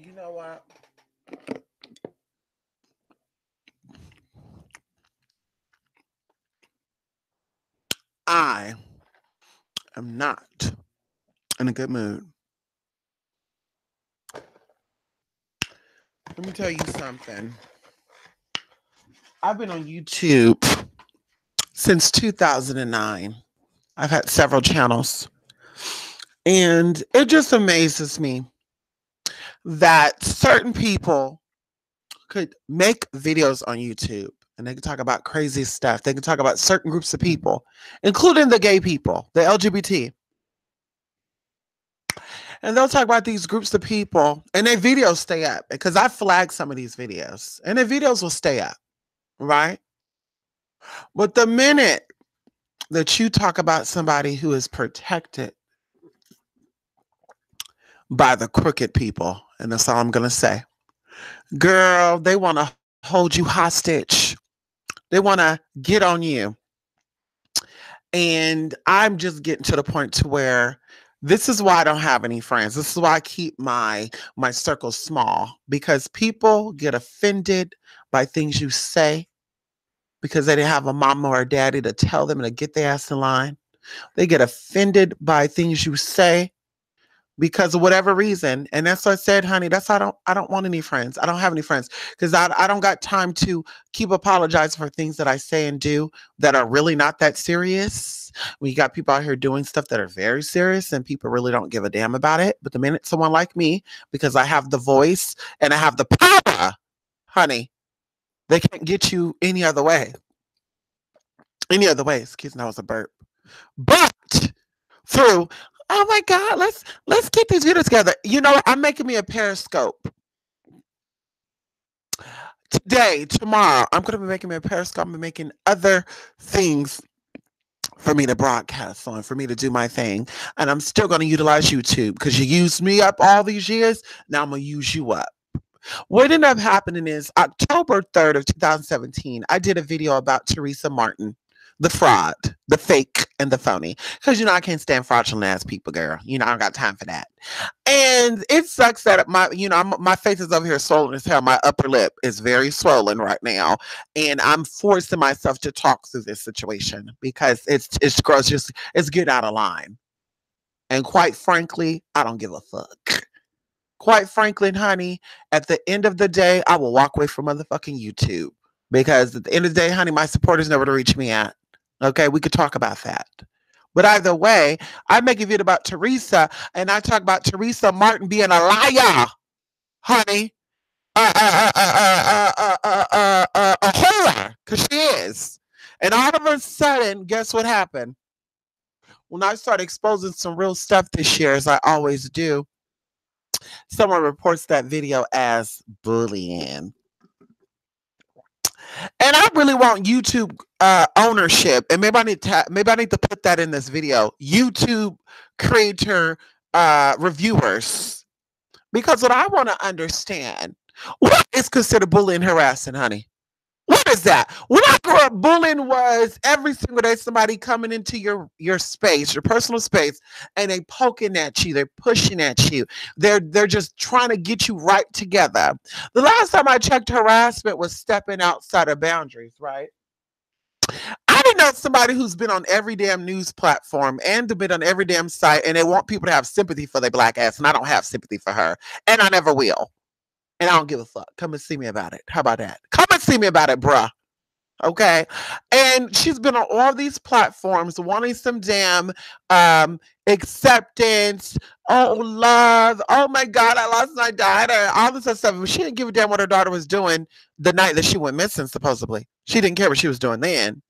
You know what? I am not in a good mood. Let me tell you something. I've been on YouTube since 2009. I've had several channels. And it just amazes me that certain people could make videos on YouTube and they can talk about crazy stuff. They can talk about certain groups of people, including the gay people, the LGBT. And they'll talk about these groups of people and their videos stay up because I flagged some of these videos and their videos will stay up, right? But the minute that you talk about somebody who is protected by the crooked people, and that's all I'm going to say, girl, they want to hold you hostage. They want to get on you. And I'm just getting to the point to where this is why I don't have any friends. This is why I keep my circle small because people get offended by things you say because they didn't have a mama or a daddy to tell them to get their ass in line. They get offended by things you say because of whatever reason. And that's what I said, honey, that's why I don't want any friends. I don't have any friends because I don't got time to keep apologizing for things that I say and do that are really not that serious. We got people out here doing stuff that are very serious and people really don't give a damn about it. But the minute someone like me, because I have the voice and I have the power, honey, they can't get you any other way. Any other way. Excuse me, that was a burp. But through, oh my God, let's get these videos together. You know, I'm making me a Periscope today, tomorrow. I'm gonna be making me a Periscope. I'm making other things for me to broadcast on, for me to do my thing. And I'm still gonna utilize YouTube because you used me up all these years. Now I'm gonna use you up. What ended up happening is October 3rd of 2017, I did a video about Teresa Martin, the fraud, the fake, and the phony. Because, you know, I can't stand fraudulent ass people, girl. You know, I don't got time for that. And it sucks that my face is over here swollen as hell. My upper lip is very swollen right now. And I'm forcing myself to talk through this situation because it's gross. Just, it's getting out of line. And quite frankly, I don't give a fuck. Quite frankly, honey, at the end of the day, I will walk away from motherfucking YouTube because at the end of the day, honey, my supporters know where to reach me at. Okay, we could talk about that. But either way, I make a video about Teresa and I talk about Teresa Martin being a liar, honey. A whore, because she is. And all of a sudden, guess what happened? When I started exposing some real stuff this year, as I always do, someone reports that video as bullying. And I really want YouTube ownership, and maybe I need to put that in this video. YouTube creator reviewers, because what I want to understand, what is considered bullying, harassing, honey? What is that? When I grew up, bullying was every single day somebody coming into your space, your personal space, and they poking at you, they're pushing at you, they're just trying to get you right together. The last time I checked, harassment was stepping outside of boundaries, right? I didn't know somebody who's been on every damn news platform and been on every damn site, and they want people to have sympathy for their black ass, and I don't have sympathy for her, and I never will. And I don't give a fuck. Come and see me about it. How about that? Come and see me about it, bruh. Okay. And she's been on all these platforms wanting some damn acceptance. Oh, love. Oh my God, I lost my daughter. All this other stuff. But she didn't give a damn what her daughter was doing the night that she went missing, supposedly. She didn't care what she was doing then.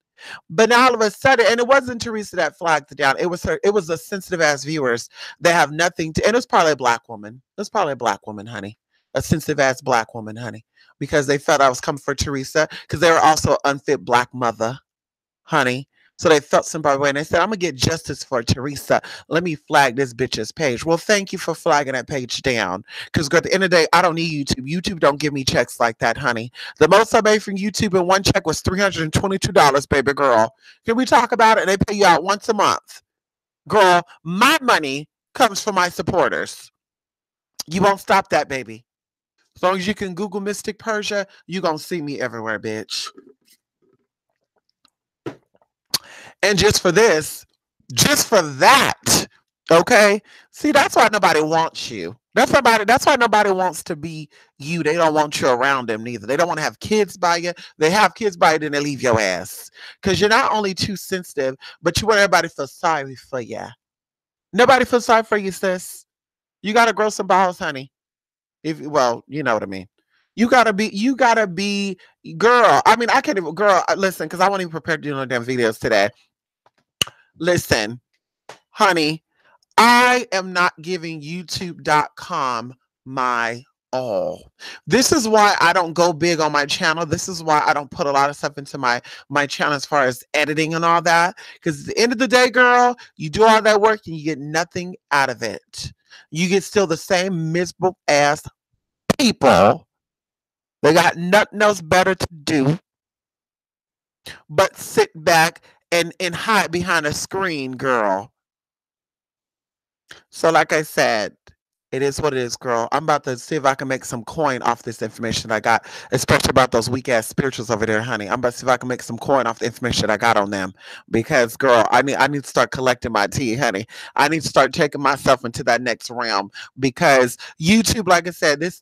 But now all of a sudden, and it wasn't Teresa that flagged it down. It was her, it was the sensitive ass viewers that have nothing to, and it was probably a black woman. It was probably a black woman, honey. A sensitive ass black woman, honey, because they felt I was coming for Teresa because they were also an unfit black mother, honey. So they felt some way and they said, I'm gonna get justice for Teresa. Let me flag this bitch's page. Well, thank you for flagging that page down. Because at the end of the day, I don't need YouTube. YouTube don't give me checks like that, honey. The most I made from YouTube in one check was $322, baby girl. Can we talk about it? And they pay you out once a month. Girl, my money comes from my supporters. You won't stop that, baby. As long as you can Google Mystic Persia, you gonna see me everywhere, bitch. And just for this, just for that, okay? See, that's why nobody wants you. That's why nobody wants to be you. They don't want you around them neither. They don't want to have kids by you. They have kids by you, then they leave your ass. Because you're not only too sensitive, but you want everybody to feel sorry for you. Nobody feels sorry for you, sis. You gotta grow some balls, honey. If well, you know what I mean. You gotta be, girl. I mean, I can't even, girl. Listen, because I wasn't even prepared to do no damn videos today. Listen, honey, I am not giving YouTube.com my all. This is why I don't go big on my channel. This is why I don't put a lot of stuff into my channel as far as editing and all that. Because at the end of the day, girl, you do all that work and you get nothing out of it. You get still the same miserable ass people. They got nothing else better to do but sit back and hide behind a screen, girl. So like I said, it is what it is, girl. I'm about to see if I can make some coin off this information I got, especially about those weak ass spirituals over there, honey. I'm about to see if I can make some coin off the information I got on them. Because, girl, I need to start collecting my tea, honey. I need to start taking myself into that next realm. Because YouTube, like I said, this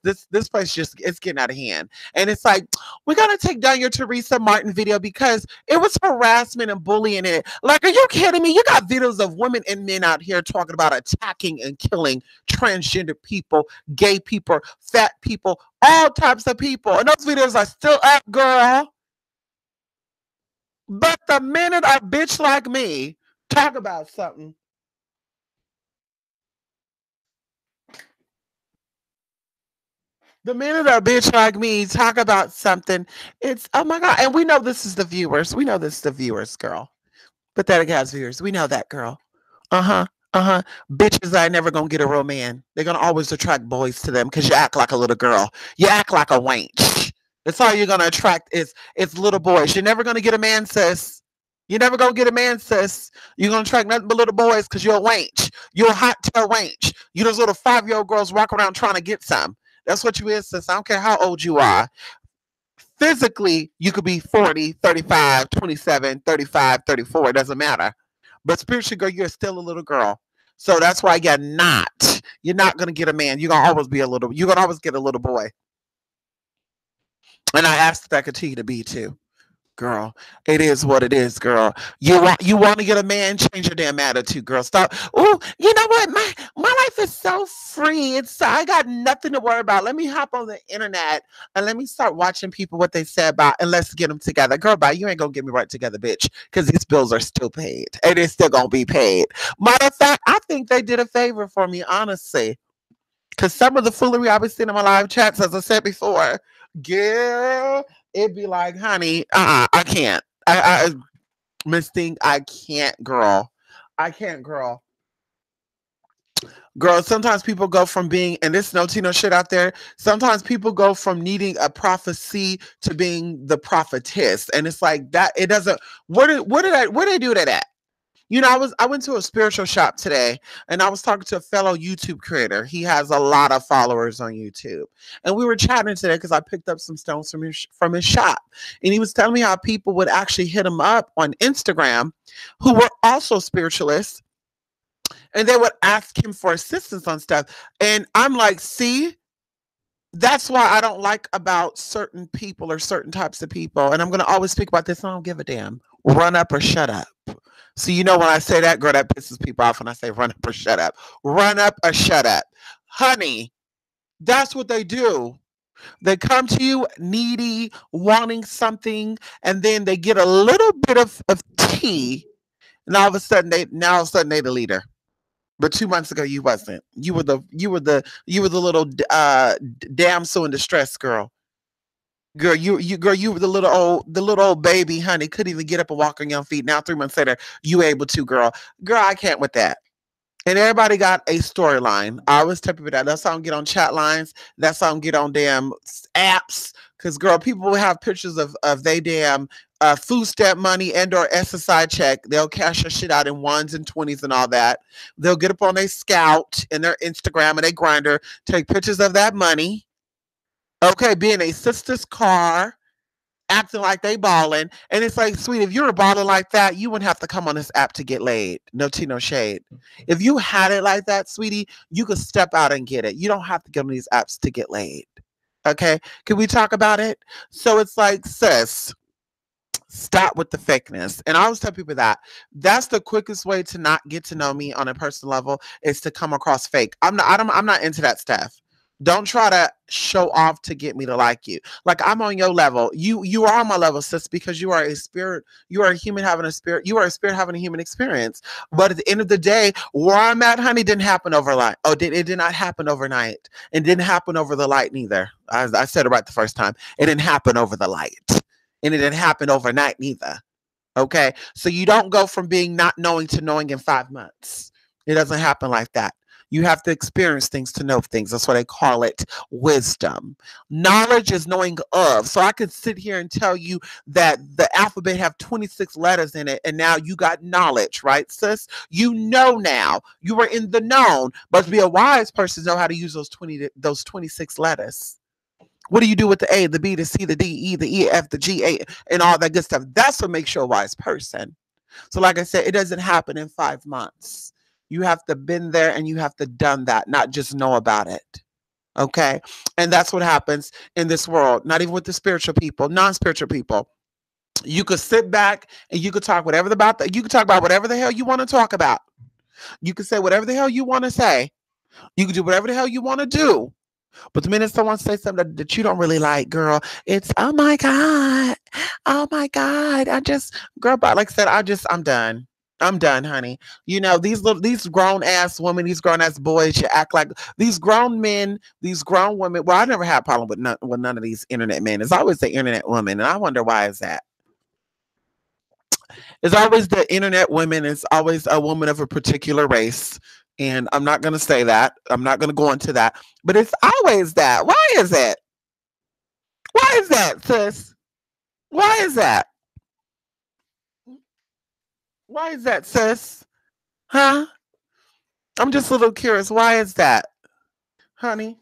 place just, it's getting out of hand. And it's like, we gotta take down your Teresa Martin video because it was harassment and bullying in it. Like, are you kidding me? You got videos of women and men out here talking about attacking and killing transgender people, gay people, fat people, all types of people. And those videos are still up, girl. But the minute a bitch like me talk about something, the minute a bitch like me talk about something, it's, oh my God. And we know this is the viewers. We know this is the viewers, girl. Pathetic ass viewers. We know that, girl. Uh-huh. Uh-huh. Bitches are never gonna get a real man. They're gonna always attract boys to them because you act like a little girl. You act like a wench. That's all you're gonna attract is little boys. You're never gonna get a man, sis. You're never gonna get a man, sis. You're gonna attract nothing but little boys because you're a wench. You're a hot tail wench. You those little 5-year-old girls walk around trying to get some. That's what you is, sis. I don't care how old you are. Physically, you could be 40, 35, 27, 35, 34. It doesn't matter. But spiritually, girl, you're still a little girl. So that's why you're not going to get a man. You're going to always be you're going to always get a little boy. And I asked that continue to be too. Girl, it is what it is, girl. You want to get a man, change your damn attitude, girl. Stop. Oh, you know what? My life is so free. I got nothing to worry about. Let me hop on the internet and let me start watching people what they say about and let's get them together. Girl, bye. You ain't gonna get me right together, bitch. Because these bills are still paid. And they're still gonna be paid. Matter of fact, I think they did a favor for me, honestly. Because some of the foolery I was seeing in my live chats, as I said before, girl, it'd be like, honey, I can't. Miss Thing, I can't, girl. I can't, girl. Girl, sometimes people go from being, and this no Tino shit out there, sometimes people go from needing a prophecy to being the prophetess. And it's like that, it doesn't, where did I do that at? You know, I went to a spiritual shop today and I was talking to a fellow YouTube creator. He has a lot of followers on YouTube. And we were chatting today because I picked up some stones from his shop. And he was telling me how people would actually hit him up on Instagram who were also spiritualists. And they would ask him for assistance on stuff. And I'm like, see, that's why I don't like about certain people or certain types of people. And I'm going to always speak about this. I don't give a damn. Run up or shut up. So you know when I say that, girl, that pisses people off when I say run up or shut up. Run up or shut up. Honey, that's what they do. They come to you needy, wanting something, and then they get a little bit of tea, and all of a sudden they the leader. But 2 months ago you wasn't. You were the little damsel in distress, girl. Girl, you were the little old baby, honey. Couldn't even get up and walk on your feet. Now 3 months later, you able to, girl. Girl, I can't with that. And everybody got a storyline. I always tell people that. That's how I get on chat lines. That's how I get on damn apps. Because, girl, people will have pictures of they damn food stamp money and or SSI check. They'll cash your shit out in 1s and 20s and all that. They'll get up on their Scout and their Instagram and their Grinder, take pictures of that money. Okay, being a sister's car, acting like they balling. And it's like, sweet, if you were balling like that, you wouldn't have to come on this app to get laid. No tea, no shade. If you had it like that, sweetie, you could step out and get it. You don't have to get on these apps to get laid. Okay? Can we talk about it? So it's like, sis, stop with the fakeness. And I always tell people that that's the quickest way to not get to know me on a personal level is to come across fake. I'm not into that stuff. Don't try to show off to get me to like you. Like I'm on your level. You are on my level, sis, because you are a spirit. You are a human having a spirit. You are a spirit having a human experience. But at the end of the day, where I'm at, honey, didn't happen overnight. It did not happen overnight. It didn't happen over the light neither. I said it right the first time. It didn't happen over the light. And it didn't happen overnight neither. Okay. So you don't go from being not knowing to knowing in 5 months. It doesn't happen like that. You have to experience things to know things. That's why they call it wisdom. Knowledge is knowing of. So I could sit here and tell you that the alphabet have 26 letters in it, and now you got knowledge, right, sis? You know now. You are in the known. But to be a wise person, know how to use those 26 letters. What do you do with the A, the B, the C, the D, E, the E, F, the G, A, and all that good stuff? That's what makes you a wise person. So, like I said, it doesn't happen in 5 months. You have to been there and you have to done that, not just know about it. Okay. And that's what happens in this world, not even with the spiritual people, non-spiritual people. You could sit back and you could talk whatever about that. You could talk about whatever the hell you want to talk about. You could say whatever the hell you want to say. You could do whatever the hell you want to do. But the minute someone says something that you don't really like, girl, it's oh my god, oh my god. Girl, but like I said, I'm done. I'm done, honey. You know these grown ass women, these grown ass boys. You act like these grown men, these grown women. Well, I never had a problem with none of these internet men. It's always the internet women, and I wonder why is that. It's always the internet women. It's always a woman of a particular race. And I'm not going to say that. I'm not going to go into that. But it's always that. Why is it? Why is that, sis? Why is that? Why is that, sis? Huh? I'm just a little curious. Why is that, honey?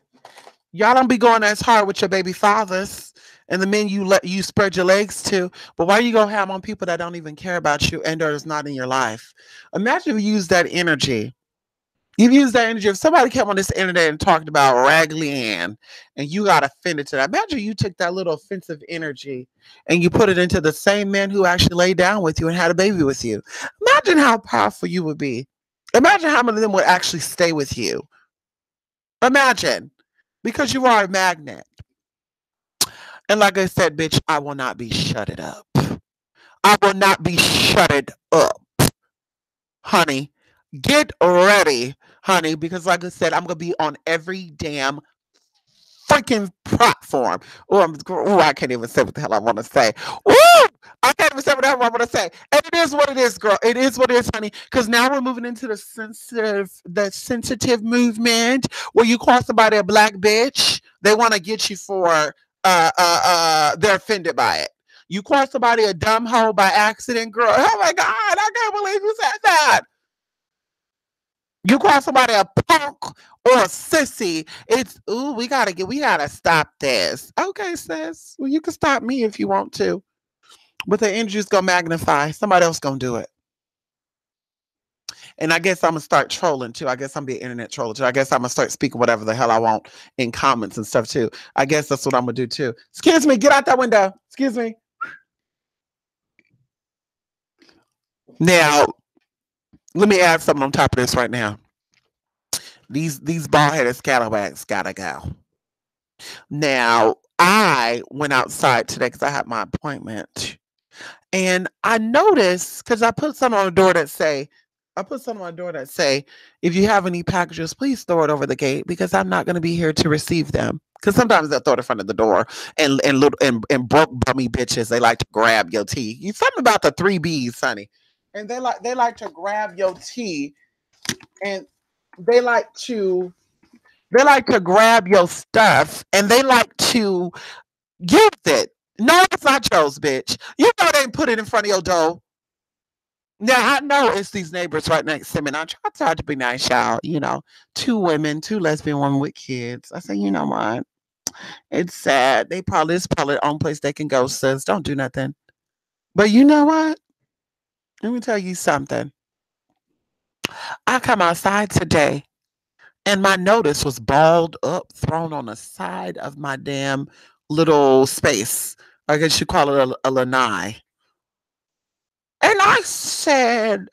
Y'all don't be going as hard with your baby fathers and the men you spread your legs to. But why you gonna have on people that don't even care about you and or is not in your life? Imagine if you use that energy. You've used that energy. If somebody came on this internet and talked about Raggedy Ann and you got offended to that, imagine you took that little offensive energy and you put it into the same man who actually laid down with you and had a baby with you. Imagine how powerful you would be. Imagine how many of them would actually stay with you. Imagine. Because you are a magnet. And like I said, bitch, I will not be shutted up. I will not be shutted up. Honey, get ready, honey, because like I said, I'm gonna be on every damn freaking platform. I can't even say what the hell I want to say. Ooh, I can't even say what the hell I want to say. And it is what it is, girl. It is what it is, honey. Because now we're moving into the sensitive movement where you call somebody a black bitch, they want to get you for they're offended by it. You call somebody a dumb hoe by accident, girl. Oh my God, I can't believe you said that. You call somebody a punk or a sissy, it's ooh, we gotta stop this. Okay, sis. Well, you can stop me if you want to. But the energy's gonna magnify. Somebody else gonna do it. And I guess I'm gonna start trolling too. I guess I'm being internet troller too. I guess I'm gonna start speaking whatever the hell I want in comments and stuff too. I guess that's what I'm gonna do too. Excuse me, get out that window. Excuse me. Now, let me add something on top of this right now. These bald headed scalawags gotta go. Now, I went outside today because I had my appointment. And I noticed because I put something on the door that say, if you have any packages, please throw it over the gate because I'm not going to be here to receive them. Because sometimes they'll throw it in front of the door, and broke bummy bitches, they like to grab your tea. You something about the three B's, honey, and they like to grab your tea, and they like to they like to grab your stuff, and they like to use it. No, it's not yours, bitch. You know they put it in front of your door. Now I know it's these neighbors right next to me, and I try to be nice, y'all. You know, two women, two lesbian women with kids. I say, you know what? It's sad. It's probably the only place they can go, sis. Don't do nothing. But you know what? Let me tell you something. I come outside today and my notice was balled up, thrown on the side of my damn little space. I guess you call it a lanai. And I said,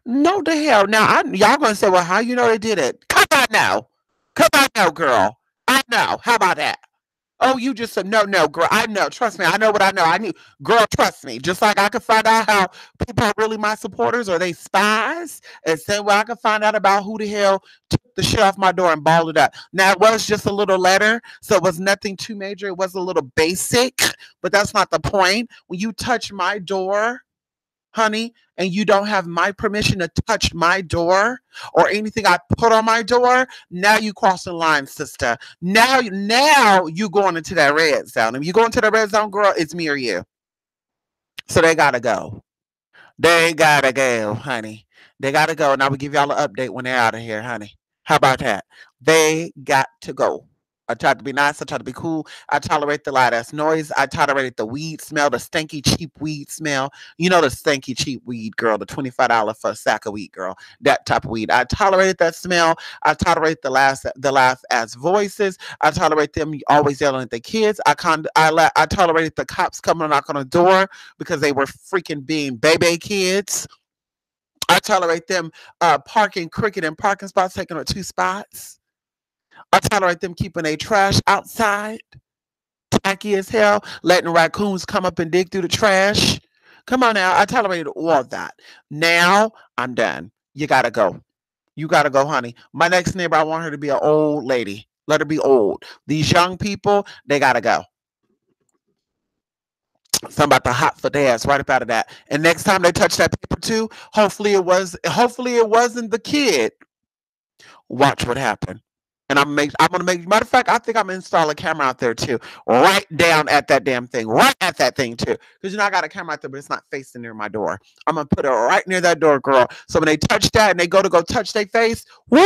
no the hell. Now, y'all going to say, well, how you know they did it? Come on now. Come on now, girl. I know. How about that? Oh, you just said, no, no, girl. I know. Trust me. I know what I know. I knew. Girl, trust me. Just like I could find out how people are really my supporters or they spies. And same way I could find out about who the hell took the shit off my door and balled it up. Now, it was just a little letter. So it was nothing too major. It was a little basic. But that's not the point. When you touch my door, honey, and you don't have my permission to touch my door or anything I put on my door, now you crossing the line, sister. Now you going into that red zone. If you go into the red zone, girl, it's me or you. So they gotta go. They gotta go, honey. They gotta go, and I will give y'all an update when they're out of here, honey. How about that? They got to go. I tried to be nice. I tried to be cool. I tolerate the loud ass noise. I tolerated the weed smell, the stinky cheap weed smell. You know the stinky cheap weed, girl, the $25 for a sack of weed, girl. That type of weed. I tolerated that smell. I tolerate the laugh ass voices. I tolerate them always yelling at the kids. I tolerated the cops coming and knock on the door because they were freaking being baby kids. I tolerate them parking cricket in parking spots, taking up 2 spots. I tolerate them keeping their trash outside, tacky as hell, letting raccoons come up and dig through the trash. Come on now, I tolerated all of that. Now I'm done. You gotta go. You gotta go, honey. My next neighbor, I want her to be an old lady. Let her be old. These young people, they gotta go. So I'm about to hot foot their ass right up out of that. And next time they touch that paper too, hopefully it wasn't the kid. Watch what happened. And I'm gonna make matter of fact, I think I'm gonna install a camera out there too. Right down at that damn thing. Right at that thing too. Because you know I got a camera out there, but it's not facing near my door. I'm gonna put it right near that door, girl. So when they touch that and they go touch their face, woo,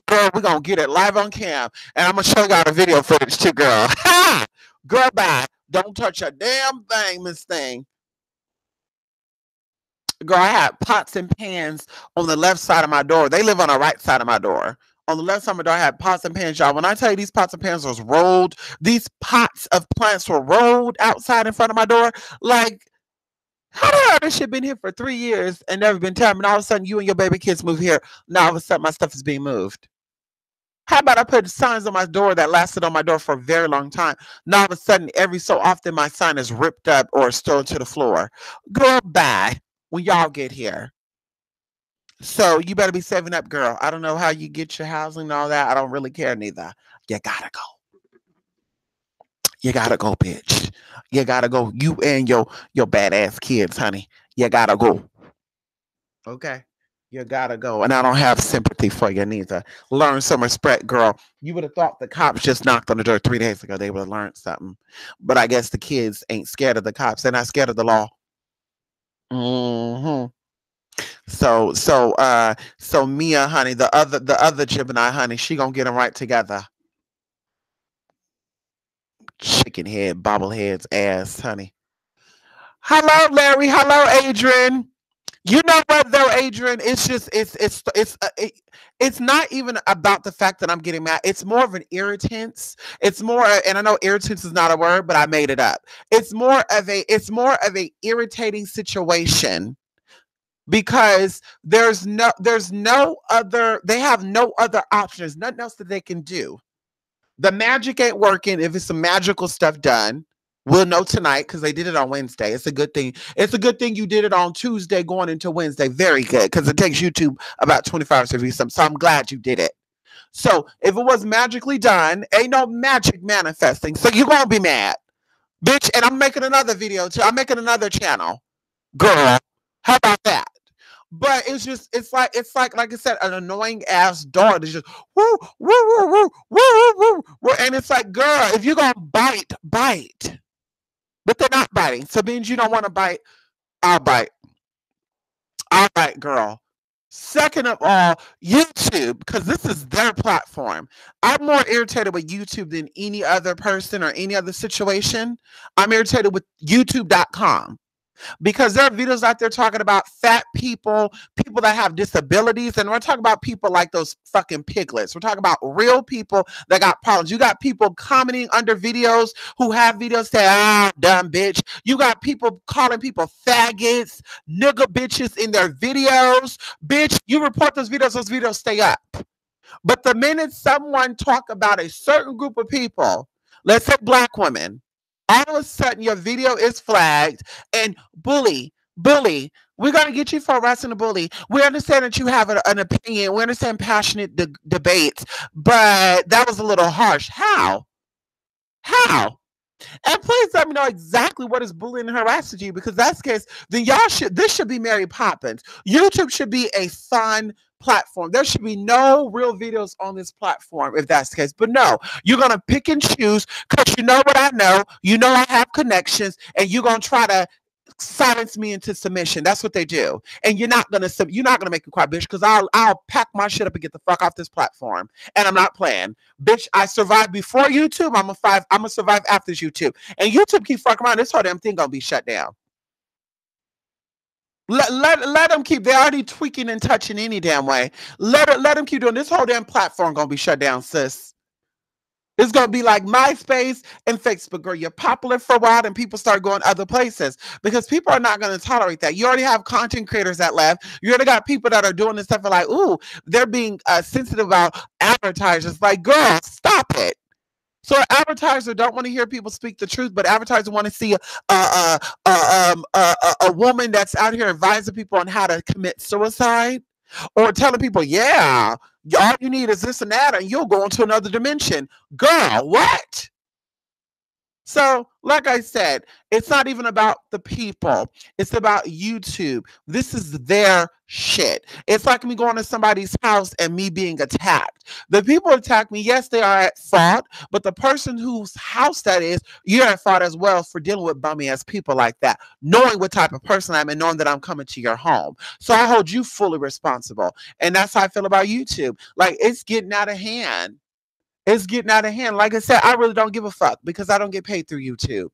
girl, we're gonna get it live on cam. And I'm gonna show y'all the video footage too, girl. Ha! Girl, bye. Don't touch a damn thing, Miss Thing. Girl, I had pots and pans on the left side of my door. They live on the right side of my door. On the left side of my door, I had pots and pans, y'all. When I tell you these pots and pans was rolled, these pots of plants were rolled outside in front of my door. Like, how the hell this shit been here for 3 years and never been time? And all of a sudden, you and your baby kids move here. Now all of a sudden, my stuff is being moved. How about I put signs on my door that lasted on my door for a very long time? Now all of a sudden, every so often, my sign is ripped up or thrown to the floor. Girl, bye when y'all get here. So you better be saving up, girl. I don't know how you get your housing and all that. I don't really care neither. You gotta go. You gotta go, bitch. You gotta go. You and your badass kids, honey. You gotta go. Okay. You gotta go. And I don't have sympathy for you neither. Learn some respect, girl. You would have thought the cops just knocked on the door 3 days ago. They would have learned something. But I guess the kids ain't scared of the cops. They're not scared of the law. Mm-hmm. So Mia, honey, the other Gemini, honey, she gonna get them right together. Chicken head, bobbleheads, ass, honey. Hello, Larry. Hello, Adrian. You know what though, Adrian? It's just it's not even about the fact that I'm getting mad. It's more of an irritance. It's more, and I know irritance is not a word, but I made it up. It's more of a irritating situation because there's no other, they have no other options, nothing else that they can do. The magic ain't working. If it's some magical stuff done, we'll know tonight because they did it on Wednesday. It's a good thing. It's a good thing you did it on Tuesday going into Wednesday. Very good, because it takes YouTube about 24 hours to review something. So I'm glad you did it. So if it was magically done, ain't no magic manifesting. So you're gonna be mad, bitch. And I'm making another video too. I'm making another channel, girl. How about that? But it's like I said, an annoying ass dog that's just woo woo woo woo woo woo woo, and it's like, girl, if you're gonna bite, bite. But they're not biting, so means you don't want to bite. I'll bite. I'll bite, girl. Second of all, YouTube, because this is their platform. I'm more irritated with YouTube than any other person or any other situation. I'm irritated with YouTube.com because there are videos out there talking about fat people, people that have disabilities, and we're talking about people like those fucking piglets. We're talking about real people that got problems. You got people commenting under videos who have videos saying, ah, dumb bitch. You got people calling people faggots, nigga bitches in their videos. Bitch, you report those videos stay up. But the minute someone talk about a certain group of people, let's say black women, all of a sudden your video is flagged and bully, we're going to get you for arresting a bully. We understand that you have an opinion. We understand passionate debates, but that was a little harsh. How? How? And please let me know exactly what is bullying and harassing you, because that's the case, then this should be Mary Poppins. YouTube should be a fun platform. There should be no real videos on this platform if that's the case. But no, you're going to pick and choose because you know what I know. You know I have connections, and you're going to try to silence me into submission. That's what they do. And you're not gonna make me cry, bitch, because I'll pack my shit up and get the fuck off this platform. And I'm not playing. Bitch, I survived before YouTube. I'm gonna survive after YouTube. And YouTube keep fucking around. This whole damn thing gonna be shut down. Let them keep. They're already tweaking and touching any damn way. Let them keep doing. This whole damn platform gonna be shut down, sis. It's going to be like MySpace and Facebook, girl. You're popular for a while and people start going other places because people are not going to tolerate that. You already have content creators that left. You already got people that are doing this stuff and like, ooh, they're being sensitive about advertisers. Like, girl, stop it. So advertisers don't want to hear people speak the truth, but advertisers want to see a woman that's out here advising people on how to commit suicide or telling people, yeah, all you need is this and that, and you'll go into another dimension. Girl, what? So, like I said, it's not even about the people. It's about YouTube. This is their shit. It's like me going to somebody's house and me being attacked. The people attack me, yes, they are at fault, but the person whose house that is, you're at fault as well for dealing with bummy ass people like that, knowing what type of person I am and knowing that I'm coming to your home. So I hold you fully responsible. And that's how I feel about YouTube. Like, it's getting out of hand. It's getting out of hand. Like I said, I really don't give a fuck because I don't get paid through YouTube.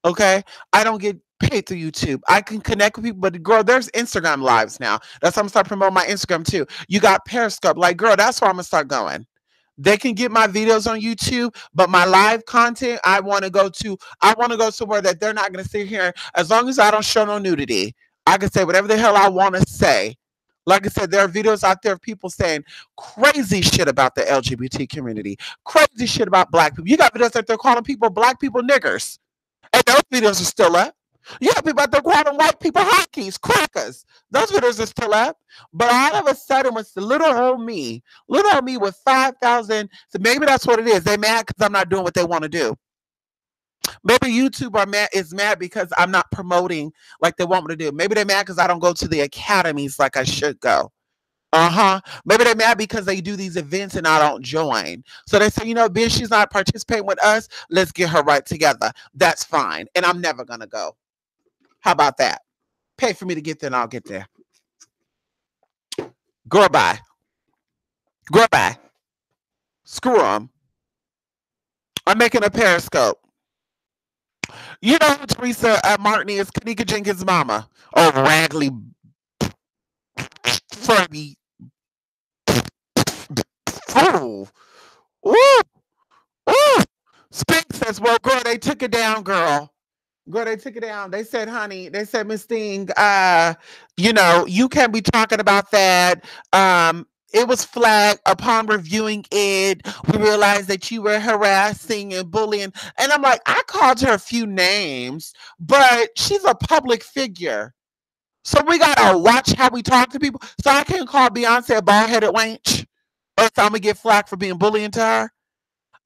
Okay? I don't get paid through YouTube. I can connect with people, but girl, there's Instagram lives now. That's how I'm gonna start promoting my Instagram too. You got Periscope. Like, girl, that's where I'm gonna start going. They can get my videos on YouTube, but my live content, I want to go somewhere that they're not gonna sit here. As long as I don't show no nudity, I can say whatever the hell I want to say. Like I said, there are videos out there of people saying crazy shit about the LGBT community, crazy shit about black people. You got videos out there calling people, black people, niggers. And those videos are still up. You got people out there calling white people hotkeys, crackers. Those videos are still up. But all of a sudden, it's the little old me with 5,000. So maybe that's what it is. They mad because I'm not doing what they want to do. Maybe YouTube is mad because I'm not promoting like they want me to do. Maybe they're mad because I don't go to the academies like I should go. Maybe they're mad because they do these events and I don't join. So they say, you know, bitch, she's not participating with us. Let's get her right together. That's fine. And I'm never going to go. How about that? Pay for me to get there and I'll get there. Girl, bye. Girl, bye. Screw them. I'm making a Periscope. You know who Teresa Martin is? Kanika Jenkins' mama. Oh, Raggly Furby. Oh. Ooh. Ooh. Spink says, well, girl, they took it down, girl. Girl, they took it down. They said, honey, they said, Miss Thing, you know, you can't be talking about that. It was flagged upon reviewing it. We realized that you were harassing and bullying. And I'm like, I called her a few names, but she's a public figure. So we gotta watch how we talk to people. So I can't call Beyonce a bald-headed wench. Or so I'm gonna get flack for being bullying to her.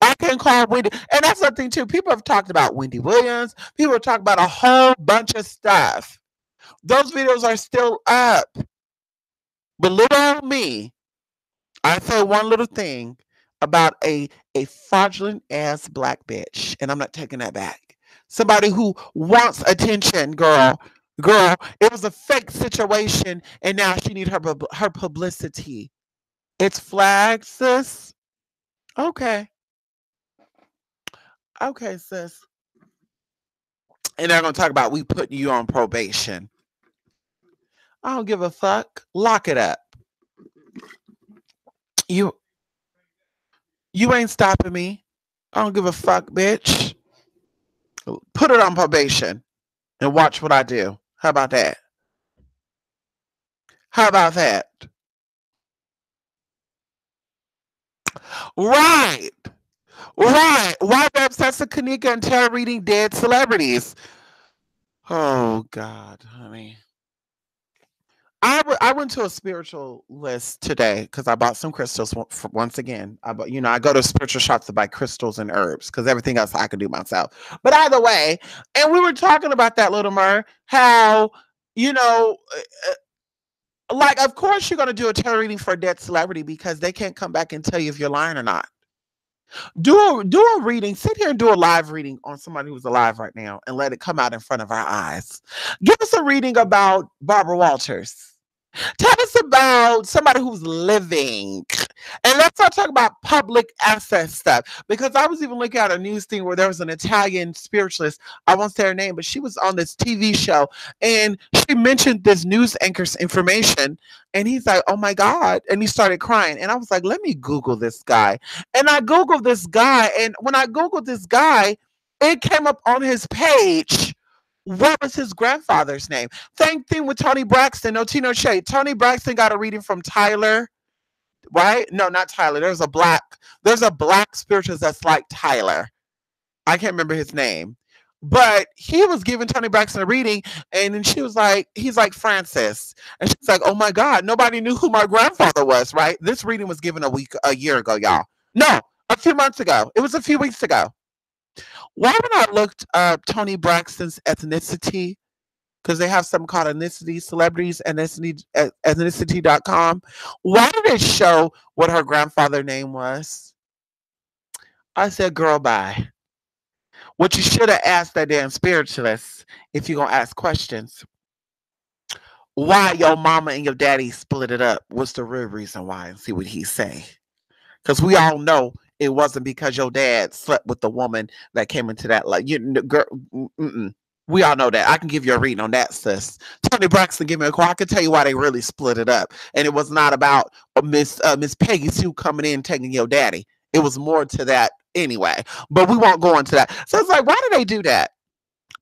I can call Wendy, and that's something too. People have talked about Wendy Williams. People have talked about a whole bunch of stuff. Those videos are still up. But little me, I say one little thing about a fraudulent ass black bitch, and I'm not taking that back. Somebody who wants attention, girl. Girl, it was a fake situation, and now she need her publicity. It's flagged, sis. Okay, okay, sis. And they're gonna talk about we putting you on probation. I don't give a fuck. Lock it up. You you ain't stopping me. I don't give a fuck, bitch. Put it on probation and watch what I do. How about that? How about that? Right. Right. Why the obsessed with Kanika and tarot reading dead celebrities? Oh God, honey. I went to a spiritualist today because I bought some crystals once again. I go to spiritual shops to buy crystals and herbs because everything else I can do myself. But either way, and we were talking about that, little Mer, how you know, like of course you're gonna do a tarot reading for a dead celebrity because they can't come back and tell you if you're lying or not. Do a reading. Sit here and do a live reading on somebody who's alive right now and let it come out in front of our eyes. Give us a reading about Barbara Walters. Tell us about somebody who's living. And let's not talk about public access stuff. Because I was even looking at a news thing where there was an Italian spiritualist. I won't say her name, but she was on this TV show and she mentioned this news anchor's information. And he's like, oh my God. And he started crying. And I was like, let me Google this guy. And I Googled this guy. And when I Googled this guy, it came up on his page. What was his grandfather's name? Same thing with Tony Braxton. No tea, no shade. Tony Braxton got a reading from Tyler, right? No, not Tyler. There's a black spiritualist that's like Tyler. I can't remember his name. But he was giving Tony Braxton a reading, and then he's like Francis. And she's like, oh my God, nobody knew who my grandfather was, right? This reading was given a year ago, y'all. No, a few months ago. It was a few weeks ago. Why when I looked up Tony Braxton's ethnicity, because they have something called ethnicity celebrities ethnicity.com. Why did it show what her grandfather name was? I said, girl, bye. What you should have asked that damn spiritualist, if you're gonna ask questions, why your mama and your daddy split it up? What's the real reason why? And see what he say. Because we all know it wasn't because your dad slept with the woman that came into that, like, girl. We all know that. I can give you a reading on that, sis. Tony Braxton, give me a call. I can tell you why they really split it up, and it was not about Miss Peggy Sue coming in taking your daddy. It was more to that anyway. But we won't go into that. So it's like, why do they do that?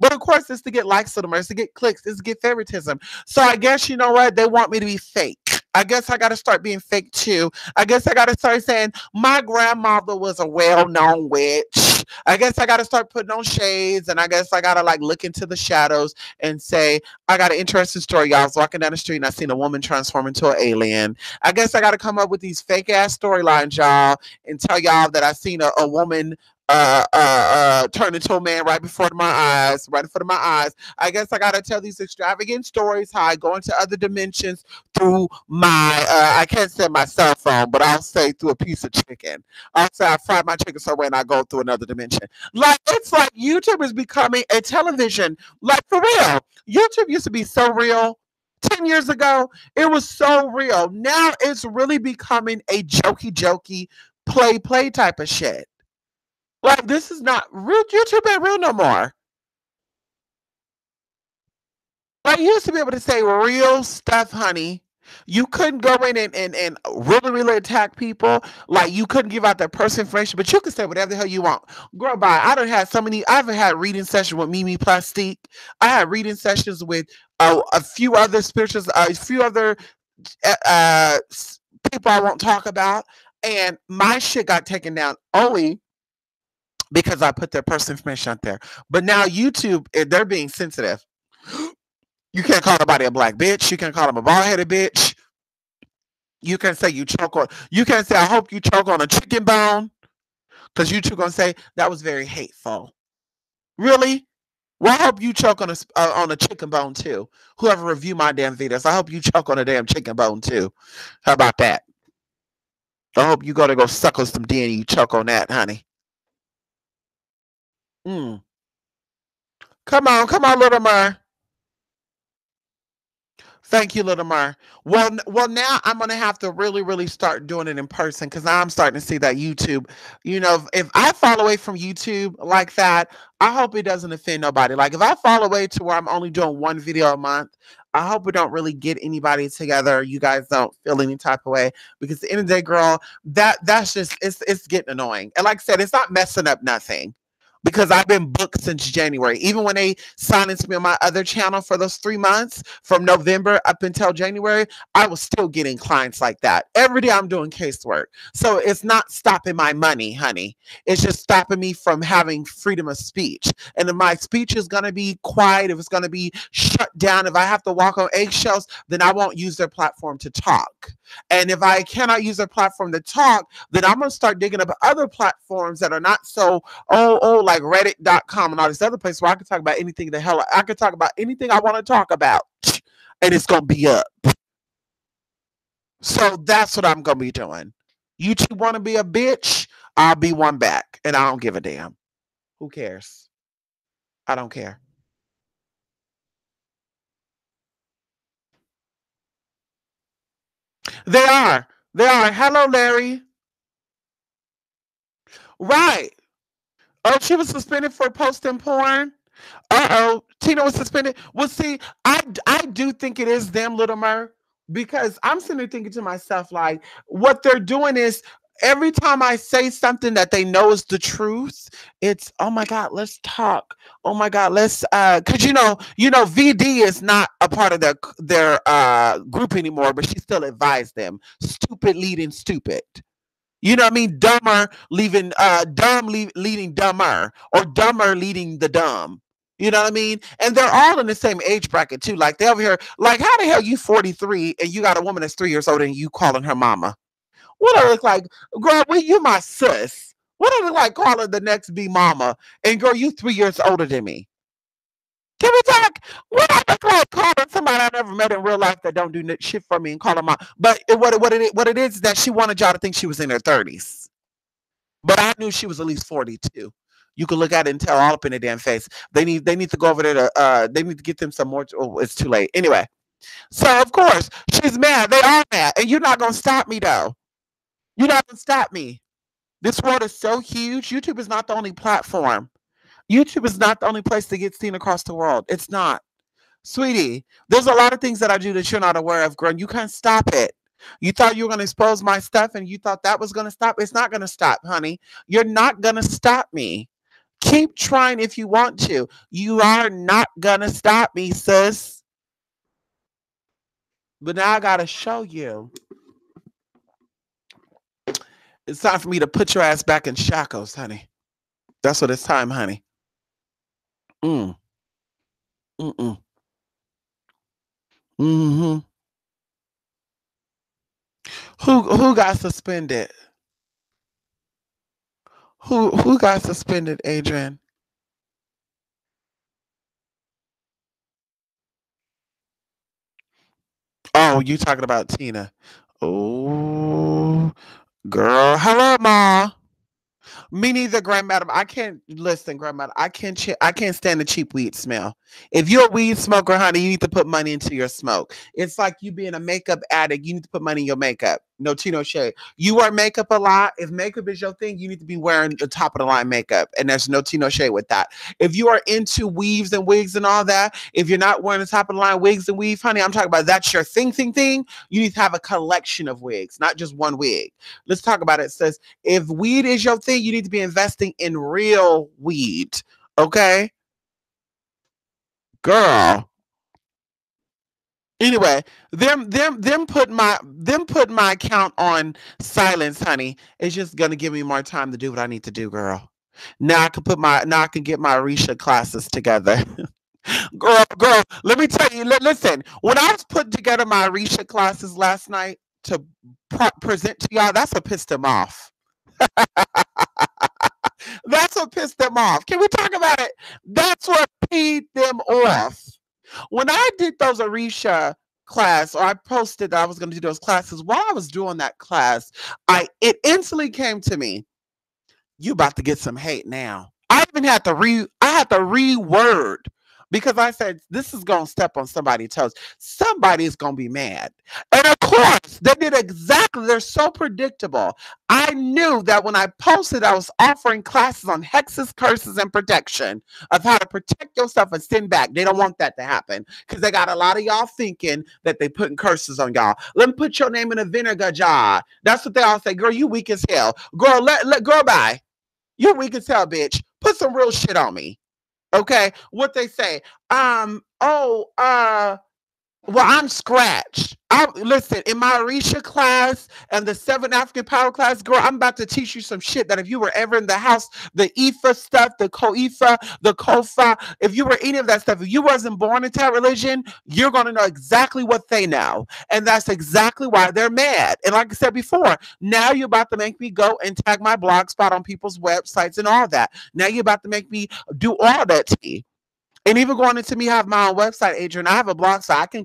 But of course, it's to get likes to them, it's to get clicks, it's to get favoritism. So I guess you know what? They want me to be fake. I guess I got to start being fake too. I guess I got to start saying my grandmother was a well-known witch. I guess I got to start putting on shades, and I guess I got to like look into the shadows and say I got an interesting story. Y'all I was walking down the street and I seen a woman transform into an alien. I guess I got to come up with these fake ass storylines, y'all, and tell y'all that I seen a woman turned into a man right before my eyes, right in front of my eyes. I guess I gotta tell these extravagant stories how I go into other dimensions through my I can't say my cell phone, but I'll say through a piece of chicken. I'll say I fry my chicken somewhere and I go through another dimension. Like it's like YouTube is becoming a television. Like for real. YouTube used to be so real. 10 years ago, it was so real. Now it's really becoming a jokey play type of shit. Like this is not real. YouTube ain't real no more. Like you used to be able to say real stuff, honey. You couldn't go in and really attack people. Like you couldn't give out their personal information, but you could say whatever the hell you want. Girl, bye. I don't have so many. I've had reading sessions with Mimi Plastique. I had reading sessions with a few other spirituals, a few other uh, people I won't talk about, and my shit got taken down only because I put their personal information out there. But now YouTube, they're being sensitive. You can't call nobody a black bitch. You can't call them a bald headed bitch. You can say you choke on. You can say I hope you choke on a chicken bone because YouTube gonna say that was very hateful. Really? Well, I hope you choke on a chicken bone too. Whoever review my damn videos, I hope you choke on a damn chicken bone too. How about that? I hope you go suckle some D and you choke on that, honey. Mm. Come on, little Mer. Thank you, Little Mer. Well, now I'm gonna have to really, really start doing it in person because now I'm starting to see that YouTube. If I fall away from YouTube like that, I hope it doesn't offend nobody. Like if I fall away to where I'm only doing one video a month, I hope we don't really get anybody together. You guys don't feel any type of way because at the end of the day, girl, that's just it's getting annoying. And like I said, it's not messing up nothing because I've been booked since January. Even when they silenced me on my other channel for those 3 months from November up until January, I was still getting clients like that. Every day I'm doing casework. So it's not stopping my money, honey. It's just stopping me from having freedom of speech. And if my speech is going to be quiet, if it's going to be shut down, if I have to walk on eggshells, then I won't use their platform to talk. And if I cannot use their platform to talk, then I'm going to start digging up other platforms that are not so like reddit.com and all this other place where I can talk about anything the hell I can talk about anything I want to talk about and it's gonna be up. So that's what I'm gonna be doing. You two want to be a bitch, I'll be one back and I don't give a damn. Who cares? I don't care. They are hello Larry. Right. Oh, she was suspended for posting porn. Uh-oh, Tina was suspended. Well, see, I do think it is them, Little Mer, because I'm sitting there thinking to myself, like, what they're doing is every time I say something that they know is the truth, it's oh my God, let's talk. Oh my God, let's because VD is not a part of their group anymore, but she still advised them. Stupid leading stupid. You know what I mean? Dumber leaving leading dumber or dumber leading the dumb. You know what I mean? And they're all in the same age bracket too. Like they over here, like how the hell you 43 and you got a woman that's 3 years older and you calling her mama? What I look like, girl? Well, you my sis. What I look like calling the next B mama? And girl, you 3 years older than me. Can we talk? What I look like calling somebody I never met in real life that don't do shit for me and call them mom? But what it is that she wanted y'all to think she was in her 30s. But I knew she was at least 42. You could look at it and tell all up in the damn face. They need to go over there to they need to get them some more. Oh, it's too late. Anyway, so of course she's mad. They are mad, and you're not gonna stop me though. You're not gonna stop me. This world is so huge. YouTube is not the only platform. YouTube is not the only place to get seen across the world. It's not. Sweetie, there's a lot of things that I do that you're not aware of, girl. You can't stop it. You thought you were going to expose my stuff and you thought that was going to stop. It's not going to stop, honey. You're not going to stop me. Keep trying if you want to. You are not going to stop me, sis. But now I got to show you. It's time for me to put your ass back in shackles, honey. That's what it's time, honey. Mm. Mm-mm. Mm-hmm. Who got suspended? Who got suspended, Adrian? Oh, you talking about Tina. Oh, girl. Hello, Ma. Me neither, grandmadam. I can't listen, grandmadam. I can't stand the cheap weed smell. If you're a weed smoker, honey, you need to put money into your smoke. It's like you being a makeup addict. You need to put money in your makeup. No tea, no shade. You wear makeup a lot. If makeup is your thing, you need to be wearing the top of the line makeup. And there's no tea, no shade with that. If you are into weaves and wigs and all that, if you're not wearing the top of the line wigs and weave, honey, I'm talking about that's your thing. You need to have a collection of wigs, not just one wig. Let's talk about it. It says if weed is your thing, you need to be investing in real weed. Okay? Girl. Anyway, them put my account on silence, honey. It's just gonna give me more time to do what I need to do, girl. Now I can get my Arisha classes together. girl, let me tell you, listen, when I was putting together my Arisha classes last night to present to y'all, that's what pissed them off. That's what pissed them off. Can we talk about it? That's what peed them off. When I did those Arisha class, or I posted that I was going to do those classes, while I was doing that class, it instantly came to me, you about to get some hate now. I had to reword because I said this is gonna step on somebody's toes. Somebody's gonna be mad. And of course, they did exactly, they're so predictable. I knew that when I posted I was offering classes on hexes, curses, and protection of how to protect yourself and send back. They don't want that to happen because they got a lot of y'all thinking that they putting curses on y'all. Let me put your name in a vinegar jar. That's what they all say. Girl, you weak as hell. Girl, let girl bye. You weak as hell, bitch. Put some real shit on me. Okay, what they say. Well, I'm scratched. I listen in my Arisha class and the 7 African Power class, girl. I'm about to teach you some shit that if you were ever in the house, the Ifa stuff, the Koifa, the Kofa, if you were any of that stuff, if you wasn't born into that religion, you're gonna know exactly what they know, and that's exactly why they're mad. And like I said before, now you're about to make me go and tag my blog spot on people's websites and all that. Now you're about to make me do all that to me. And even going into me have my own website, Adrian. I have a blog, so I can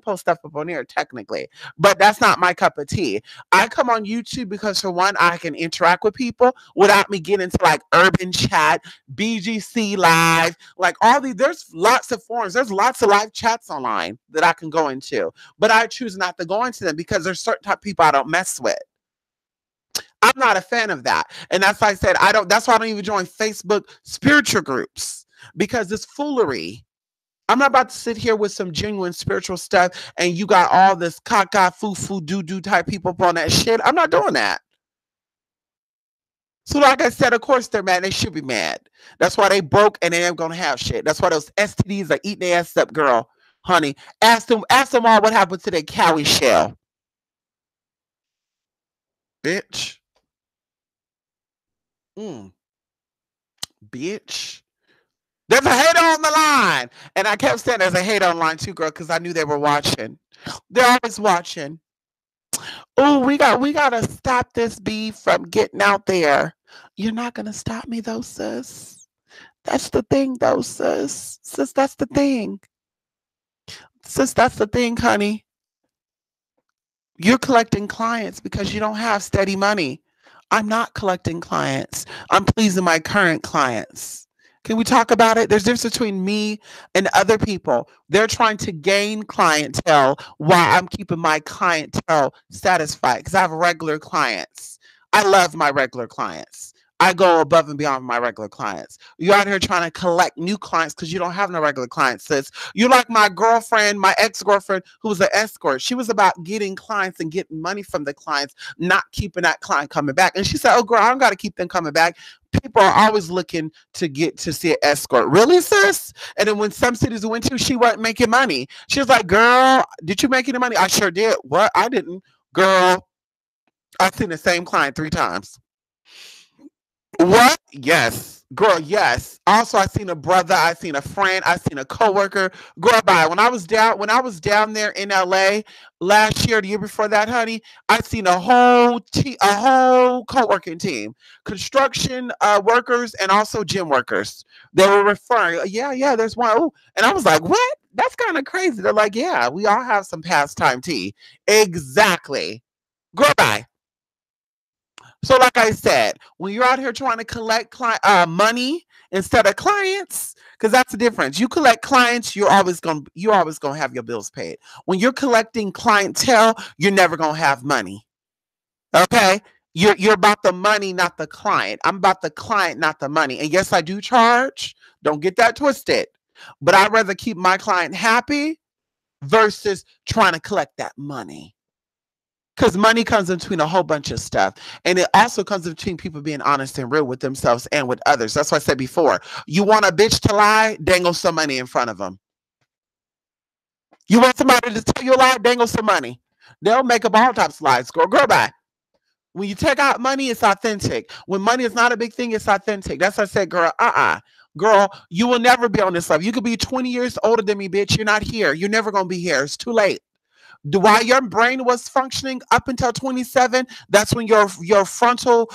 post stuff up on here technically, but that's not my cup of tea. I come on YouTube because for one, I can interact with people without me getting into like urban chat, BGC live, like all these. There's lots of forums. There's lots of live chats online that I can go into, but I choose not to go into them because there's certain type of people I don't mess with. I'm not a fan of that. And that's why I said I don't, that's why I don't even join Facebook spiritual groups because it's foolery. I'm not about to sit here with some genuine spiritual stuff and you got all this caca, foo foo, doo doo type people up on that shit. I'm not doing that. So, like I said, of course they're mad. They should be mad. That's why they broke and they ain't gonna have shit. That's why those STDs are eating their ass up, girl. Honey, ask them all what happened to their cowie shell, bitch. Mm, bitch. There's a hater on the line. And I kept saying there's a hater on the line too, girl, because I knew they were watching. They're always watching. Oh, we gotta stop this beef from getting out there. You're not gonna stop me though, sis. That's the thing though, sis. Sis, that's the thing. Sis, that's the thing, honey. You're collecting clients because you don't have steady money. I'm not collecting clients. I'm pleasing my current clients. Can we talk about it? There's a difference between me and other people. They're trying to gain clientele while I'm keeping my clientele satisfied because I have regular clients. I love my regular clients. I go above and beyond my regular clients. You're out here trying to collect new clients because you don't have no regular clients, sis. You're like my girlfriend, my ex-girlfriend, who was an escort. She was about getting clients and getting money from the clients, not keeping that client coming back. And she said, oh, girl, I don't got to keep them coming back. People are always looking to get to see an escort. Really, sis? And then when some cities we went to, she wasn't making money. She was like, girl, did you make any money? I sure did. What? I didn't. Girl, I've seen the same client 3 times. What? Yes. Girl, yes. Also, I seen a brother, I seen a friend, I seen a coworker. Girl, bye. When I was down there in LA last year, the year before that, honey, I seen a whole co-working team. Construction workers and also gym workers. They were referring, yeah, there's one. Oh, and I was like, what? That's kind of crazy. They're like, yeah, we all have some pastime tea. Exactly. Girl, bye. So, like I said, when you're out here trying to collect money instead of clients, because that's the difference. You collect clients, you're always gonna have your bills paid. When you're collecting clientele, you're never gonna have money. Okay, you're about the money, not the client. I'm about the client, not the money. And yes, I do charge. Don't get that twisted. But I'd rather keep my client happy versus trying to collect that money. Because money comes in between a whole bunch of stuff. And it also comes in between people being honest and real with themselves and with others. That's what I said before. You want a bitch to lie, dangle some money in front of them. You want somebody to tell you a lie, dangle some money. They'll make up all types of lies. Girl, bye. When you take out money, it's authentic. When money is not a big thing, it's authentic. That's what I said, girl. Girl, you will never be on this level. You could be 20 years older than me, bitch. You're not here. You're never going to be here. It's too late. While your brain was functioning up until 27, that's when your frontal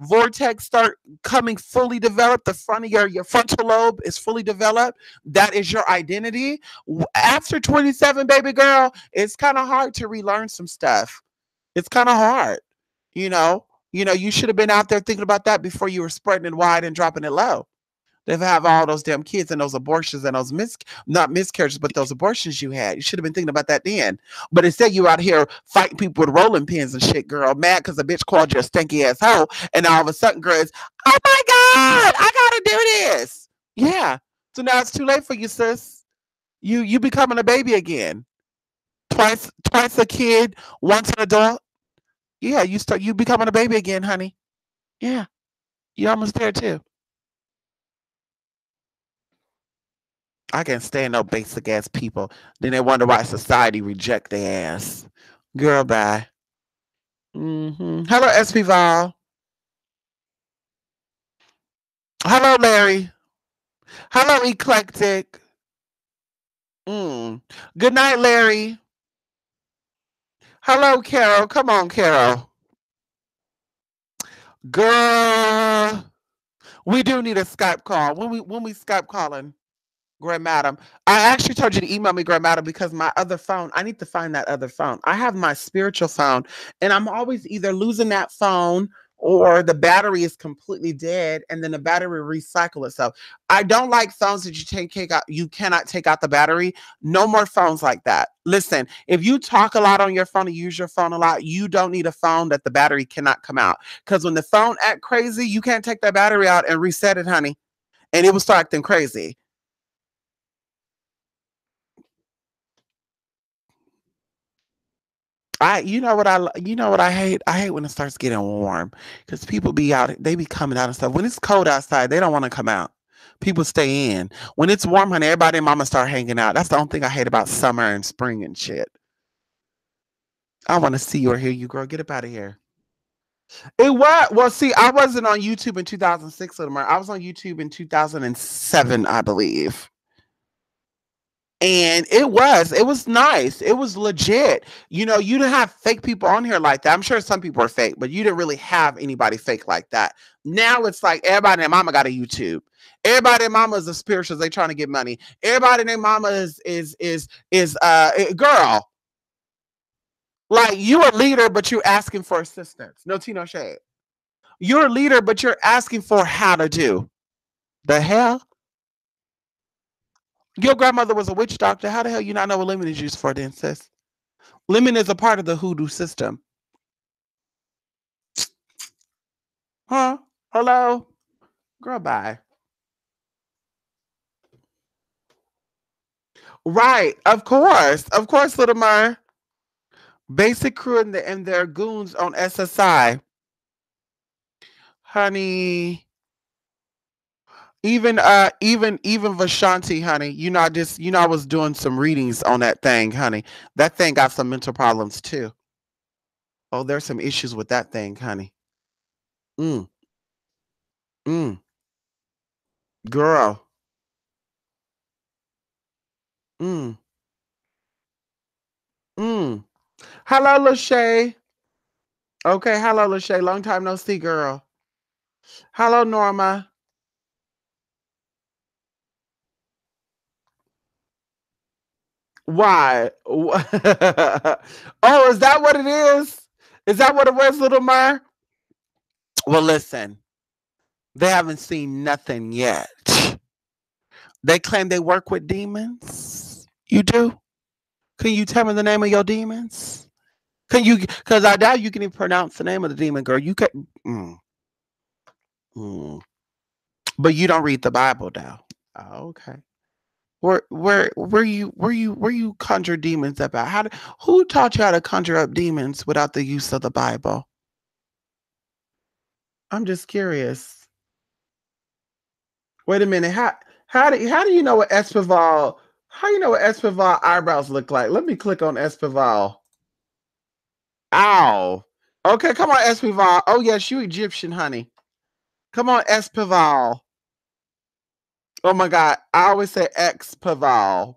vortex start coming fully developed. The front of your frontal lobe is fully developed. That is your identity. After 27, baby girl, it's kind of hard to relearn some stuff. It's kind of hard, you know. You should have been out there thinking about that before you were spreading it wide and dropping it low. They have all those damn kids and those abortions and those not miscarriages, but those abortions you had. You should have been thinking about that then. But instead, you out here fighting people with rolling pins and shit, girl. Mad because a bitch called you a stinky ass hoe, and all of a sudden, girl, is, oh my god, I gotta do this. Yeah. So now it's too late for you, sis. You becoming a baby again. Twice a kid, once an adult. Yeah, you becoming a baby again, honey. Yeah, you almost there too. I can't stand no basic ass people. Then they wonder why society reject their ass. Girl, bye. Hello, SP Val. Hello, Larry. Hello, Eclectic. Good night, Larry. Hello, Carol. Come on, Carol. Girl, we do need a Skype call. When we Skype calling, Grand Madam. I actually told you to email me, Grand Madam, because my other phone, I need to find that other phone. I have my spiritual phone, and I'm always either losing that phone or the battery is completely dead, and then the battery recycle itself. I don't like phones that take out. You cannot take out the battery. No more phones like that. Listen, if you talk a lot on your phone and use your phone a lot, you don't need a phone that the battery cannot come out. Because when the phone act crazy, you can't take that battery out and reset it, honey, and it will start acting crazy. You know what I hate? I hate when it starts getting warm because people be out, they be coming out and stuff. When it's cold outside, they don't want to come out. People stay in. When it's warm, honey, everybody and mama start hanging out. That's the only thing I hate about summer and spring and shit. I want to see you or hear you, girl. Get up out of here. It was, well, see, I wasn't on YouTube in 2006, Little Mer. I was on YouTube in 2007, I believe. And it was nice. It was legit. You didn't have fake people on here like that. I'm sure some people are fake, but you didn't really have anybody fake like that. Now it's like everybody and mama got a YouTube. Everybody and mama is a spiritual. They trying to get money. Everybody and their mama is girl. Like you a leader, but you're asking for assistance. No tea, no shade. You're a leader, but you're asking for how to do. The hell? Your grandmother was a witch doctor. How the hell you not know what lemon is used for then, sis? Lemon is a part of the hoodoo system. Huh? Hello? Girl, bye. Right. Of course. Of course, Little Mer. Basic crew and their goons on SSI. Honey. Even Vashanti, honey. I was doing some readings on that thing, honey. That thing got some mental problems too. Oh, there's some issues with that thing, honey. Mm, mm. Girl. Mm, mm. Hello, Lachey. Okay, hello, Lachey. Long time no see, girl. Hello, Norma. Why? Oh, is that what it is? Is that what it was, Little Mer? Well, listen. They haven't seen nothing yet. They claim they work with demons. You do? Can you tell me the name of your demons? Can you? Because I doubt you can even pronounce the name of the demon, girl. You can. Mm. But you don't read the Bible, though. Oh, okay. Where you conjure demons about? Who taught you how to conjure up demons without the use of the Bible? I'm just curious. Wait a minute. How do you know what Espival? How you know what Espival eyebrows look like? Let me click on Espival. Ow. Okay, come on, Espival. Oh yes, you Egyptian, honey. Come on, Espival. Oh my God, I always say Expival.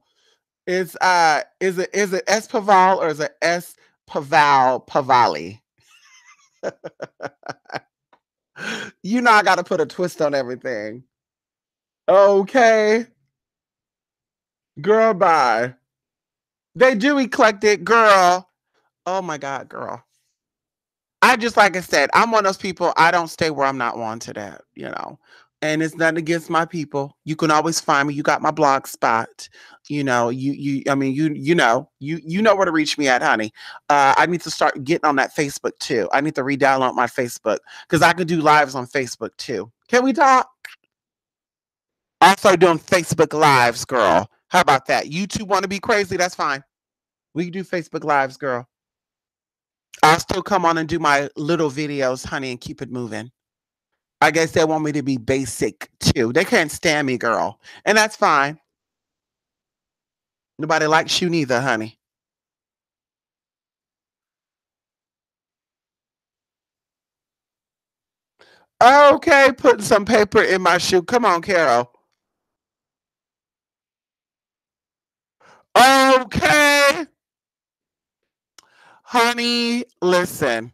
Is it Espaval or is it Espaval Pavali? I gotta put a twist on everything. Okay. Girl, bye. They do eclectic, girl. Oh my God, girl. I just like I said, I'm one of those people, I don't stay where I'm not wanted at. And it's nothing against my people. You can always find me. You got my blog spot. I mean, you know where to reach me at, honey. I need to start getting on that Facebook too. I need to re-download my Facebook because I can do lives on Facebook too. Can we talk? Also doing Facebook lives, girl. How about that? You two want to be crazy? That's fine. We can do Facebook lives, girl. I'll still come on and do my little videos, honey, and keep it moving. I guess they want me to be basic too. They can't stand me, girl. And that's fine. Nobody likes you neither, honey. Okay, putting some paper in my shoe. Come on, Carol. Okay. Honey, listen.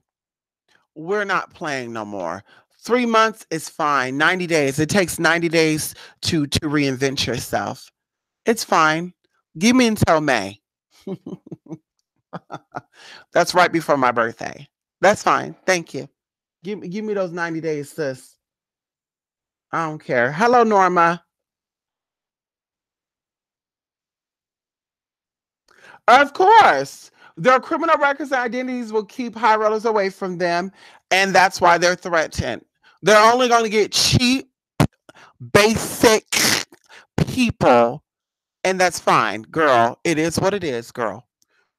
We're not playing no more. 3 months is fine. 90 days. It takes 90 days to reinvent yourself. It's fine. Give me until May. That's right before my birthday. That's fine. Thank you. Give me those 90 days, sis. I don't care. Hello, Norma. Of course. Their criminal records and identities will keep high rollers away from them, and that's why they're threatened. They're only going to get cheap, basic people, and that's fine, girl. It is what it is, girl.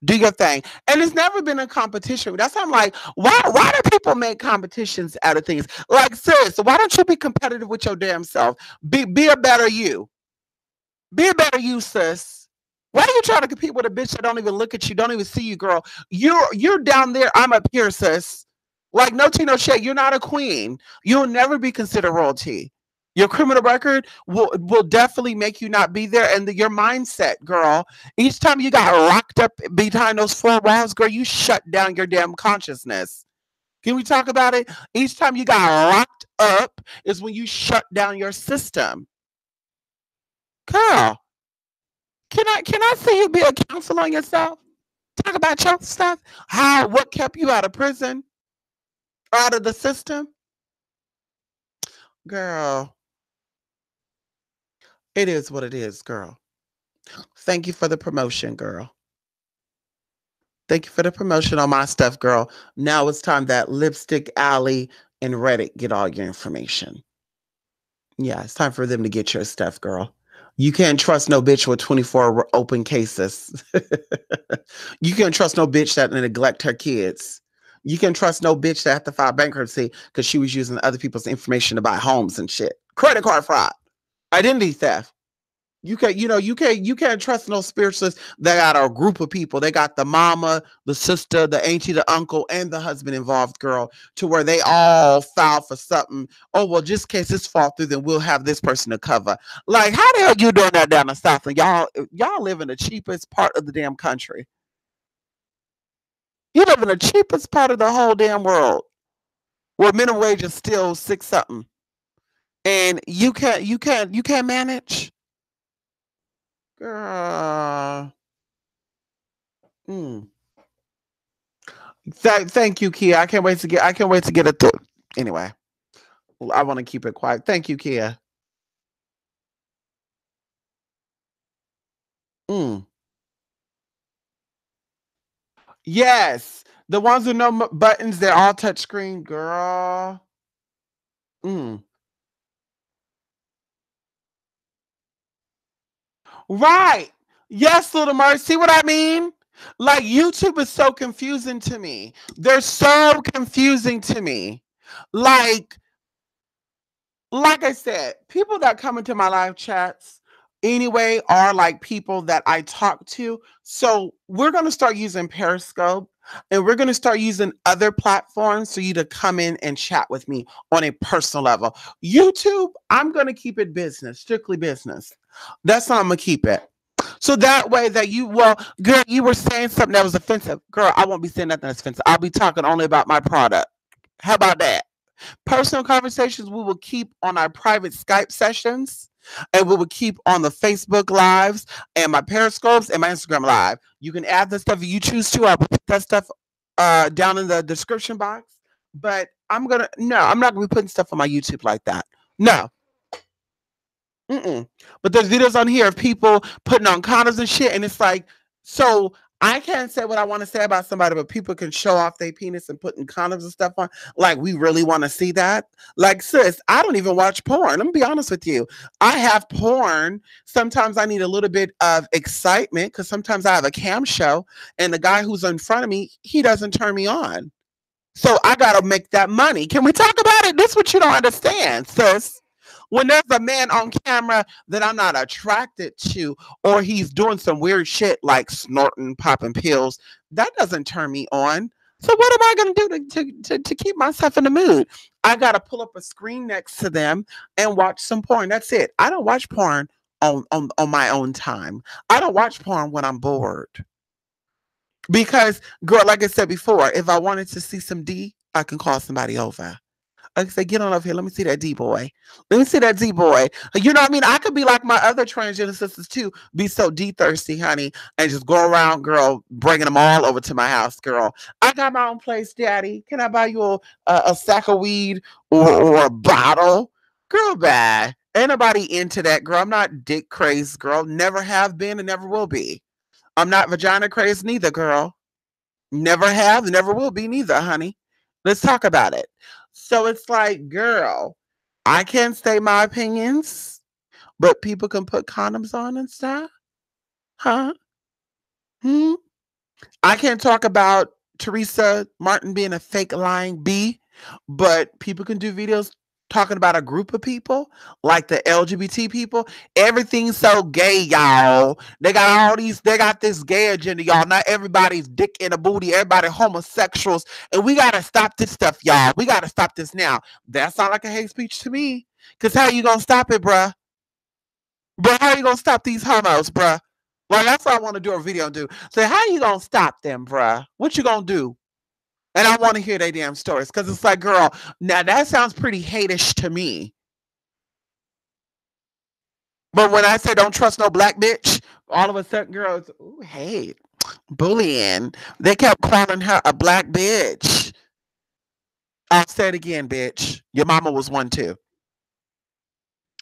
Do your thing. And it's never been a competition. That's why I'm like, why do people make competitions out of things? Like, sis, why don't you be competitive with your damn self? Be a better you. Be a better you, sis. Why are you trying to compete with a bitch that don't even look at you, don't even see you, girl? You're down there. I'm up here, sis. Like no tea, no shade. You're not a queen. You'll never be considered royalty. Your criminal record will definitely make you not be there, and your mindset, girl. Each time you got locked up behind those four walls, girl, you shut down your damn consciousness. Can we talk about it? Each time you got locked up is when you shut down your system. Girl, can I see you be a counselor on yourself? Talk about your stuff. What kept you out of prison? Out of the system? Girl, it is what it is, girl. Thank you for the promotion, girl. Thank you for the promotion on my stuff, girl. Now it's time that Lipstick Alley and Reddit get all your information. Yeah, it's time for them to get your stuff, girl. You can't trust no bitch with 24 open cases. You can't trust no bitch that neglect her kids. You can trust no bitch that have to file bankruptcy because she was using other people's information to buy homes and shit. Credit card fraud, identity theft. You can't trust no spiritualists that got a group of people. They got the mama, the sister, the auntie, the uncle, and the husband involved, girl, to where they all file for something. Oh, well, just in case this fall through, then we'll have this person to cover. Like, how the hell you doing that down the south? And y'all live in the cheapest part of the damn country. You live in the cheapest part of the whole damn world, where minimum wage is still six something. And you can't manage. Girl. Mm. Thank you, Kia. I can't wait to get it through. Anyway, I want to keep it quiet. Thank you, Kia. Mm. Yes, the ones with no buttons, they're all touchscreen, girl. Mm. Right. Yes, little Murray. See what I mean? Like YouTube is so confusing to me. They're so confusing to me. Like like I said, people that come into my live chats anyway are like people that I talk to. So we're going to start using Periscope, and we're going to start using other platforms for you to come in and chat with me on a personal level. YouTube, I'm going to keep it business, strictly business. That's how I'm going to keep it. So that way that girl, you were saying something that was offensive. Girl, I won't be saying nothing that's offensive. I'll be talking only about my product. How about that? Personal conversations we will keep on our private Skype sessions, and we will keep on the Facebook lives and my Periscopes and my Instagram live. You can add the stuff if you choose to. I will put that stuff down in the description box. But I'm not gonna be putting stuff on my YouTube like that. No. But there's videos on here of people putting on condoms and shit, and it's like, so I can't say what I want to say about somebody, but people can show off their penis and putting condoms and stuff on. Like, we really want to see that? Like, sis, I don't even watch porn. Let me be honest with you. I have porn. Sometimes I need a little bit of excitement because sometimes I have a cam show, and the guy who's in front of me, he doesn't turn me on. So I gotta make that money. Can we talk about it? This is what you don't understand, sis. When there's a man on camera that I'm not attracted to, or he's doing some weird shit like snorting, popping pills, that doesn't turn me on. So what am I gonna do to keep myself in the mood? I gotta pull up a screen next to them and watch some porn. That's it. I don't watch porn on my own time. I don't watch porn when I'm bored. Because, girl, like I said before, if I wanted to see some D, I can call somebody over. I can say, get on over here. Let me see that D boy. Let me see that D boy. You know what I mean? I could be like my other transgender sisters too, be so D thirsty, honey, and just go around, girl, bringing them all over to my house, girl. I got my own place, daddy. Can I buy you a sack of weed or a bottle? Girl, bad. Ain't nobody into that, girl. I'm not dick crazy, girl. Never have been and never will be. I'm not vagina crazy neither, girl. Never have, never will be neither, honey. Let's talk about it. So it's like, girl, I can't say my opinions, but people can put condoms on and stuff. Huh? Hmm? I can't talk about Teresa Martin being a fake lying bee, but people can do videos talking about a group of people, like the LGBT people. Everything's so gay, y'all. They got this gay agenda, y'all. Not everybody's dick in a booty, everybody homosexuals. And we gotta stop this stuff, y'all. We gotta stop this now. That sounds like a hate speech to me. Cause how you gonna stop it, bruh? Bruh, how you gonna stop these homos, bruh? Well, that's what I want to do a video and do. So how you gonna stop them, bruh? What you gonna do? And I want to hear their damn stories. Because it's like, girl, now that sounds pretty hate-ish to me. But when I say don't trust no black bitch, all of a sudden, girls, ooh, hate, bullying. They kept calling her a black bitch. I'll say it again, bitch. Your mama was one too.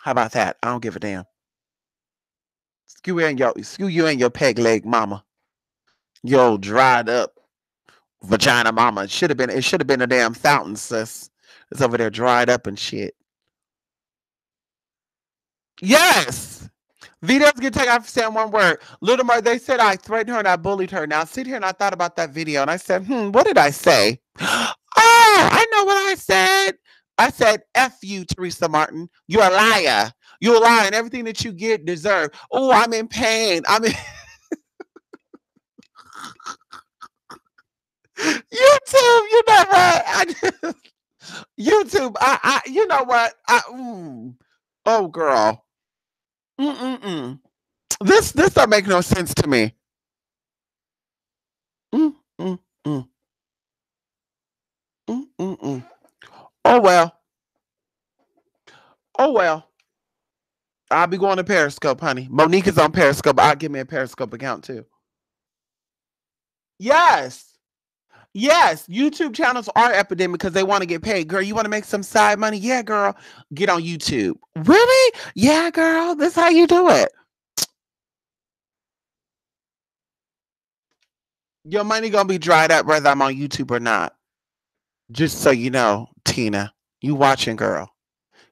How about that? I don't give a damn. Skew you and your peg leg mama. Yo, dried up vagina mama. It should have been a damn fountain, sis. It's over there dried up and shit. Yes. Videos get taken off saying one word. Little Mer, they said I threatened her and I bullied her. Now sit here and I thought about that video and I said, what did I say? Oh, I know what I said. I said, F you, Teresa Martin. You're a liar. You're a liar, and everything that you get deserve. Oh, I'm in pain. I'm in YouTube, you know what? YouTube, you know what? Oh, girl. This don't make no sense to me. Mm, mm, mm. Mm, mm, mm. Oh well. Oh well. I'll be going to Periscope, honey. Monique is on Periscope. I'll give me a Periscope account too. Yes. Yes. YouTube channels are epidemic because they want to get paid. Girl, you want to make some side money? Yeah, girl. Get on YouTube. Really? Yeah, girl. This how you do it. Your money gonna be dried up whether I'm on YouTube or not. Just so you know, Tina. You watching, girl.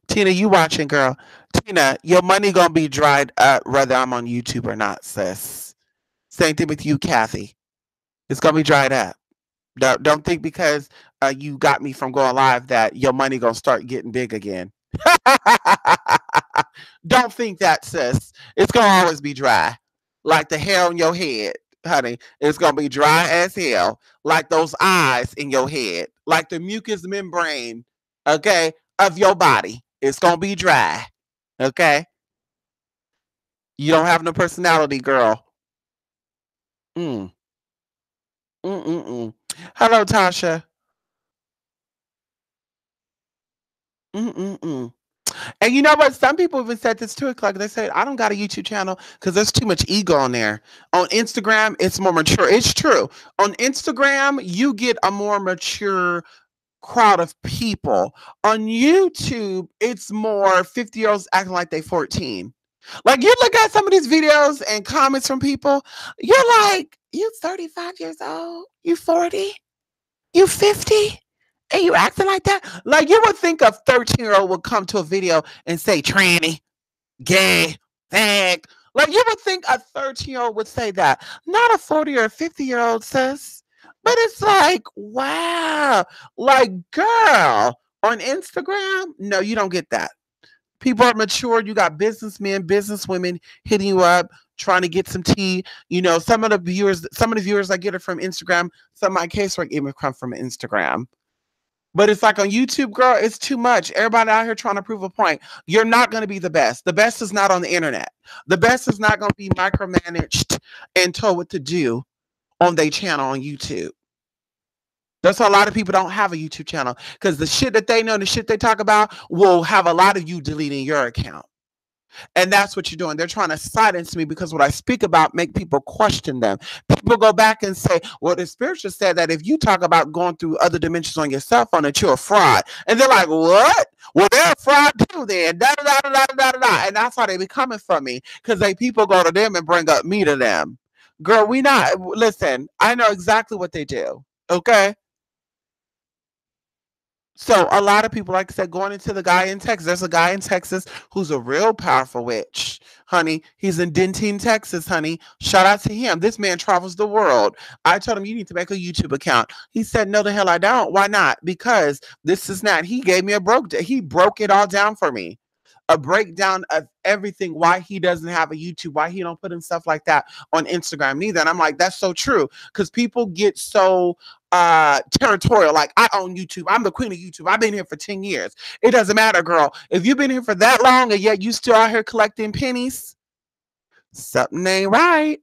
Tina, you watching, girl. Tina, your money gonna be dried up whether I'm on YouTube or not, sis. Same thing with you, Kathy. It's gonna be dried up. Don't think because you got me from going live that your money gonna start getting big again. Don't think that, sis. It's gonna always be dry, like the hair on your head, honey. It's gonna be dry as hell, like those eyes in your head, like the mucous membrane, okay, of your body. It's gonna be dry, okay. You don't have no personality, girl. Mm. Mm-mm-mm. Hello, Tasha. Mm-mm-mm. And you know what? Some people even said this too. Like they said, I don't got a YouTube channel because there's too much ego on there. On Instagram, it's more mature. It's true. On Instagram, you get a more mature crowd of people. On YouTube, it's more 50-year-olds acting like they 14. Like you look at some of these videos and comments from people, you're like, you 35 years old, you 40, you 50, and you acting like that? Like you would think a 13-year-old would come to a video and say tranny, gay, fag. Like you would think a 13-year-old would say that. Not a 40 or 50-year-old, sis. But it's like, wow. Like, girl, on Instagram, no, you don't get that. People are mature. You got businessmen, businesswomen hitting you up, trying to get some tea. You know, some of the viewers I get it from Instagram. Some of my casework even come from Instagram. But it's like on YouTube, girl, it's too much. Everybody out here trying to prove a point. You're not going to be the best. The best is not on the internet. The best is not going to be micromanaged and told what to do on their channel on YouTube. That's why a lot of people don't have a YouTube channel, because the shit that they know, the shit they talk about will have a lot of you deleting your account. And that's what you're doing. They're trying to silence me because what I speak about make people question them. People go back and say, well, the spiritual said that if you talk about going through other dimensions on your cell phone, that you're a fraud. And they're like, what? Well, they're a fraud too then. Da, da, da, da, da, da, da. And that's why they be coming from me, because people go to them and bring up me to them. Girl, listen, I know exactly what they do. Okay? So a lot of people, like I said, going into the guy in Texas. There's a guy in Texas who's a real powerful witch, honey. He's in Denton, Texas, honey. Shout out to him. This man travels the world. I told him, you need to make a YouTube account. He said, no, the hell I don't. Why not? Because this is not. He gave me he broke it all down for me. A breakdown of everything, why he doesn't have a YouTube, why he don't put himself like that on Instagram neither. And I'm like, that's so true, because people get so territorial. Like, I own YouTube. I'm the queen of YouTube. I've been here for 10 years. It doesn't matter, girl. If you've been here for that long and yet you still out here collecting pennies, something ain't right.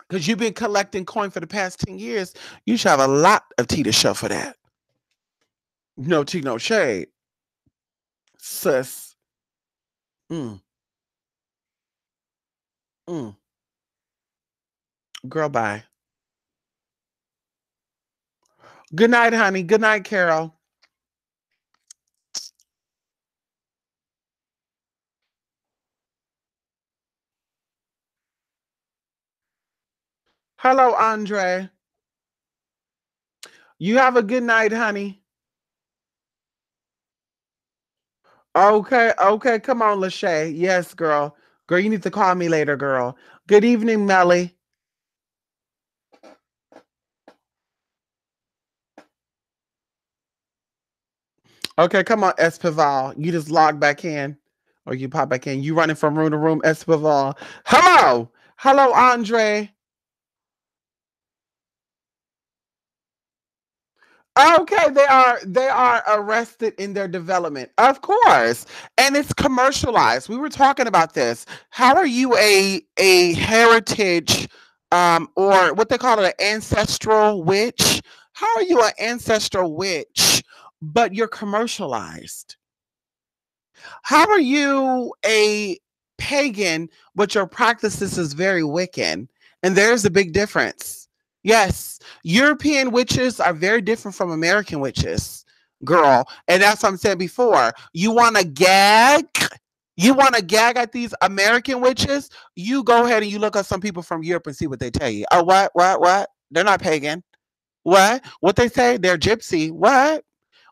Because you've been collecting coin for the past 10 years, you should have a lot of tea to show for that. No tea, no shade. Sis. Mm. Mm. Girl, bye. Good night, honey. Good night, Carol. Hello, Andre. You have a good night, honey. Okay, okay. Come on, Lachey. Yes, girl. Girl, you need to call me later, girl. Good evening, Melly. Okay, come on, Espival. You just log back in. Or you pop back in. You running from room to room, Espival. Hello. Hello, Andre. Okay, they are arrested in their development. Of course. And it's commercialized. We were talking about this. How are you a heritage or what they call it, an ancestral witch? How are you an ancestral witch, but you're commercialized? How are you a pagan, but your practices is very Wiccan? And there's a big difference. Yes, European witches are very different from American witches, girl. And that's what I'm saying before. You want to gag? You want to gag at these American witches? You go ahead and you look at some people from Europe and see what they tell you. Oh, what? They're not pagan. What? What they say? They're gypsy. What?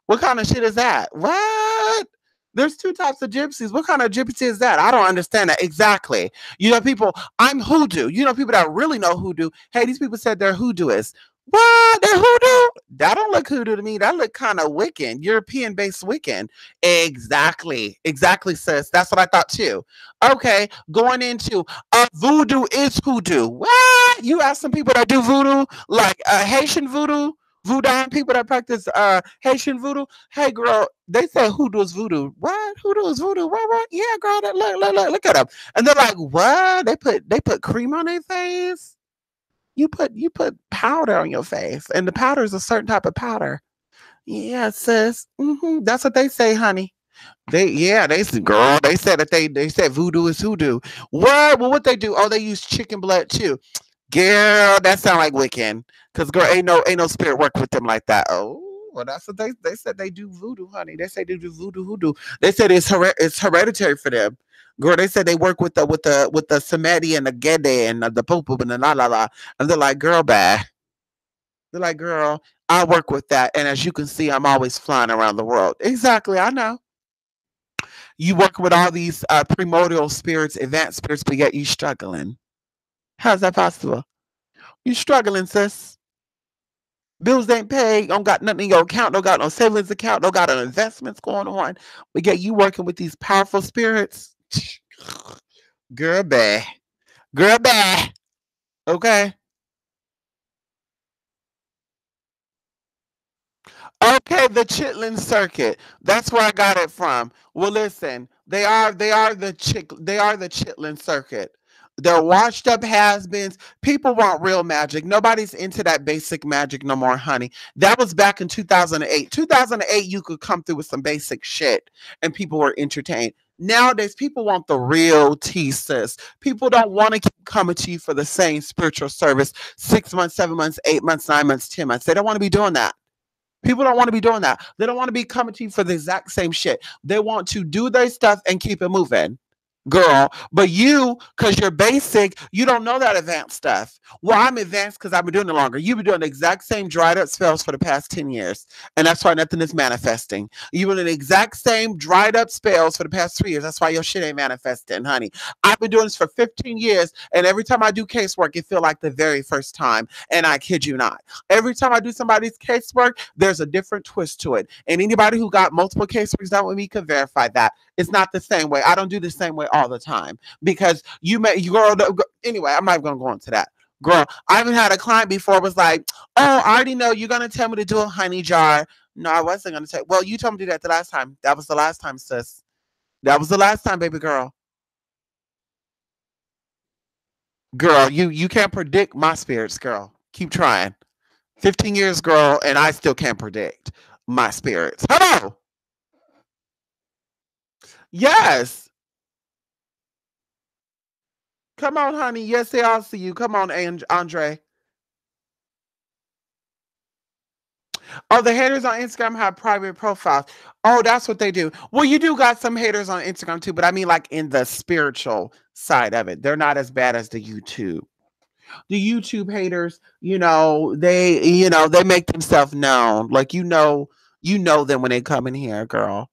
What kind of shit is that? What? There's two types of gypsies. What kind of gypsy is that? I don't understand that. Exactly. You know, people, I'm hoodoo. You know, people that really know hoodoo. Hey, these people said they're hoodooists. What? They're hoodoo? That don't look hoodoo to me. That look kind of Wiccan, European-based Wiccan. Exactly. Exactly, sis. That's what I thought too. Okay, going into voodoo is hoodoo. What? You ask some people that do voodoo, like Haitian voodoo, voodoo people that practice Haitian voodoo. Hey, girl, they say hoodoo is voodoo. What? Hoodoo is voodoo. What? Yeah, girl, look at them. And they're like, what? They put cream on their face. You put powder on your face, and the powder is a certain type of powder. Yeah, sis. That's what they say, honey. They said, girl, they said voodoo is hoodoo. What? Well, what they do? Oh, they use chicken blood too. Girl, that sound like Wiccan. Cause girl, ain't no spirit work with them like that. Oh, well, that's what they said they do voodoo, honey. They say they do voodoo hoodoo. They said it's hereditary for them. Girl, they said they work with the Samedi and the Gede and the Popo and the la la la. And they're like, girl, bad. They're like, girl, I work with that. And as you can see, I'm always flying around the world. Exactly, I know. You work with all these primordial spirits, advanced spirits, but yet you struggling. How's that possible? You struggling, sis. Bills ain't paid. Don't got nothing in your account. Don't got no savings account. Don't got no investments going on. But yet you working with these powerful spirits. Girl, bad. Girl, bad. Okay. Okay, the Chitlin Circuit. That's where I got it from. Well, listen, they are the Chitlin Circuit. They're washed up has-beens. People want real magic. Nobody's into that basic magic no more, honey. That was back in 2008. 2008, you could come through with some basic shit and people were entertained. Nowadays, people want the real tea, sis. People don't want to keep coming to you for the same spiritual service 6 months, 7 months, 8 months, 9 months, 10 months. They don't want to be doing that. People don't want to be doing that. They don't want to be coming to you for the exact same shit. They want to do their stuff and keep it moving. Girl, but you, because you're basic, you don't know that advanced stuff. Well, I'm advanced because I've been doing it longer. You've been doing the exact same dried up spells for the past 10 years. And that's why nothing is manifesting. You've been doing the exact same dried up spells for the past 3 years. That's why your shit ain't manifesting, honey. I've been doing this for 15 years. And every time I do casework, it feel like the very first time. And I kid you not. Every time I do somebody's casework, there's a different twist to it. And anybody who got multiple caseworks done with me can verify that. It's not the same way. I don't do the same way all the time because you girl. Anyway, I'm not going to go into that. Girl, I even had a client before was like, "Oh, I already know you're going to tell me to do a honey jar." No, I wasn't going to tell. Well, you told me to do that the last time. That was the last time, sis. That was the last time, baby girl. Girl, you can't predict my spirits, girl. Keep trying. 15 years, girl, and I still can't predict my spirits. Hello. Yes. Come on, honey. Yes, they all see you. Come on, Andre. Oh, the haters on Instagram have private profiles. Oh, that's what they do. Well, you do got some haters on Instagram too, but I mean like in the spiritual side of it. They're not as bad as the YouTube. The YouTube haters, they make themselves known. Like you know them when they come in here, girl.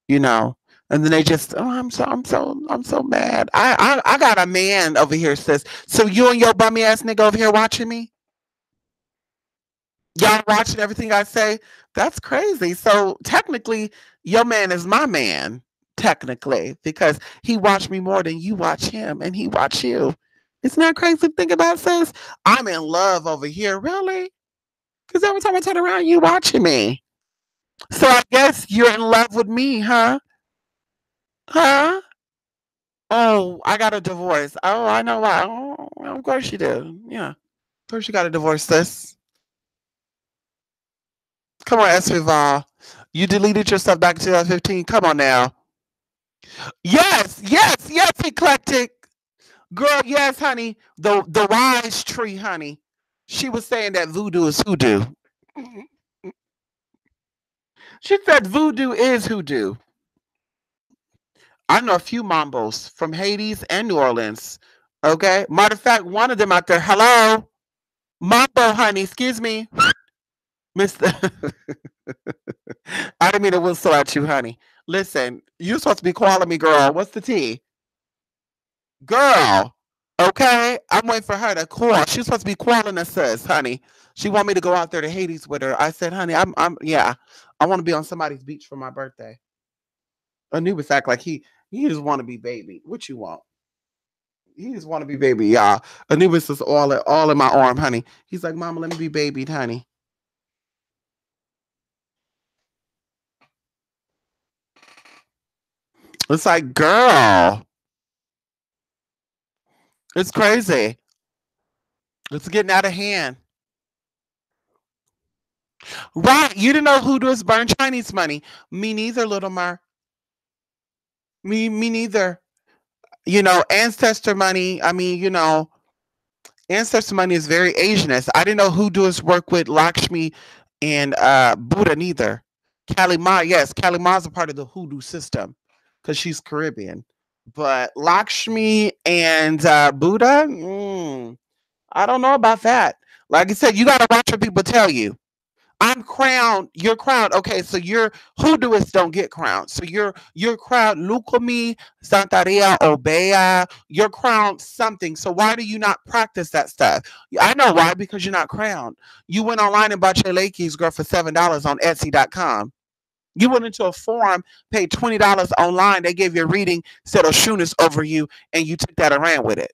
You know. And then they just, oh, I'm so mad. I got a man over here says, so you and your bummy ass nigga over here watching me? Y'all watching everything I say? That's crazy. So technically, your man is my man, technically, because he watched me more than you watch him and he watch you. Isn't that crazy to think about, sis? I'm in love over here, really? Because every time I turn around, you watching me. So I guess you're in love with me, huh? Huh? Oh, I got a divorce. Oh, I know why. Oh, of course you do. Yeah. Of course you got a divorce, sis. Come on, Esrival. You deleted your stuff back in 2015. Come on now. Yes, yes, yes, eclectic. Girl, yes, honey. The wise tree, honey. She was saying that voodoo is hoodoo. She said voodoo is hoodoo. I know a few mambos from Hades and New Orleans. Okay. Matter of fact, one of them out there. Hello. Mambo, honey. Excuse me. Mr. I didn't mean to whistle at you, honey. Listen, you're supposed to be calling me, girl. What's the tea? Girl. Okay. I'm waiting for her to call. She's supposed to be calling us, sis, honey. She want me to go out there to Hades with her. I said, honey, yeah. I want to be on somebody's beach for my birthday. Anubis act like he just want to be baby. What you want? He just want to be baby, y'all. Anubis is all in my arm, honey. He's like, Mama, let me be babied, honey. It's like, girl, it's crazy. It's getting out of hand. Right. You didn't know who does burn Chinese money. Me neither, little Mar. Me neither. Ancestor money. I mean, Ancestor money is very Asianist. I didn't know Hoodooists work with Lakshmi and Buddha neither. Kali Ma, yes, Kali Ma's a part of the Hoodoo system because she's Caribbean. But Lakshmi and Buddha, I don't know about that. Like I said, you got to watch what people tell you. I'm crowned. You're crowned. Okay, so your Hoodooists don't get crowned. So you're crowned Lukumi, Santaria, Obeya. You're crowned something. So why do you not practice that stuff? I know why, because you're not crowned. You went online and bought your Lakey's girl for $7 on Etsy.com. You went into a forum, paid $20 online. They gave you a reading, said Oshuna's over you, and you took that and ran with it.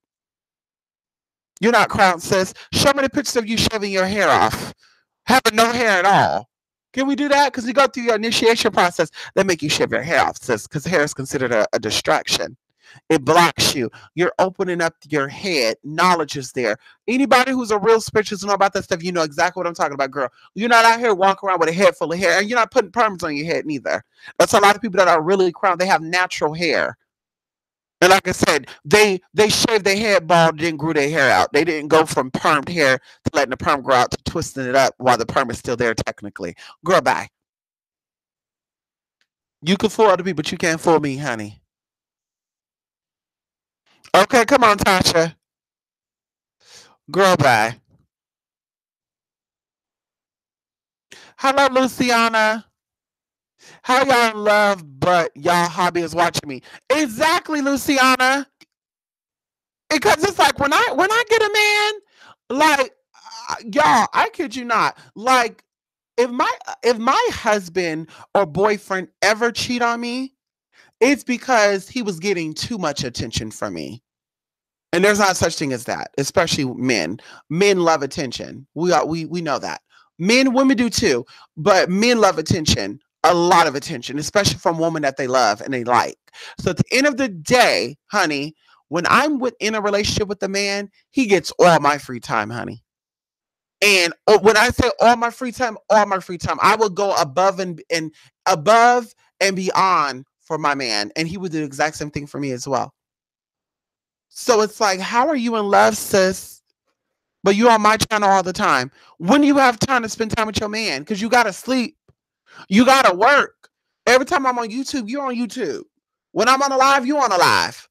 You're not crowned, sis. Show me the pictures of you shaving your hair off, having no hair at all. Can we do that? Because you go through your initiation process, they make you shave your hair off, sis, because hair is considered a distraction. It blocks you. You're opening up your head. Knowledge is there. Anybody who's a real spiritualist know about that stuff, you know exactly what I'm talking about, girl. You're not out here walking around with a head full of hair, and you're not putting perms on your head neither. That's a lot of people that are really crowned. They have natural hair. And like I said, they shaved their head bald, didn't grow their hair out. They didn't go from permed hair to letting the perm grow out to twisting it up while the perm is still there technically. Girl, bye. You can fool other people, but you can't fool me, honey. Okay, come on, Tasha. Girl, bye. Hello, Luciana. How y'all in love, but y'all hobby is watching me. Exactly, Luciana. Because it's like when I get a man, like y'all, I kid you not, like if my husband or boyfriend ever cheat on me, it's because he was getting too much attention from me. And there's not such thing as that, especially men. Men love attention. We know that. Men, women do too, but men love attention, a lot of attention, especially from women that they love and they like. So at the end of the day, honey, when in a relationship with a man, he gets all my free time, honey. And when I say all my free time, I will go above and beyond for my man, and he would do the exact same thing for me as well. So it's like, how are you in love, sis? But you on my channel all the time. When do you have time to spend time with your man? Because you gotta sleep, you gotta work. Every time I'm on YouTube, you're on YouTube. When I'm on a live, you on a live.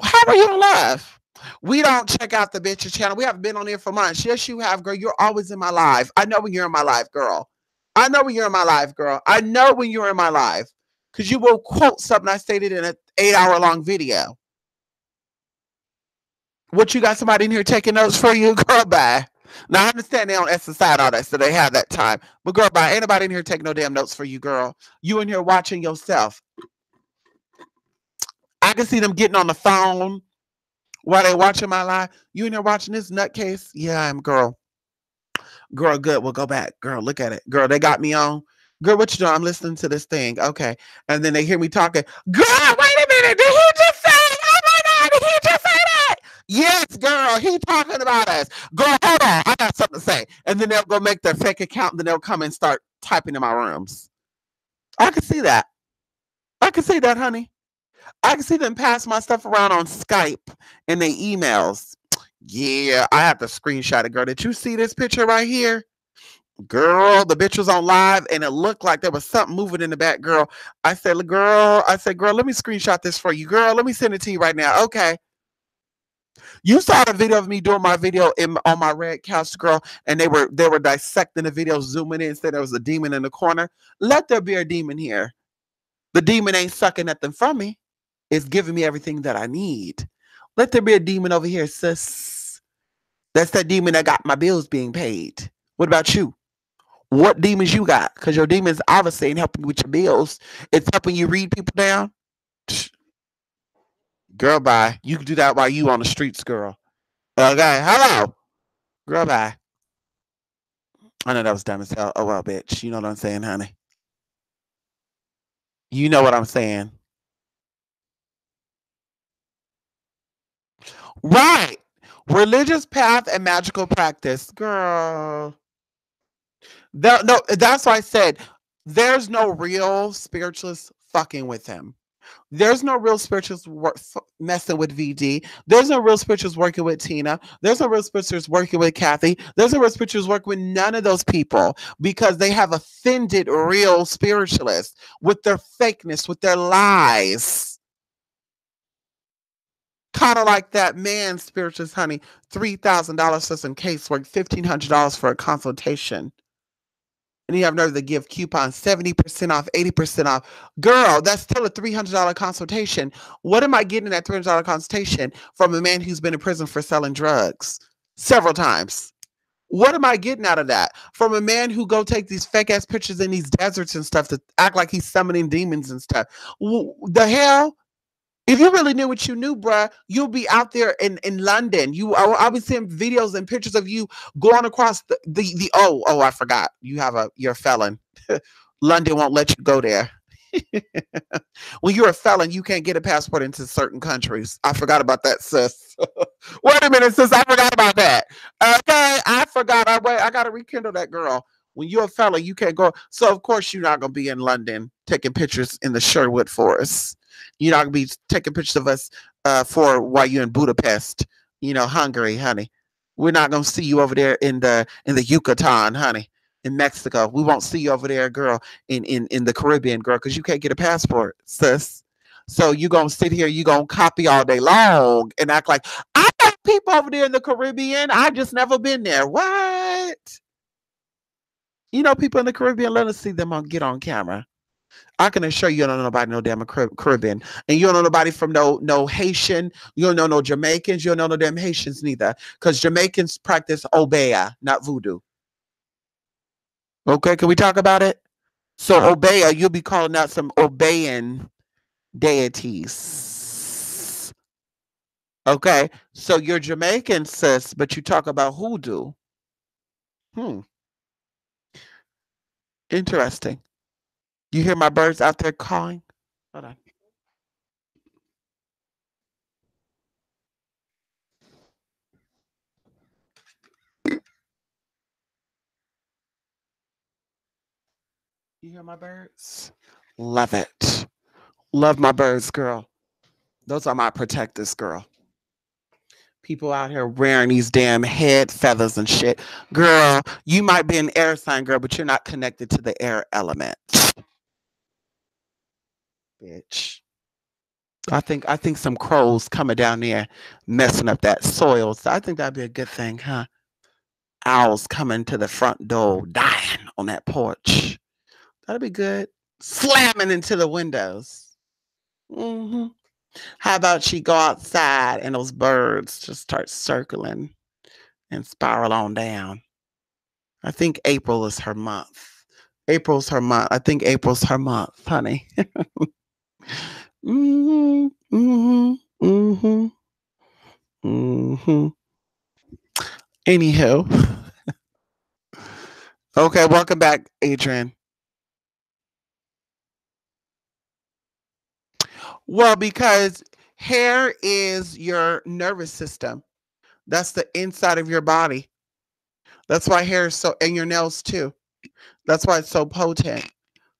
How are you in love? We don't check out the bitch's channel. We haven't been on there for months. Yes, you have, girl. You're always in my live. I know when you're in my live, girl. I know when you're in my live, girl. I know when you're in my live. Because you will quote something I stated in an 8-hour long video. What, you got somebody in here taking notes for you? Girl, bye. Now, I understand they on SSI and all that, so they have that time. But girl, bye. Ain't nobody in here taking no damn notes for you, girl. You in here watching yourself. I can see them getting on the phone while they watching my live. You in there watching this nutcase? Yeah, I'm, girl. Girl, good. We'll go back. Girl, look at it. Girl, they got me on. Girl, what you doing? I'm listening to this thing. Okay. And then they hear me talking. Girl, wait a minute. Did he just say, oh my God, did he just say that? Yes, girl, he talking about us. Girl, hold on. I got something to say. And then they'll go make their fake account and then they'll come and start typing in my rooms. I can see that. I can see that, honey. I can see them pass my stuff around on Skype and they emails. Yeah, I have to screenshot it, girl. Did you see this picture right here? Girl, the bitch was on live and it looked like there was something moving in the back, girl. I said, girl, let me screenshot this for you. Girl, let me send it to you right now. Okay. You saw the video of me doing my video on my red couch, girl, and they were dissecting the video, zooming in, said there was a demon in the corner. Let there be a demon here. The demon ain't sucking nothing from me. It's giving me everything that I need. Let there be a demon over here, sis. That's that demon that got my bills being paid. What about you? What demons you got? Because your demons obviously ain't helping you with your bills. It's helping you read people down. Girl, bye. You can do that while you on the streets, girl. Okay, hello. Girl, bye. I know that was dumb as hell. Oh, well, bitch. You know what I'm saying, honey? You know what I'm saying. Right. Religious path and magical practice. Girl. No, that's why I said there's no real spiritualist fucking with him. There's no real spirituals messing with VD. There's no real spirituals working with Tina. There's no real spirituals working with Kathy. There's no real spirituals working with none of those people because they have offended real spiritualists with their fakeness, with their lies. Kind of like that man spiritualist, honey, $3,000 for some casework, $1,500 for a consultation. And you have nerve to give coupons 70% off, 80% off. Girl, that's still a $300 consultation. What am I getting that $300 consultation from a man who's been in prison for selling drugs several times? What am I getting out of that? From a man who go take these fake ass pictures in these deserts and stuff to act like he's summoning demons and stuff. The hell? If you really knew what you knew, bruh, you'll be out there in London. I'll be seeing videos and pictures of you going across the I forgot. You're a felon. London won't let you go there. When you're a felon, you can't get a passport into certain countries. I forgot about that, sis. Wait a minute, sis. I forgot about that. Okay, I forgot. I got to rekindle that, girl. When you're a felon, you can't go. So, of course, you're not going to be in London taking pictures in the Sherwood Forest. You're not going to be taking pictures of us for while you're in Budapest, Hungary, honey. We're not going to see you over there in the Yucatan, honey. In Mexico. We won't see you over there, girl, in the Caribbean, girl, because you can't get a passport, sis. So you gonna sit here, you gonna copy all day long and act like I know people over there in the Caribbean. I just never been there. What? People in the Caribbean, let us see them get on camera. I can assure you don't know nobody no damn Caribbean. And you don't know nobody from no Haitian. You don't know no Jamaicans. You don't know no damn Haitians neither. Because Jamaicans practice Obeah, not voodoo. Okay, can we talk about it? So Obeah, you'll be calling out some obeying deities. Okay, so you're Jamaican, sis, but you talk about hoodoo. Interesting. You hear my birds out there calling? Hold on. You hear my birds? Love it. Love my birds, girl. Those are my protectors, girl. People out here wearing these damn head feathers and shit. Girl, you might be an air sign, girl, but you're not connected to the air element. Bitch. I think some crows coming down there messing up that soil. So I think that'd be a good thing, huh? Owls coming to the front door, dying on that porch. That'd be good. Slamming into the windows. Mm-hmm. How about you go outside and those birds just start circling and spiral on down? I think April is her month. April's her month. I think April's her month, honey. Mm-hmm. Mm-hmm. Mm-hmm. Mm-hmm. Anywho. Okay, welcome back, Adrian. Well, because hair is your nervous system. That's the inside of your body. That's why hair is so, and your nails too. That's why it's so potent.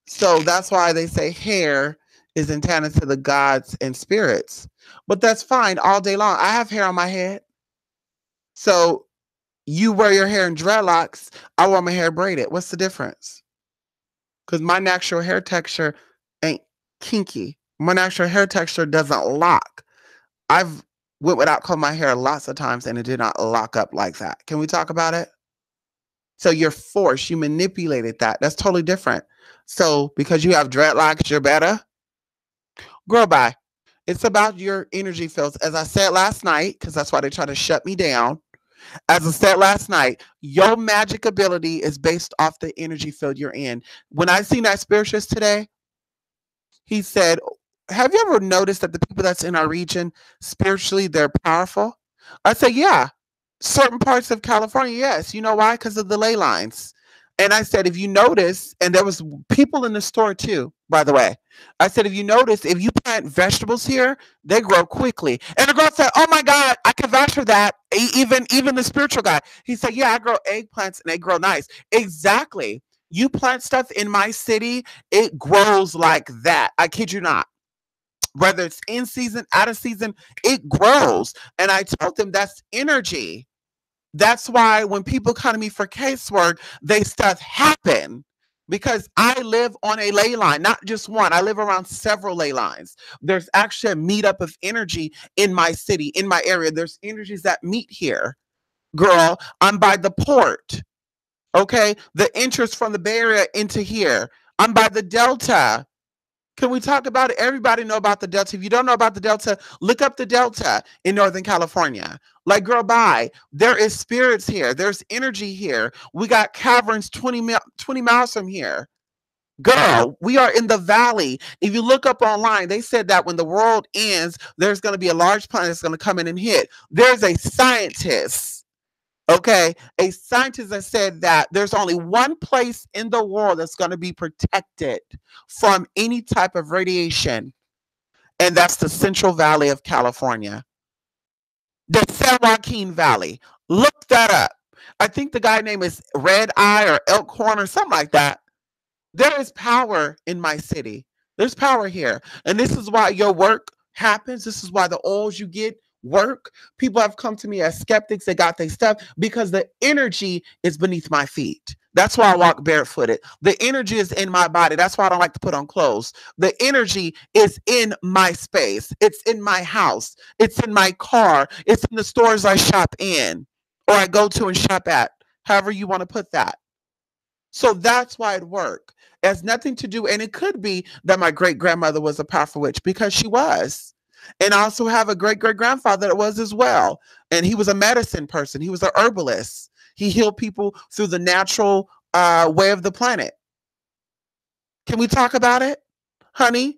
So that's why they say hair is intended to the gods and spirits. But that's fine all day long. I have hair on my head. So you wear your hair in dreadlocks. I wear my hair braided. What's the difference? Because my natural hair texture ain't kinky. My natural hair texture doesn't lock. I've went without combing my hair lots of times and it did not lock up like that. Can we talk about it? So you're forced, you manipulated that. That's totally different. So because you have dreadlocks, you're better? Girl, bye. It's about your energy fields. As I said last night, because that's why they try to shut me down. As I said last night, your magic ability is based off the energy field you're in. When I seen that spiritualist today, he said, have you ever noticed that the people that's in our region, spiritually, they're powerful? I said, yeah. Certain parts of California, yes. You know why? Because of the ley lines. And I said, if you notice, and there was people in the store too, by the way. I said, if you notice, if you plant vegetables here, they grow quickly. And the girl said, oh my God, I can vouch for that. Even the spiritual guy. He said, yeah, I grow eggplants and they grow nice. Exactly. You plant stuff in my city, it grows like that. I kid you not. whether it's in season, out of season, it grows. And I told them that's energy. That's why when people come to me for casework, they stuff happen because I live on a ley line, not just one. I live around several ley lines. There's actually a meetup of energy in my city, in my area. There's energies that meet here. Girl, I'm by the port. Okay. The entrance from the Bay Area into here. I'm by the Delta. Can we talk about it? Everybody know about the Delta. If you don't know about the Delta, look up the Delta in Northern California. Like, girl, bye. There is spirits here. There's energy here. We got caverns 20 miles from here. Girl, we are in the valley. If you look up online, they said that when the world ends, there's going to be a large planet that's going to come in and hit. There's a scientist, okay, a scientist that said that there's only one place in the world that's going to be protected from any type of radiation, and that's the Central Valley of California, the San Joaquin Valley. Look that up. I think the guy name is Red Eye or Elkhorn or something like that. There is power in my city. There's power here. And this is why your work happens. This is why the oils you get work. People have come to me as skeptics. They got their stuff because the energy is beneath my feet. That's why I walk barefooted. The energy is in my body. That's why I don't like to put on clothes. The energy is in my space. It's in my house. It's in my car. It's in the stores I shop in or I go to and shop at. However you want to put that. So that's why it worked. It has nothing to do, and it could be that my great grandmother was a powerful witch because she was. And I also have a great great grandfather that was as well. And he was a medicine person. He was an herbalist. He healed people through the natural way of the planet. Can we talk about it, honey?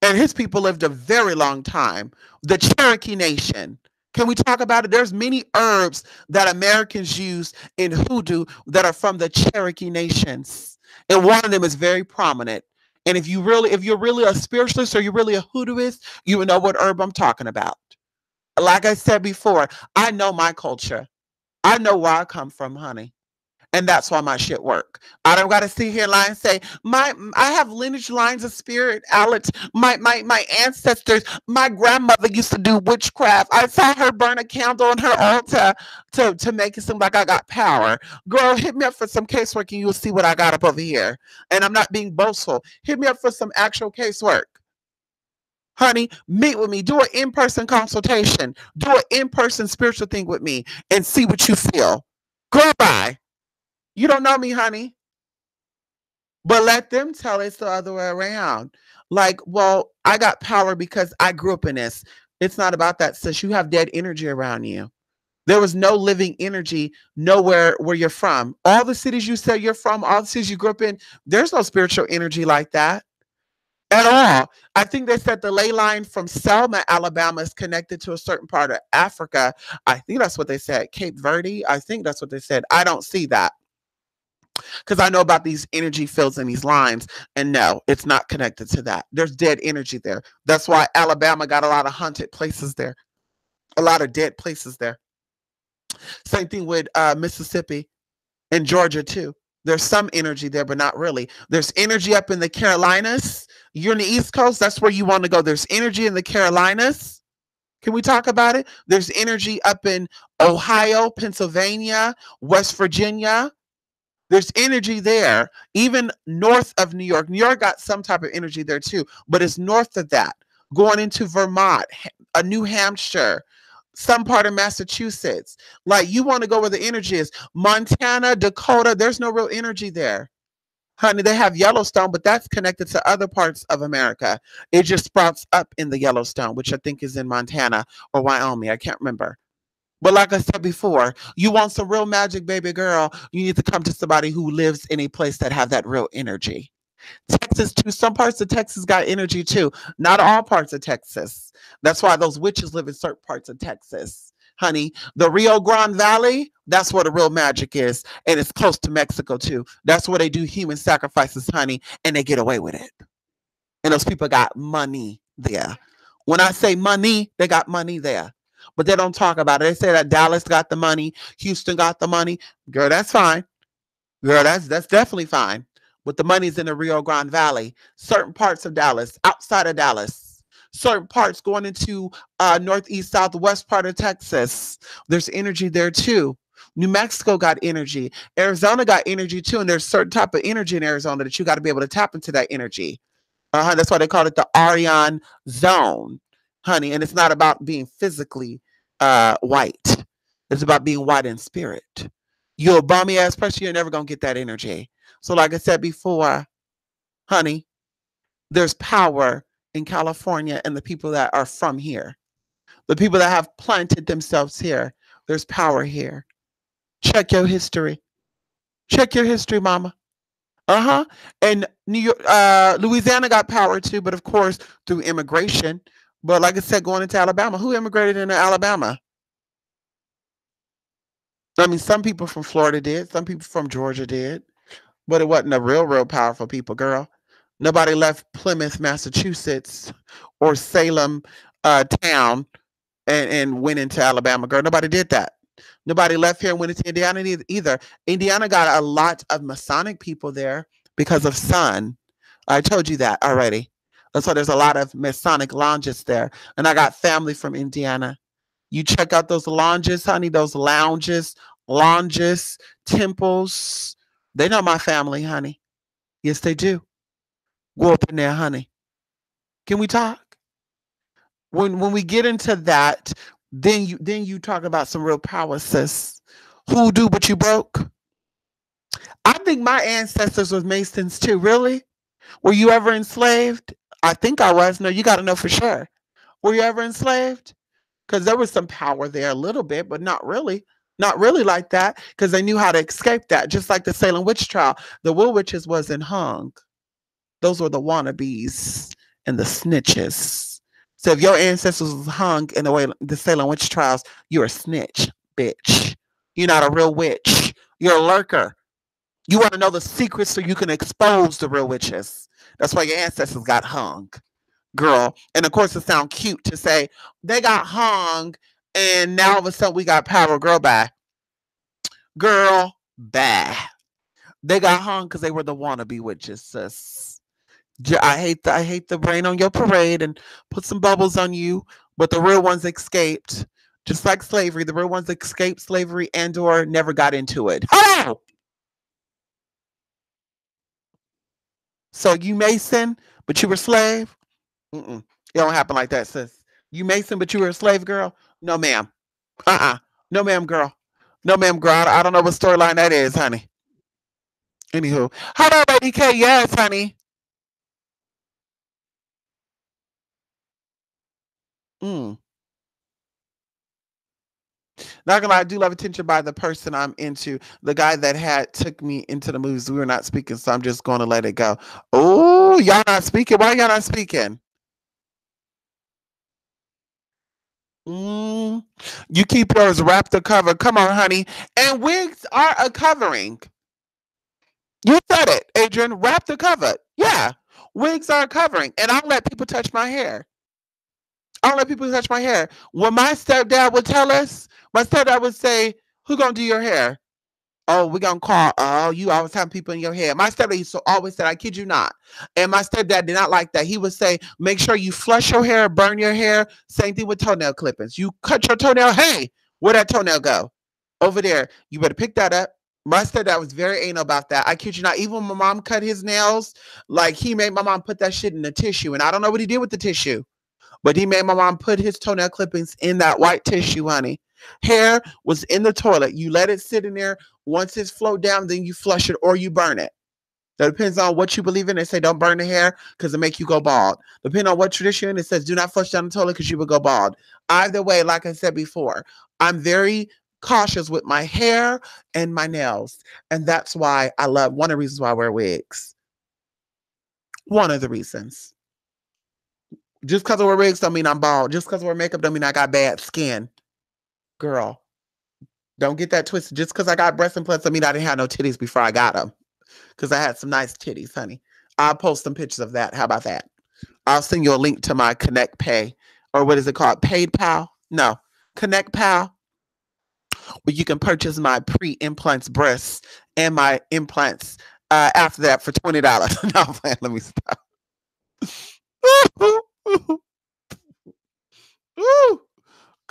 And his people lived a very long time. The Cherokee Nation. Can we talk about it? There's many herbs that Americans use in hoodoo that are from the Cherokee Nations. And one of them is very prominent. And if you're really a spiritualist or you're really a hoodooist, you will know what herb I'm talking about. Like I said before, I know my culture. I know where I come from, honey. And that's why my shit work. I don't got to sit here and lie and say, I have lineage lines of spirit, Alex. My ancestors, my grandmother used to do witchcraft. I saw her burn a candle on her altar to make it seem like I got power. Girl, hit me up for some casework and you'll see what I got up over here. And I'm not being boastful. Hit me up for some actual casework. Honey, meet with me. Do an in-person consultation. Do an in-person spiritual thing with me and see what you feel. Girl, bye. You don't know me, honey. But let them tell it's the other way around. Like, well, I got power because I grew up in this. It's not about that, sis. You have dead energy around you. There was no living energy nowhere where you're from. All the cities you said you're from, all the cities you grew up in, there's no spiritual energy like that at all. I think they said the ley line from Selma, Alabama is connected to a certain part of Africa. I think that's what they said. Cape Verde. I think that's what they said. I don't see that. Because I know about these energy fields and these lines, and no, it's not connected to that. There's dead energy there. That's why Alabama got a lot of haunted places there, a lot of dead places there. Same thing with Mississippi and Georgia too. There's some energy there, but not really. There's energy up in the Carolinas. You're in the East Coast. That's where you want to go. There's energy in the Carolinas. Can we talk about it? There's energy up in Ohio, Pennsylvania, West Virginia. There's energy there, even north of New York. New York got some type of energy there too, but it's north of that, going into Vermont, New Hampshire, some part of Massachusetts. Like, you want to go where the energy is. Montana, Dakota, there's no real energy there. Honey, they have Yellowstone, but that's connected to other parts of America. It just sprouts up in the Yellowstone, which I think is in Montana or Wyoming. I can't remember. But like I said before, you want some real magic, baby girl, you need to come to somebody who lives in a place that have that real energy. Texas too. Some parts of Texas got energy too. Not all parts of Texas. That's why those witches live in certain parts of Texas. Honey, the Rio Grande Valley, that's where the real magic is. And it's close to Mexico too. That's where they do human sacrifices, honey, and they get away with it. And those people got money there. When I say money, they got money there. But they don't talk about it. They say that Dallas got the money, Houston got the money. Girl, that's fine. Girl, that's definitely fine. But the money's in the Rio Grande Valley, certain parts of Dallas, outside of Dallas. certain parts going into northeast, southwest part of Texas. There's energy there too. New Mexico got energy. Arizona got energy too, and there's certain type of energy in Arizona that you got to be able to tap into that energy. That's why they call it the Arion zone, honey. And it's not about being physically white. It's about being white in spirit. You're a bummy ass person, you're never gonna get that energy. So, like I said before, honey, there's power in California and the people that are from here. The people that have planted themselves here. There's power here. Check your history. Check your history, mama. Uh-huh. And New York, Louisiana got power too, but of course through immigration. But like I said, going into Alabama, who immigrated into Alabama? I mean, some people from Florida did, some people from Georgia did, but it wasn't the real powerful people, girl. Nobody left Plymouth, Massachusetts, or Salem, town, and went into Alabama, girl. Nobody did that. Nobody left here and went into Indiana either. Indiana got a lot of Masonic people there because of Sun. I told you that already. That's why there's a lot of Masonic lounges there. And I got family from Indiana. You check out those lounges, honey, those lounges, temples. They know my family, honey. Yes, they do. Go up in there, honey. Can we talk? When we get into that, then you talk about some real power, sis. Who do but you broke? I think my ancestors was Masons too. Really? Were you ever enslaved? I think I was. No, you got to know for sure. Were you ever enslaved? Because there was some power there a little bit, but not really. Not really like that, because they knew how to escape that. Just like the Salem witch trial, the Will Witches wasn't hung. Those were the wannabes and the snitches. So if your ancestors was hung in the way the Salem witch trials, you're a snitch, bitch. You're not a real witch. You're a lurker. You want to know the secrets so you can expose the real witches. That's why your ancestors got hung, girl. And of course, it sounds cute to say they got hung and now all of a sudden we got power. Girl, bye. Girl, bye. They got hung because they were the wannabe witches, sis. I hate the rain on your parade and put some bubbles on you, but the real ones escaped. Just like slavery, the real ones escaped slavery and or never got into it. Hello! So you Mason, but you were slave? Mm-mm. It don't happen like that, sis. You Mason, but you were a slave, girl? No, ma'am. Uh-uh. No, ma'am, girl. No, ma'am, girl. I don't know what storyline that is, honey. Anywho. Hello, Lady K. Yes, honey. Mm. Not gonna lie, I do love attention by the person I'm into. The guy that had took me into the movies. We were not speaking, so I'm just gonna let it go. Oh, y'all not speaking? Why y'all not speaking? Mm. You keep yours wrapped or covered. Come on, honey. And wigs are a covering. You said it, Adrian. Wrapped or covered. Yeah. Wigs are a covering. And I'll let people touch my hair. I'll let people touch my hair. When my stepdad would tell us, my stepdad would say, "Who gonna do your hair?" Oh, we're gonna call. Oh, you always have people in your head. My stepdad used to always said, I kid you not. And my stepdad did not like that. He would say, make sure you flush your hair, burn your hair. Same thing with toenail clippings. You cut your toenail. Hey, where'd that toenail go? Over there. You better pick that up. My stepdad was very anal about that. I kid you not. Even when my mom cut his nails, like he made my mom put that shit in the tissue. And I don't know what he did with the tissue. But he made my mom put his toenail clippings in that white tissue, honey. Hair was in the toilet. You let it sit in there. Once it's flowed down, then you flush it or you burn it. That depends on what you believe in. They say don't burn the hair because it make you go bald. Depending on what tradition, it says do not flush down the toilet because you will go bald. Either way, like I said before, I'm very cautious with my hair and my nails. And that's why I love one of the reasons why I wear wigs. One of the reasons. Just because I wear wigs don't mean I'm bald. Just because I wear makeup don't mean I got bad skin. Girl, don't get that twisted. Just because I got breast implants don't mean I didn't have no titties before I got them. Because I had some nice titties, honey. I'll post some pictures of that. How about that? I'll send you a link to my Connect Pay. Or what is it called? Paid Pal? No. Connect Pal, where you can purchase my pre-implants breasts and my implants after that for $20. No, man, let me stop.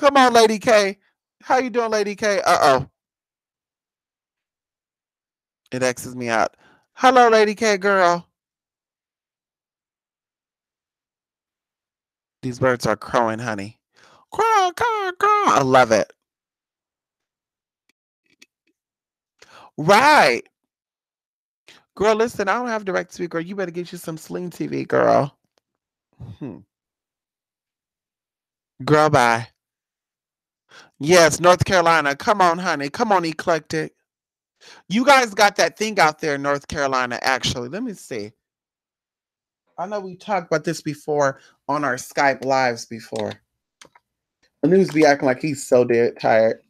Come on, Lady K. How you doing, Lady K? Uh-oh. It X's me out. Hello, Lady K girl. These birds are crowing, honey. Crow, crow, crow. I love it. Right. Girl, listen, I don't have direct TV, girl. You better get you some Sling TV, girl. Hmm. Girl, bye. Yes, North Carolina. Come on, honey. Come on, eclectic. You guys got that thing out there in North Carolina, actually. Let me see. I know we talked about this before on our Skype lives before. The news be acting like he's so dead tired.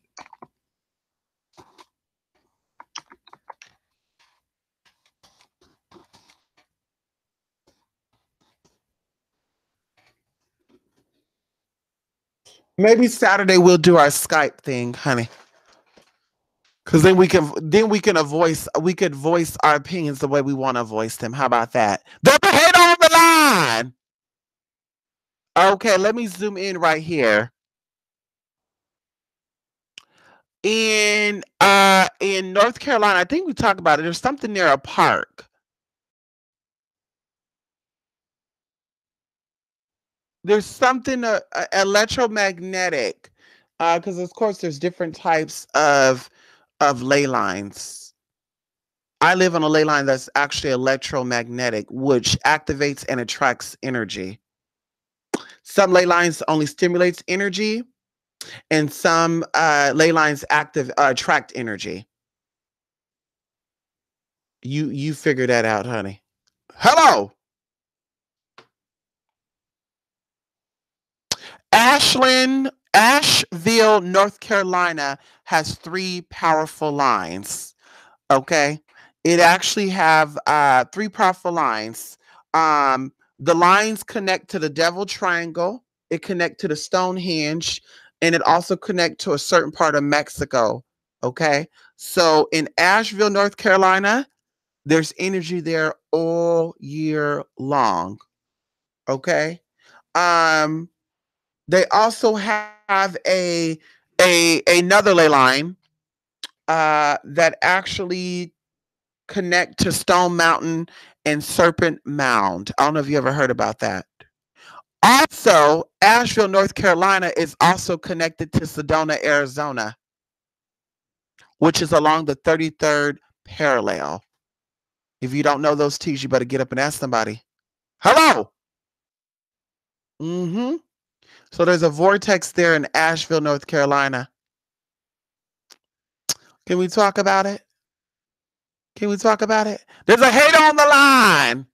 Maybe Saturday we'll do our Skype thing, honey. Cause then we could voice our opinions the way we want to voice them. How about that? There's a head on the line. Okay, let me zoom in right here. In North Carolina, I think we talked about it. There's something near a park. There's something electromagnetic, because of course there's different types of ley lines. I live on a ley line that's actually electromagnetic, which activates and attracts energy. Some ley lines only stimulates energy, and some ley lines attract energy. You figure that out, honey. Hello. Asheville, North Carolina has 3 powerful lines. Okay. It actually have 3 powerful lines. The lines connect to the Devil Triangle, it connect to the Stonehenge, and it also connect to a certain part of Mexico. Okay. So in Asheville, North Carolina, there's energy there all year long. Okay. Um, they also have a another ley line that actually connect to Stone Mountain and Serpent Mound. I don't know if you ever heard about that. Also, Asheville, North Carolina is also connected to Sedona, Arizona, which is along the 33rd parallel. If you don't know those T's, you better get up and ask somebody. Hello. Mm-hmm. So there's a vortex there in Asheville, North Carolina. Can we talk about it? Can we talk about it? There's a hater on the line.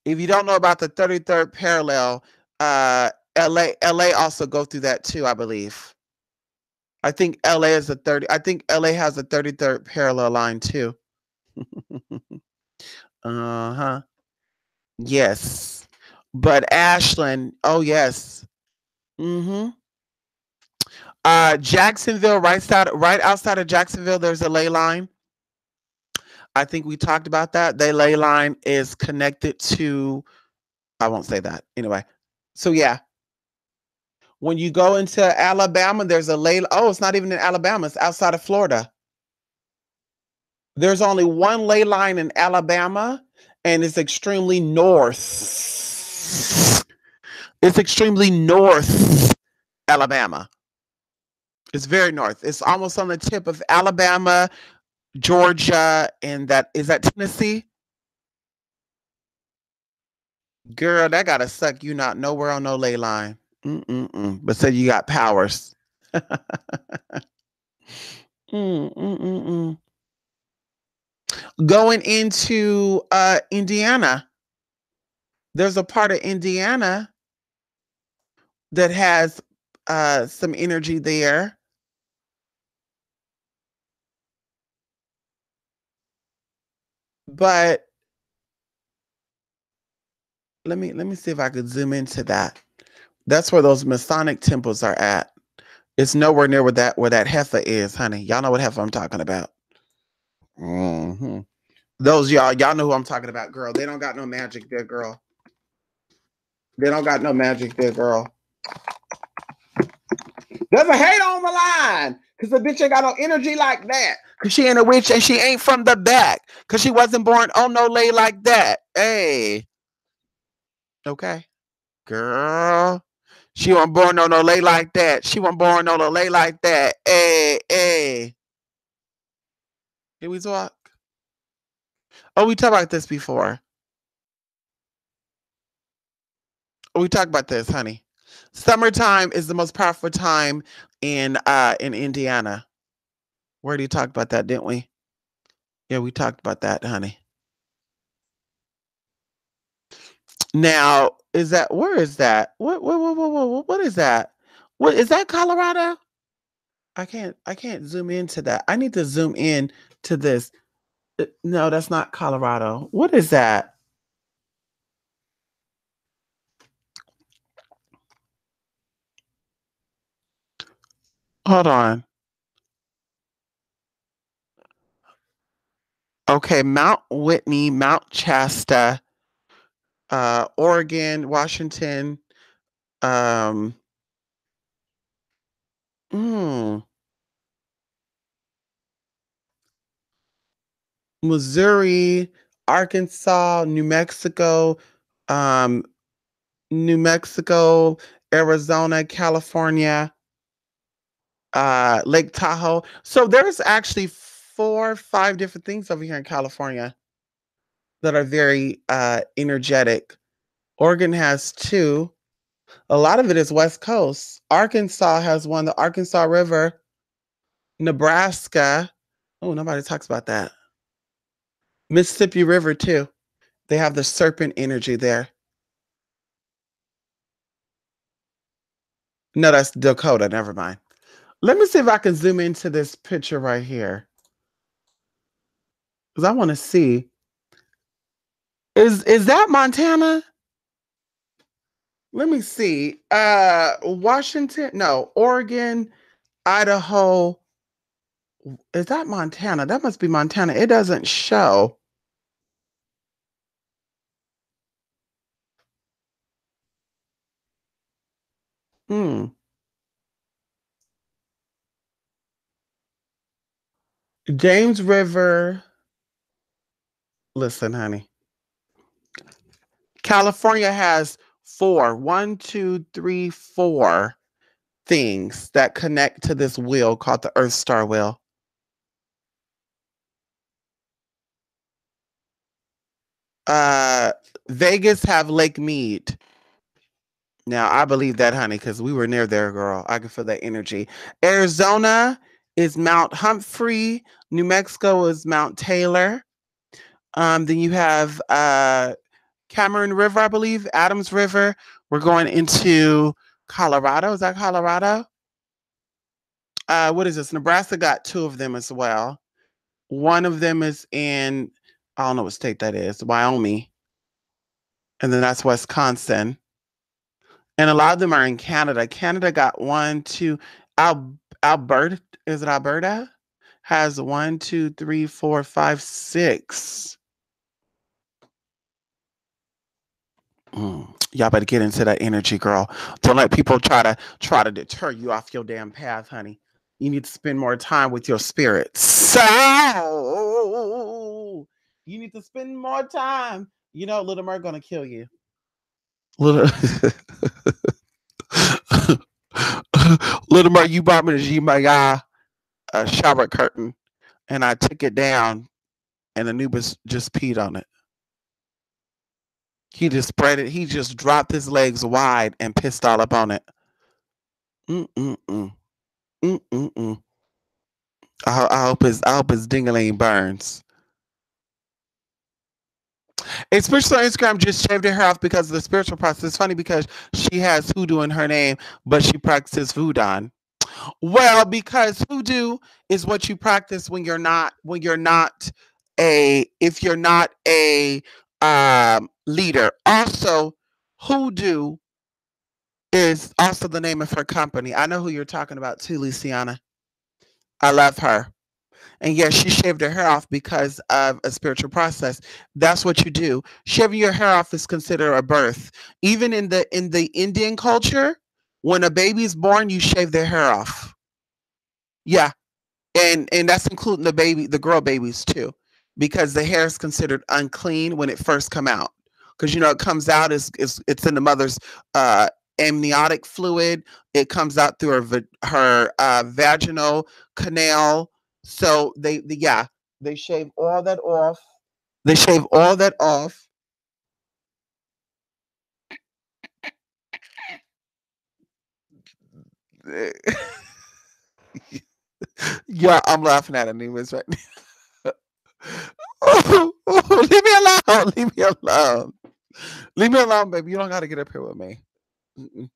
If you don't know about the 33rd parallel, LA also go through that too, I believe. I think LA is I think LA has a 33rd parallel line too. Uh-huh. Yes. But Ashland, oh yes. Mm-hmm. Jacksonville, right outside of Jacksonville, there's a ley line. I think we talked about that. The ley line is connected to, I won't say that. Anyway. So yeah. When you go into Alabama, there's a ley. Oh, it's not even in Alabama. It's outside of Florida. There's only one ley line in Alabama, and it's extremely north. It's extremely north Alabama. It's very north. It's almost on the tip of Alabama, Georgia, and that is that Tennessee? Girl, that gotta suck you not nowhere on no ley line. Mm-mm-mm. But said you got powers. Mm-mm-mm-mm. Going into Indiana, there's a part of Indiana that has some energy there. But let me see if I could zoom into that. That's where those Masonic temples are at. It's nowhere near where that heifer is, honey. Y'all know what heifer I'm talking about. Mm-hmm. Those y'all know who I'm talking about, girl. They don't got no magic there, girl. They don't got no magic there, girl. There's a hate on the line. Cause the bitch ain't got no energy like that. Cause she ain't a witch and she ain't from the back. Cause she wasn't born on no lay like that. Hey. Okay. Girl. She wasn't born on no lay like that. She wasn't born on no lay like that. Hey, hey. Did we talk? Oh, we talked about this before. Oh, we talked about this, honey. Summertime is the most powerful time in Indiana. We already talked about that, didn't we? Yeah, we talked about that, honey. Now, is that where is that? What is that? What is that Colorado? I can't zoom into that. I need to zoom in to this. No, that's not Colorado. What is that? Hold on. Okay, Mount Whitney, Mount Shasta, Oregon, Washington, um, mm, Missouri, Arkansas, um, New Mexico, Arizona, California, Lake Tahoe. So there's actually 4, 5 different things over here in California that are very energetic. Oregon has 2. A lot of it is West Coast. Arkansas has one, the Arkansas River. Nebraska. Oh, nobody talks about that. Mississippi River too. They have the serpent energy there. No, that's Dakota. Never mind. Let me see if I can zoom into this picture right here. Because I want to see. Is that Montana? Let me see. Washington, no, Oregon, Idaho. Is that Montana? That must be Montana. It doesn't show. Hmm. James River. Listen, honey. California has 4, 1, 2, 3, 4 things that connect to this wheel called the Earth Star Wheel. Uh, Vegas have Lake Mead. Now I believe that, honey, because we were near there, girl. I can feel that energy. Arizona is Mount Humphrey. New Mexico is Mount Taylor. Then you have Cameron River, I believe, Adams River. We're going into Colorado. Is that Colorado? What is this? Nebraska got 2 of them as well. One of them is in, I don't know what state that is, Wyoming. And then that's Wisconsin. And a lot of them are in Canada. Canada got 1, 2. Alberta, is it Alberta? Has 1, 2, 3, 4, 5, 6. Y'all better get into that energy, girl. Don't let people try to deter you off your damn path, honey. You need to spend more time with your spirit. So you need to spend more time. You know, Little Mer gonna kill you. Little Little Mer, you bought me the G shower curtain, and I took it down, and Anubis just peed on it. He just spread it. He just dropped his legs wide and pissed all up on it. Mm-mm-mm. Mm-mm-mm. I hope his dingling burns. A spiritual Instagram just shaved her hair off because of the spiritual process. It's funny because she has hoodoo in her name, but she practices voodoo. Well, because hoodoo is what you practice when you're not if you're not a leader. Also, hoodoo is also the name of her company. I know who you're talking about too, Luciana. I love her. And yes, she shaved her hair off because of a spiritual process. That's what you do. Shaving your hair off is considered a birth. Even in the Indian culture, When a baby's born, you shave their hair off. Yeah, and that's including the girl babies too, because the hair is considered unclean when it first come out. Because it comes out is it's in the mother's uh, amniotic fluid. It comes out through her vaginal canal. So yeah, they shave all that off. They shave all that off. Yeah, I'm laughing at anyways right now. Oh, leave me alone. Leave me alone. Leave me alone, baby. You don't got to get up here with me. Mm-mm.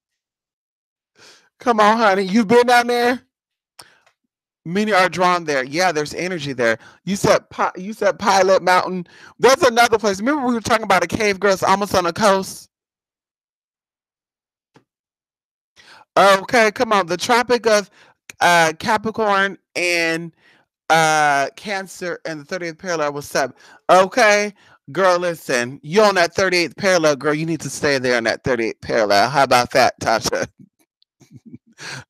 Come on, honey. You've been down there. Many are drawn there. Yeah, there's energy there. You said Pilot Mountain. There's another place. Remember we were talking about a cave girl? It's almost on the coast. Okay, come on. The Tropic of Capricorn and Cancer and the 38th parallel was sub. Okay, girl, listen. You on that 38th parallel, girl. You need to stay there on that 38th parallel. How about that, Tasha?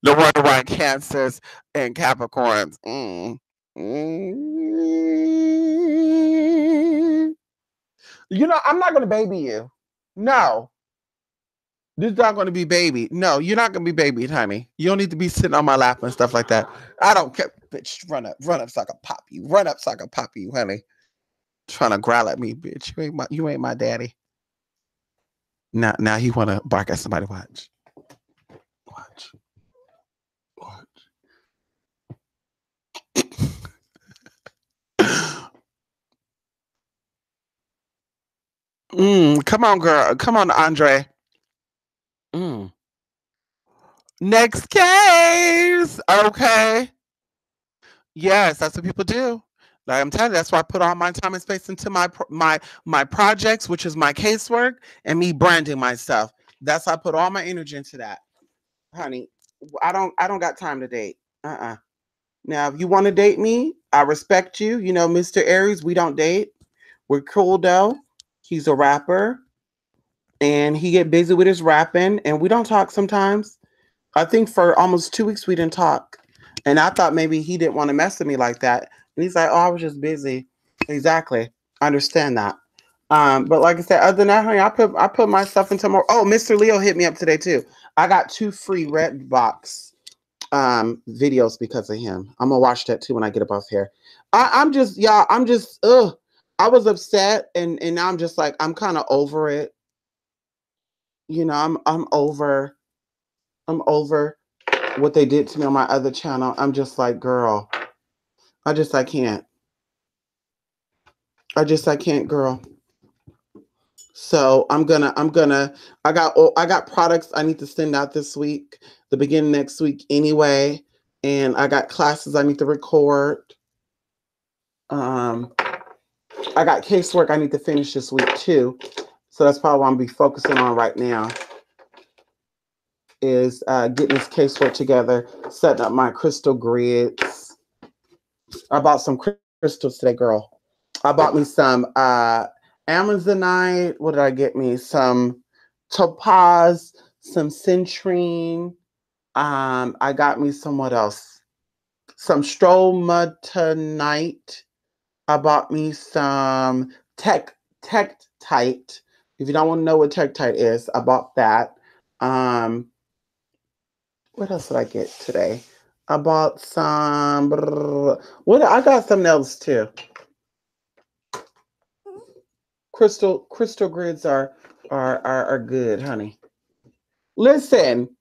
No wonder why Cancers and Capricorns. Mm. I'm not going to baby you. No, this is not going to be baby. No, you're not going to be babied, honey. You don't need to be sitting on my lap and stuff like that. I don't care. Bitch, run up so I can pop you. Run up so I can pop you, honey. Trying to growl at me, bitch. You ain't my daddy. Now you want to bark at somebody. Watch. Watch. Watch. Come on, girl. Come on, Andre. Mm. Next case. Okay. Yes, that's what people do. Like I'm telling you, that's why I put all my time and space into my projects, which is my casework and me branding myself. That's why I put all my energy into that, honey. I don't got time to date. Now, if you want to date me, I respect you. Mr. Aries, we don't date. We're cool though. He's a rapper, and he get busy with his rapping, and we don't talk sometimes. I think for almost 2 weeks we didn't talk. And I thought maybe he didn't want to mess with me like that. And he's like, oh, I was just busy. Exactly. I understand that. But like I said, other than that, honey, I put myself into more. Oh, Mr. Leo hit me up today too. I got 2 free Red Box videos because of him. I'm gonna watch that too when I get up off here. I'm just y'all, I'm just I was upset and now I'm just like I'm kind of over it. I'm over what they did to me on my other channel. I'm just like, girl, I can't. I can't, girl. So I got products I need to send out this week, the beginning next week anyway. And I got classes I need to record. Um, I got casework I need to finish this week too. So that's probably what I'm gonna be focusing on right now is getting this casework together, setting up my crystal grids. I bought some crystals today, girl. I bought me some Amazonite. What did I get me? Some topaz, some citrine. I got me some what else? Some stromatonite. I bought me some tektite. If you don't want to know what tektite is, I bought that. Um, what else did I get today? I bought some. What I got something else too. Crystal grids are good, honey. Listen,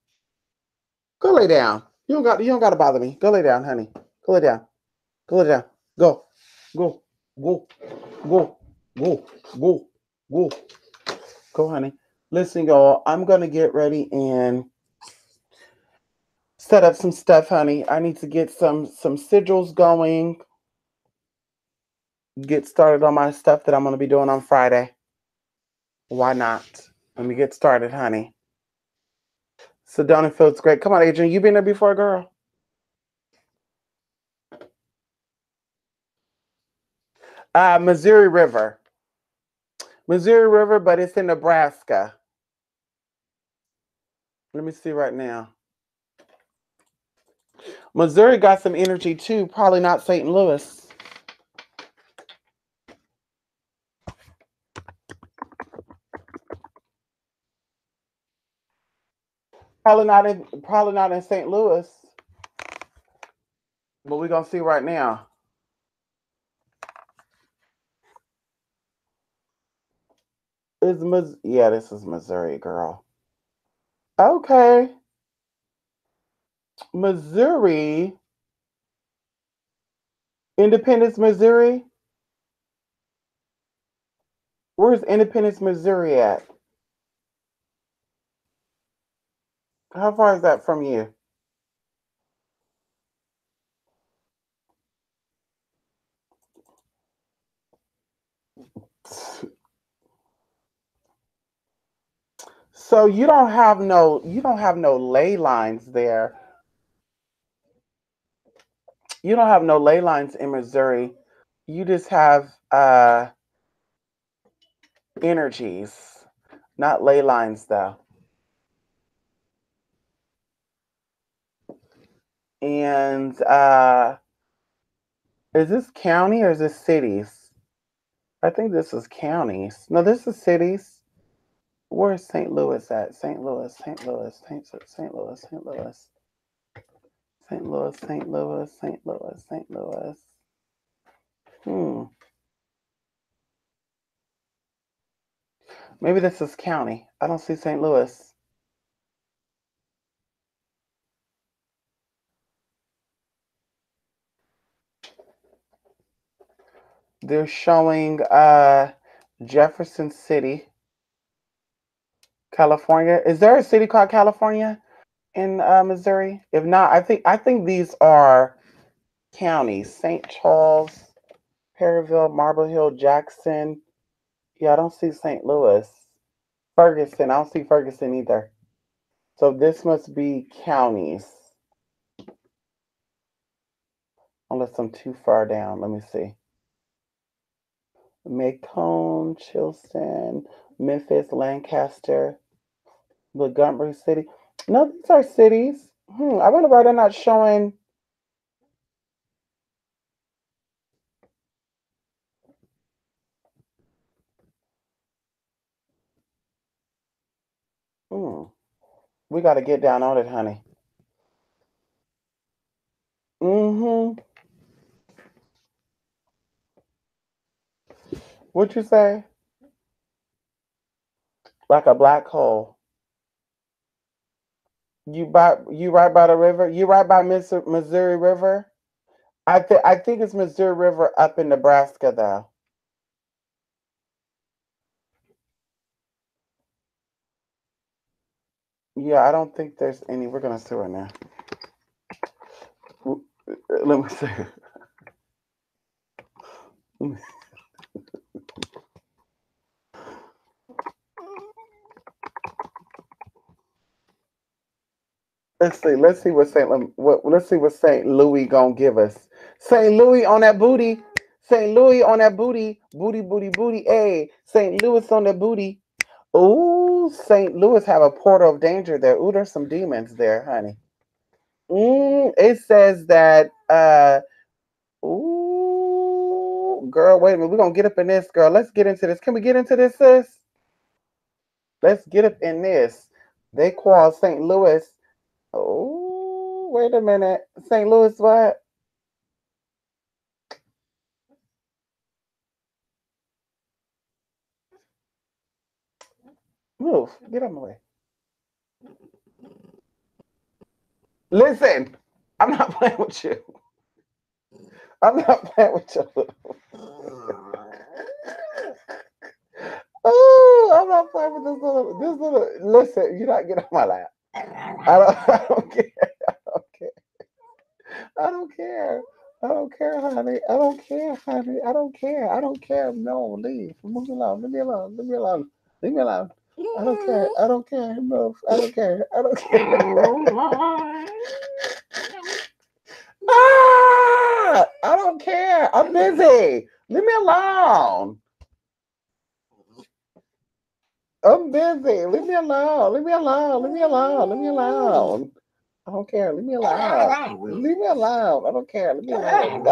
go lay down. You don't got to bother me. Go lay down, honey. Go lay down. Go lay down. Go, go, go, go, go, go, go, go, honey. Listen, y'all. I'm gonna get ready and set up some stuff, honey. I need to get some sigils going. Get started on my stuff that I'm gonna be doing on Friday. Why not? Let me get started, honey. Sedona feels great. Come on, Adrian. You been there before, girl? Missouri River. Missouri River, but it's in Nebraska. Let me see right now. Missouri got some energy too. Probably not St. Louis. Probably not in St. Louis. But we're gonna see right now. Yeah, this is Missouri, girl. Okay. Missouri. Independence, Missouri. Where's Independence, Missouri at? How far is that from you? So you don't have no ley lines there. You don't have no ley lines in Missouri. You just have energies, not ley lines though. And is this county or is this cities? I think this is counties. No, this is cities. Where's St. Louis at? St. Louis, St. Louis, St. Louis, St. Louis, St. Louis, St. Louis, St. Louis, St. Louis. Hmm. Maybe this is county. I don't see St. Louis. They're showing Jefferson City, California. Is there a city called California in Missouri? If not, I think these are counties. St. Charles, Perryville, Marble Hill, Jackson. Yeah, I don't see St. Louis. Ferguson. I don't see Ferguson either. So this must be counties. Unless I'm too far down. Let me see. Macomb, Chilton, Memphis, Lancaster, Montgomery City. No, these are cities. I wonder why they're not showing. Hmm, we got to get down on it, honey. Mm-hmm. What you say? Like a black hole. You right by the river. You right by Missouri River. I think it's Missouri River up in Nebraska though. Yeah, I don't think there's any. We're gonna see right now. Let me see. Let's see. Let's see what Saint Louis gonna give us. Saint Louis on that booty. Saint Louis on that booty. Booty, booty, booty. Hey, Saint Louis on that booty. Ooh, St. Louis have a portal of danger there. Ooh, there's some demons there, honey. It says that ooh, girl, wait a minute. We're gonna get up in this, girl. Let's get into this. Can we get into this, sis? Let's get up in this. They call St. Louis. Oh, wait a minute. St. Louis what? Move. Get out of my way. Listen, I'm not playing with you. I'm not playing with you. Oh, I'm not playing with this little. Listen, you're not getting on my lap. I don't care. I don't care. I don't care. I don't care, honey. I don't care, honey. I don't care. I don't care. No, leave. Move me alone. Leave me alone. Leave me alone. Leave me alone. I don't care. I don't care. Move. I don't care. I don't care. I don't care. I'm busy. Leave me alone. I'm busy. Leave me alone. Leave me alone. Leave me alone. Leave me alone. I don't care. Leave me alone. Leave me alone. I don't care. Leave me alone.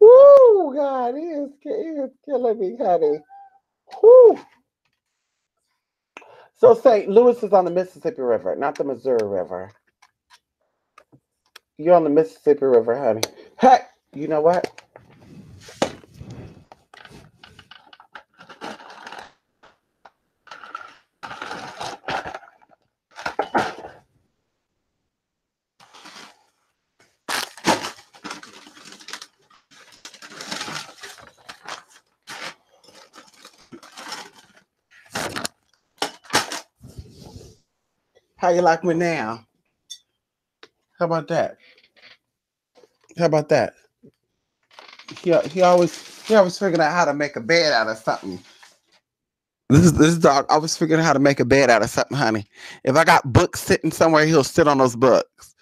Woo, God, he is killing me, honey. Woo. So St. Louis is on the Mississippi River, not the Missouri River. You're on the Mississippi River, honey. Hey, you know what? How you like me now? How about that? How about that? He always figuring out how to make a bed out of something. This dog always figuring out how to make a bed out of something, honey. If I got books sitting somewhere, he'll sit on those books.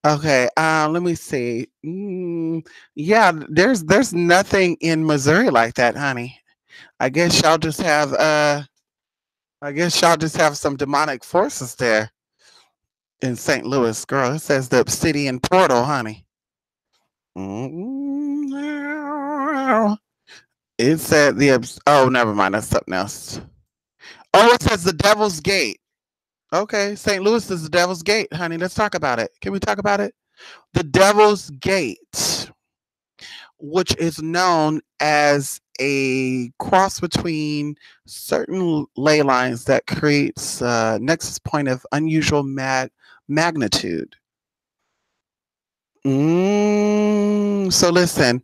Okay, let me see. Yeah, there's nothing in Missouri like that, honey. I guess y'all just have I guess y'all just have some demonic forces there in St. Louis, girl. It says the obsidian portal, honey. Mm, It said oh, never mind. That's something else. Oh, it says the Devil's Gate. Okay, St. Louis is the Devil's Gate, honey. Let's talk about it. Can we talk about it? The Devil's Gate, which is known as a cross between certain ley lines that creates a nexus point of unusual magnitude. So listen,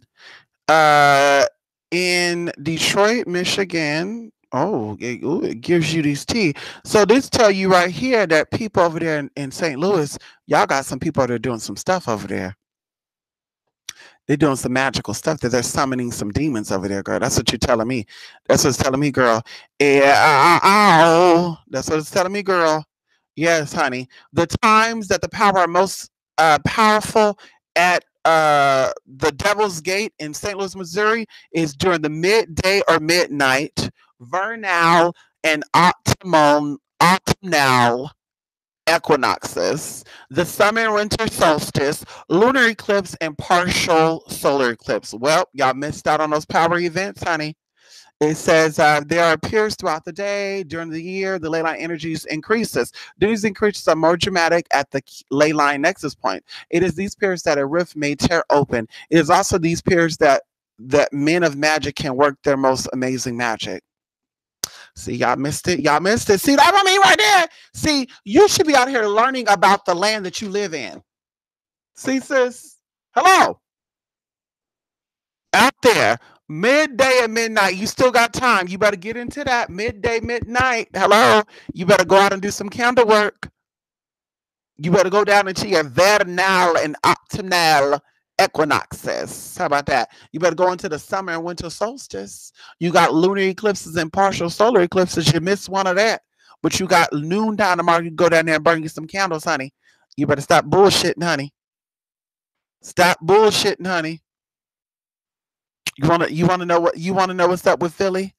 uh, in Detroit, Michigan. Oh, it gives you these tea. So this tell you right here that people over there in St. Louis, y'all got some people that are doing some stuff over there. They're doing some magical stuff. That they're summoning some demons over there, girl. That's what you're telling me. That's what it's telling me, girl. Yeah, that's what it's telling me, girl. Yes, honey. The times that the power are most powerful at the Devil's Gate in St. Louis, Missouri, is during the midday or midnight, vernal and autumnal equinoxes, the summer and winter solstice, lunar eclipse, and partial solar eclipse. Well, y'all missed out on those power events, honey. It says there are periods throughout the day, during the year, the ley line energies increases. These increases are more dramatic at the ley line nexus point. It is these periods that a rift may tear open. It is also these periods that men of magic can work their most amazing magic. See, y'all missed it. Y'all missed it. See, that's what I mean right there. See, you should be out here learning about the land that you live in. See, sis? Hello. Out there. Midday and midnight. You still got time. You better get into that. Midday, midnight. Hello. You better go out and do some candle work. You better go down into your vernal and autumnal equinoxes. How about that? You better go into the summer and winter solstice. You got lunar eclipses and partial solar eclipses. You missed one of that. But you got noon time tomorrow. You can go down there and burn you some candles, honey. You better stop bullshitting, honey. Stop bullshitting, honey. You wanna know what's up with Philly?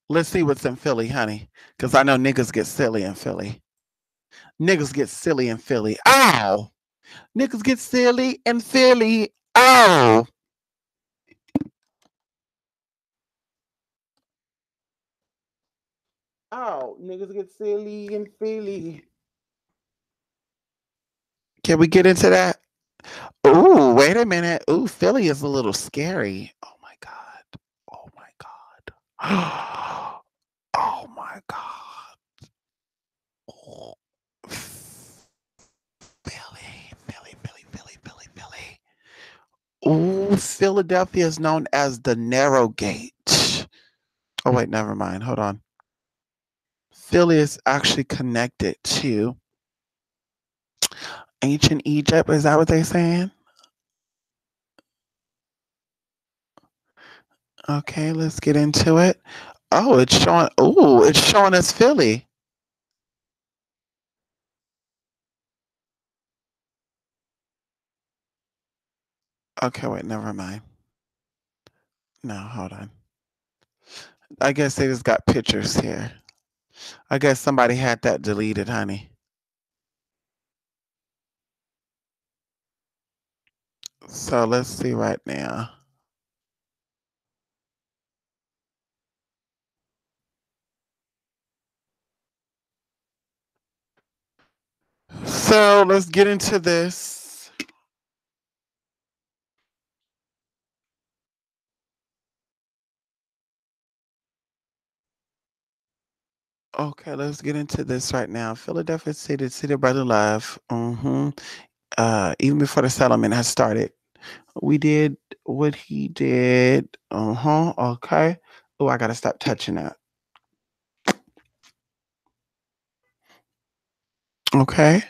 Let's see what's in Philly, honey. Cause I know niggas get silly in Philly. Niggas get silly in Philly. Ow! Niggas get silly in Philly. Oh, niggas get silly in Philly. Can we get into that? Ooh, wait a minute. Ooh, Philly is a little scary. Oh my god. Oh my god. Oh my god. Oh. Philly, Philly, Philly, Philly, Philly, Philly. Ooh, Philadelphia is known as the Narrow Gate. Oh wait, never mind. Hold on. Philly is actually connected to ancient Egypt. Is that what they're saying? Okay, let's get into it. Oh, it's showing. Oh, it's showing us Philly. Okay, wait, never mind. No, hold on. I guess they just got pictures here. I guess somebody had that deleted, honey. So let's see right now. So let's get into this. Okay, let's get into this right now. Philadelphia City, City of Brother Love. Even before the settlement has started, we did what he did. Okay. Oh, I gotta stop touching that. Okay.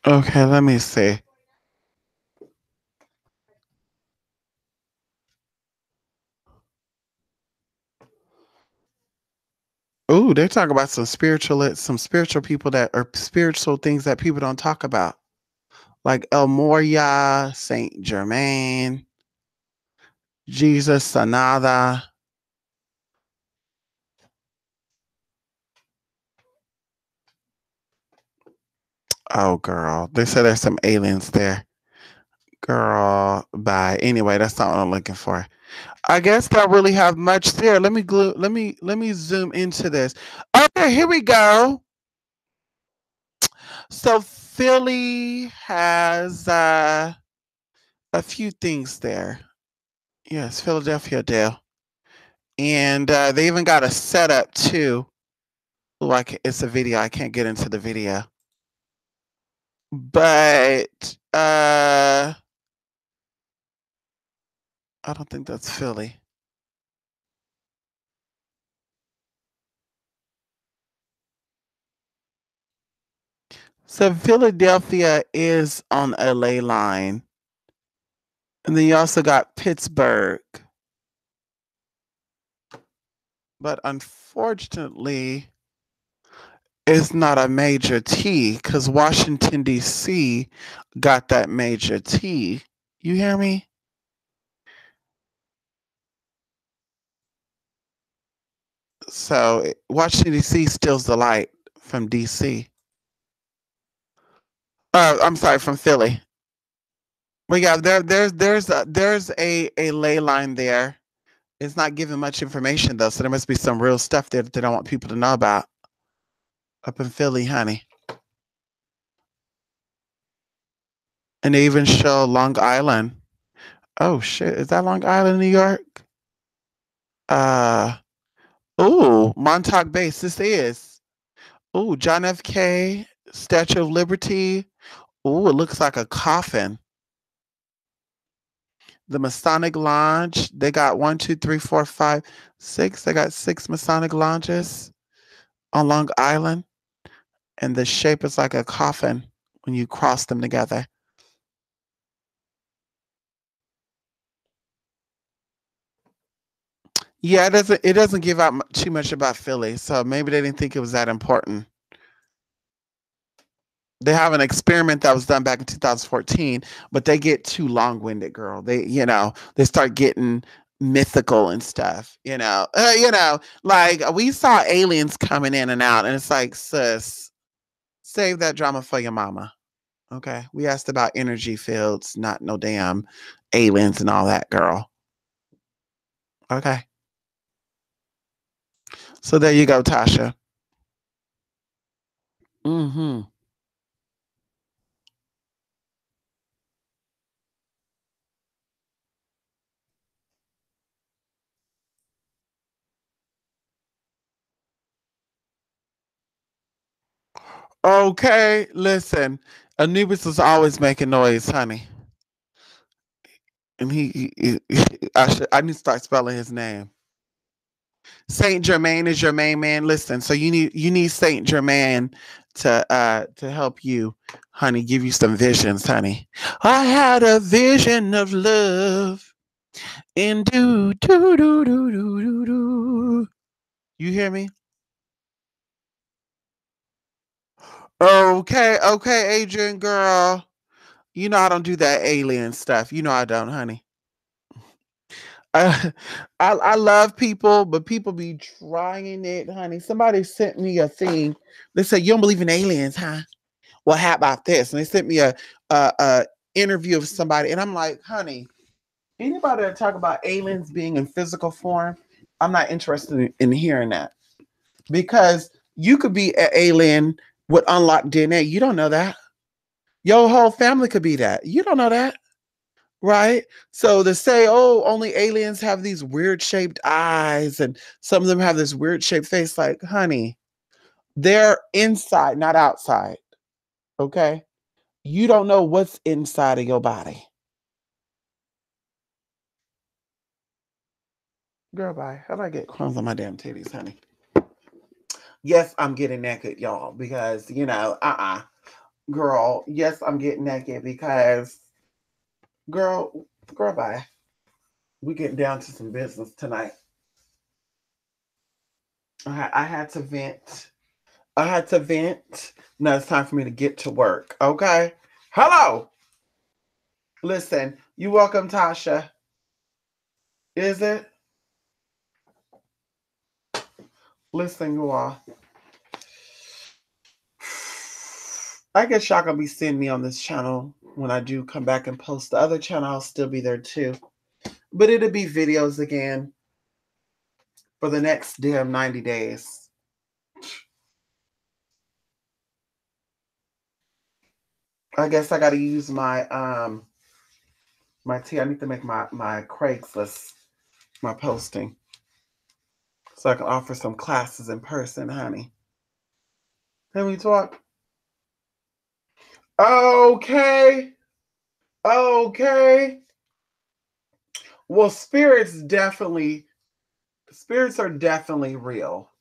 Okay, let me see. Oh, they talk about some spiritual people that are spiritual things that people don't talk about, like El Moria, Saint Germain, Jesus Sanada. Oh, girl, they said there's some aliens there. Girl, bye. Anyway, that's not what I'm looking for. I guess don't really have much there. Let me zoom into this. Okay, here we go. So Philly has a few things there. Yes, Philadelphia Dale. And they even got a setup too. Like it's a video. I can't get into the video. But I don't think that's Philly. So Philadelphia is on LA line. And then you also got Pittsburgh. But unfortunately, it's not a major T because Washington, D.C. got that major T. You hear me? So Washington, D.C. steals the light from D.C. I'm sorry, from Philly. But yeah, there's a ley line there. It's not giving much information though, so there must be some real stuff there that they don't want people to know about up in Philly, honey. And they even show Long Island. Oh shit, is that Long Island, New York? Uh oh, Montauk Base. This is. Oh, John F. K. Statue of Liberty. Oh, it looks like a coffin. The Masonic Lodge. They got one, two, three, four, five, six. They got six Masonic lodges on Long Island, and the shape is like a coffin when you cross them together. Yeah, it doesn't give out too much about Philly, so maybe they didn't think it was that important. They have an experiment that was done back in 2014, but they get too long-winded, girl. They start getting mythical and stuff. Like we saw aliens coming in and out, and it's like, sis, save that drama for your mama. Okay, we asked about energy fields, not no damn aliens and all that, girl. Okay, so there you go, Tasha. Hmm. Okay, listen. Anubis is always making noise, honey. And I need to start spelling his name. Saint Germain is your main man. Listen, so you need Saint Germain to help you, honey, give you some visions, honey. I had a vision of love. And do. You hear me? Okay, Adrian girl. You know I don't do that alien stuff. You know I don't, honey. I, I love people, but people be trying it, honey. Somebody sent me a thing. They said, "You don't believe in aliens, huh?" Well, how about this? And they sent me a interview of somebody, and I'm like, honey, anybody that talk about aliens being in physical form, I'm not interested in hearing that, because you could be an alien with unlocked DNA. You don't know that. Your whole family could be that. You don't know that. Right? So to say, oh, only aliens have these weird shaped eyes and some of them have this weird shaped face, like, honey, they're inside, not outside. Okay? You don't know what's inside of your body. Girl, bye. How do I get crumbs on my damn titties, honey? Yes, I'm getting naked, y'all, because, Girl, yes, I'm getting naked because, girl, bye. We getting down to some business tonight. I had to vent. I had to vent. Now it's time for me to get to work. Okay. Hello. Listen, you welcome, Tasha. Is it? Listen, you all. I guess y'all gonna be seeing me on this channel when I do come back and post the other channel. I'll still be there too. But it'll be videos again for the next damn 90 days. I guess I gotta use my tea. I need to make my Craigslist, my posting, so I can offer some classes in person, honey. Can we talk? Okay. Okay. Well, spirits are definitely real.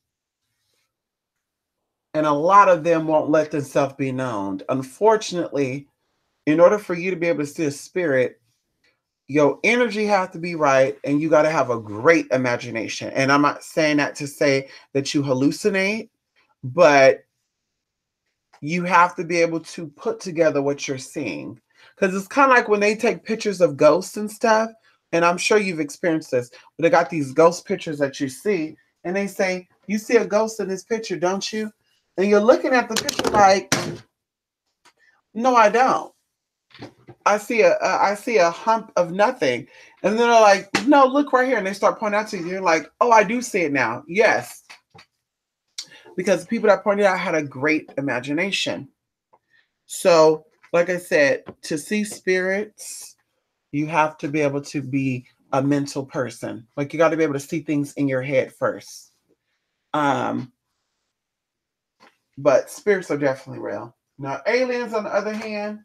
And a lot of them won't let themselves be known. Unfortunately, in order for you to be able to see a spirit, your energy has to be right and you got to have a great imagination. And I'm not saying that to say that you hallucinate, but you have to be able to put together what you're seeing. Because it's kind of like when they take pictures of ghosts and stuff, and I'm sure you've experienced this, but they got these ghost pictures that you see, and they say, "You see a ghost in this picture, don't you?" And you're looking at the picture like, "No, I don't. I see a hump of nothing." And then they're like, "No, look right here." And they start pointing out to you. You're like, "Oh, I do see it now." Yes. Because the people that pointed out had a great imagination. So, like I said, to see spirits, you have to be able to be a mental person. Like you got to be able to see things in your head first. Um, but spirits are definitely real. Now, aliens, on the other hand,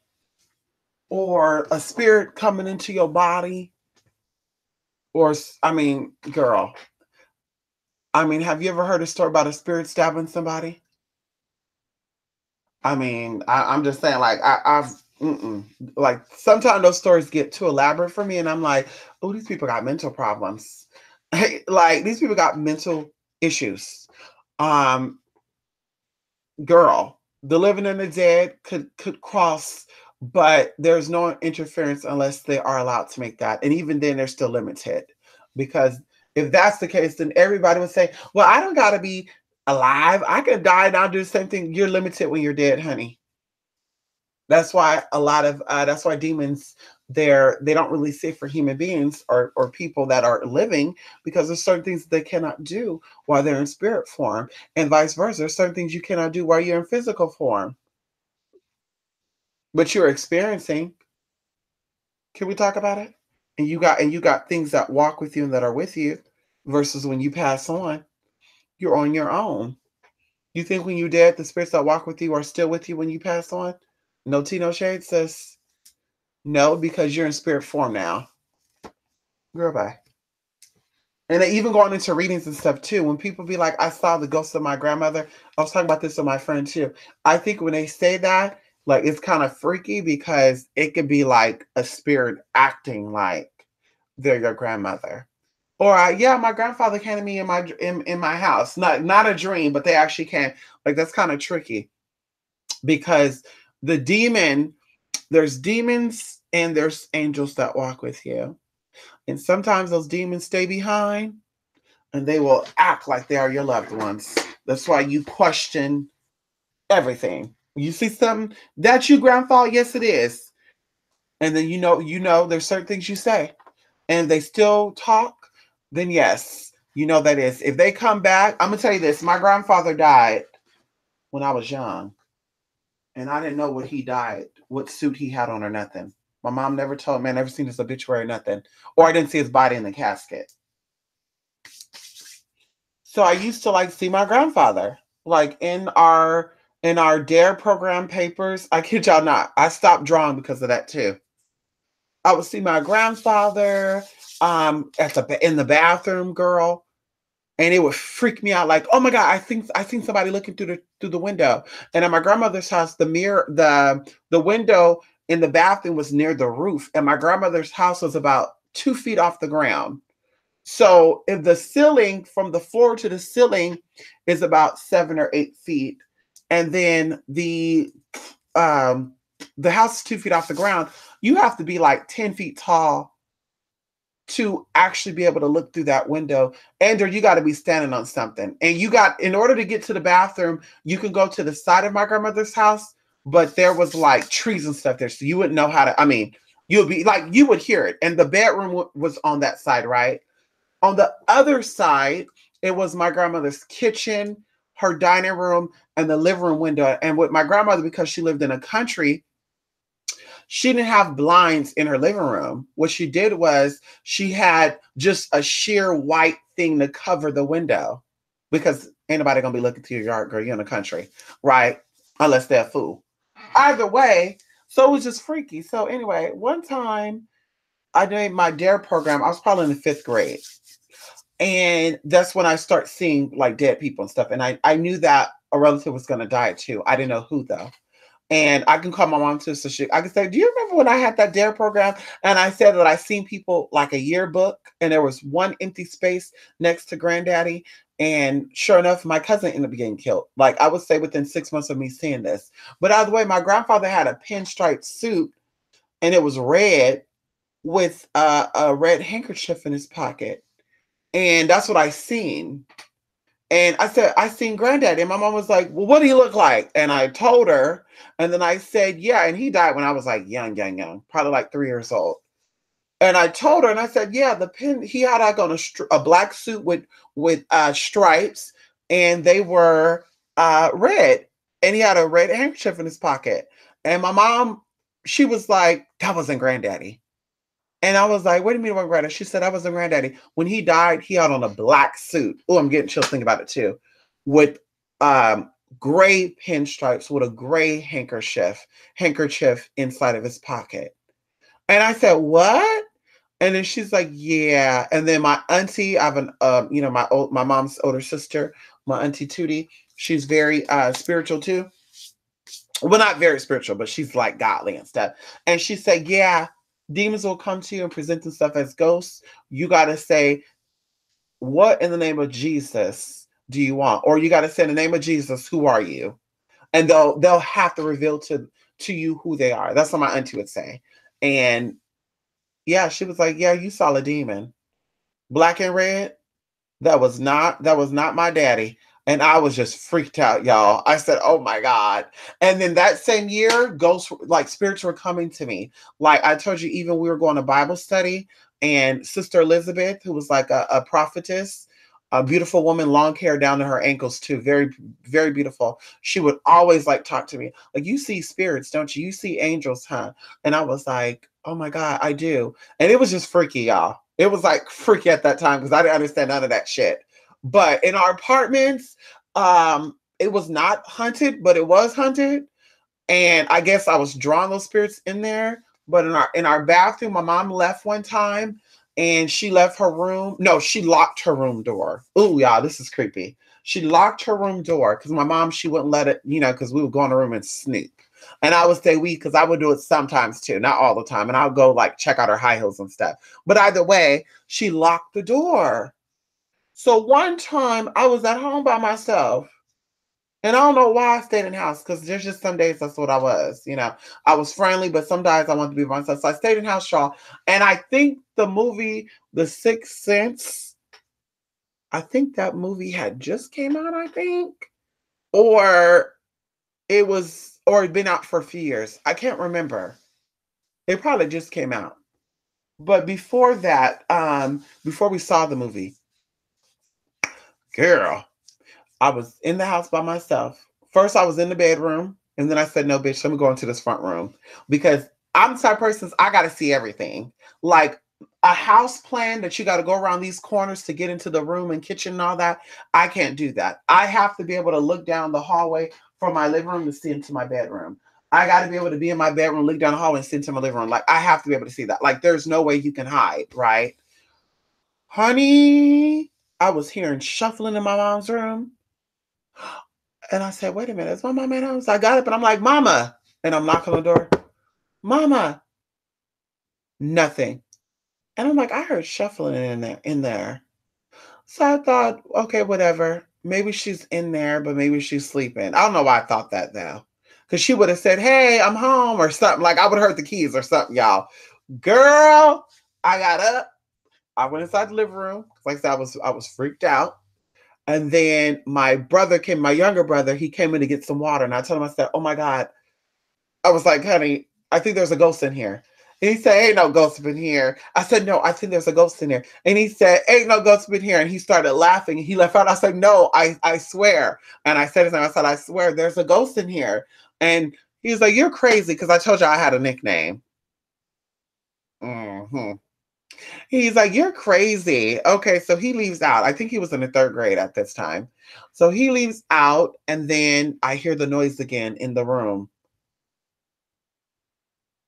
or a spirit coming into your body, or girl. Have you ever heard a story about a spirit stabbing somebody? I'm just saying, like, like sometimes those stories get too elaborate for me, and I'm like, oh, these people got mental problems. Like these people got mental issues. Um, Girl, the living and the dead could cross, but there's no interference unless they are allowed to make that, and even then, they're still limited because if that's the case, then everybody would say, "Well, I don't got to be alive. I can die and I'll do the same thing." You're limited when you're dead, honey. That's why that's why demons they don't really sit for human beings or people that are living, because there's certain things they cannot do while they're in spirit form, and vice versa. There's certain things you cannot do while you're in physical form, but you're experiencing. Can we talk about it? And you got things that walk with you and that are with you, versus when you pass on, you're on your own. You think when you're dead, the spirits that walk with you are still with you when you pass on? No tea, no shade, sis. No, because you're in spirit form now. Girl, bye. And even going into readings and stuff too, when people be like, I saw the ghost of my grandmother. I was talking about this with my friend too. I think when they say that, like it's kind of freaky because it could be like a spirit acting like they're your grandmother. Or yeah, my grandfather came to me in my house. Not a dream, but they actually came. Like that's kind of tricky because the demon, there's demons and there's angels that walk with you. And sometimes those demons stay behind and they will act like they are your loved ones. That's why you question everything. You see something, that's you, grandfather? Yes, it is. And then there's certain things you say. And they still talk, then yes, that is. If they come back, I'm gonna tell you this. My grandfather died when I was young. And I didn't know what he died, what suit he had on or nothing. My mom never told me, I never seen his obituary or nothing. Or I didn't see his body in the casket. So I used to like see my grandfather. Like in our DARE program papers. I kid y'all not. I stopped drawing because of that too. I would see my grandfather in the bathroom, girl, and it would freak me out. Like, oh my god, I seen somebody looking through the window. And at my grandmother's house, the mirror, the window in the bathroom was near the roof, and my grandmother's house was about 2 feet off the ground. So if the ceiling from the floor to the ceiling is about 7 or 8 feet, and then the house is 2 feet off the ground, you have to be like 10 feet tall to actually be able to look through that window. And or you got to be standing on something. And in order to get to the bathroom, you can go to the side of my grandmother's house, but there was like trees and stuff there. So you wouldn't know how to, you would hear it. And the bedroom was on that side, right? On the other side, it was my grandmother's kitchen, her dining room, and the living room window. And with my grandmother, because she lived in a country, she didn't have blinds in her living room. What she did was she had just a sheer white thing to cover the window because ain't nobody gonna be looking through your yard, girl. You're in the country, right? Unless they're a fool. Either way, so it was just freaky. So anyway, one time I did my DARE program. I was probably in the 5th grade. And that's when I start seeing like dead people and stuff. And I knew that a relative was going to die too. I didn't know who though. And I can call my mom too. So I can say, do you remember when I had that DARE program? And I said that I seen people like a yearbook and there was one empty space next to granddaddy. And sure enough, my cousin ended up getting killed. Like I would say within 6 months of me seeing this. But either way, my grandfather had a pinstripe suit and it was red with a red handkerchief in his pocket. And that's what I seen. And I said, I seen granddaddy. And my mom was like, well, what do he look like? And I told her. And then I said, yeah. And he died when I was like young, probably like 3 years old. And I told her, and I said, yeah, he had like on a black suit with stripes, and they were red. And he had a red handkerchief in his pocket. And my mom, she was like, that wasn't granddaddy. And I was like, what do you mean one granddaddy? She said, I wasn't granddaddy. When he died, he had on a black suit. Oh, I'm getting chills thinking about it too. With gray pinstripes with a gray handkerchief inside of his pocket. And I said, what? And then she's like, yeah. And then my auntie, I have my mom's older sister, my auntie Tootie, she's very spiritual too. Well, not very spiritual, but she's like godly and stuff. And she said, yeah, demons will come to you and present themselves as ghosts. You got to say, what in the name of Jesus do you want? Or you got to say, in the name of Jesus, who are you? And they'll have to reveal to you who they are. That's what my auntie would say. And yeah, she was like, yeah, you saw a demon. Black and red. That was not my daddy. And I was just freaked out, y'all. I said, oh my God. And then that same year, ghosts, like spirits were coming to me. Like I told you, even we were going to Bible study, and Sister Elizabeth, who was like a prophetess, a beautiful woman, long hair down to her ankles too. Very, very beautiful. She would always like talk to me. Like, you see spirits, don't you? You see angels, huh? And I was like, oh my God, I do. And it was just freaky, y'all. It was like freaky at that time because I didn't understand none of that shit. But in our apartments, it was not haunted, but it was haunted. And I guess I was drawing those spirits in there. But in our bathroom, my mom left one time and she left her room. No, she locked her room door. Ooh, y'all, this is creepy. She locked her room door because my mom, she wouldn't let it, because we would go in the room and snoop. And I would say we because I would do it sometimes too, not all the time. And I'll go like check out her high heels and stuff. But either way, she locked the door. So one time I was at home by myself. And I don't know why I stayed in the house because there's just some days that's what I was. You know, I was friendly, but sometimes I wanted to be by myself. So I stayed in house, y'all. And I think the movie The Sixth Sense, I think that movie had just came out, I think. Or it was, or it'd been out for a few years. I can't remember. It probably just came out. But before that, before we saw the movie, girl, I was in the house by myself. First, I was in the bedroom, and then I said, "No, bitch, let me go into this front room," because I'm the type of person I got to see everything. Like a house plan that you got to go around these corners to get into the room and kitchen and all that. I can't do that. I have to be able to look down the hallway from my living room to see into my bedroom. I got to be able to be in my bedroom, look down the hallway, and see into my living room. Like I have to be able to see that. Like there's no way you can hide, right? Honey, I was hearing shuffling in my mom's room. And I said, wait a minute, is my mom at home? So I got up and I'm like, Mama. And I'm knocking on the door. Mama. Nothing. And I'm like, I heard shuffling in there. So I thought, okay, whatever. Maybe she's in there, but maybe she's sleeping. I don't know why I thought that now. Because she would have said, hey, I'm home or something. Like I would have heard the keys or something, y'all. Girl, I got up. I went inside the living room. Like I said, I was freaked out. And then my brother came, my younger brother, he came in to get some water. And I told him, I said, oh my God. I was like, honey, I think there's a ghost in here. And he said, ain't no ghost in here. I said, no, I think there's a ghost in there. And he said, ain't no ghost in here. And he started laughing. He left out. I said, no, I swear. And I said, I swear, there's a ghost in here. And he was like, you're crazy because I told you I had a nickname. Mm-hmm. He's like, you're crazy. Okay, so he leaves out. I think he was in the third grade at this time. So he leaves out, and then I hear the noise again in the room.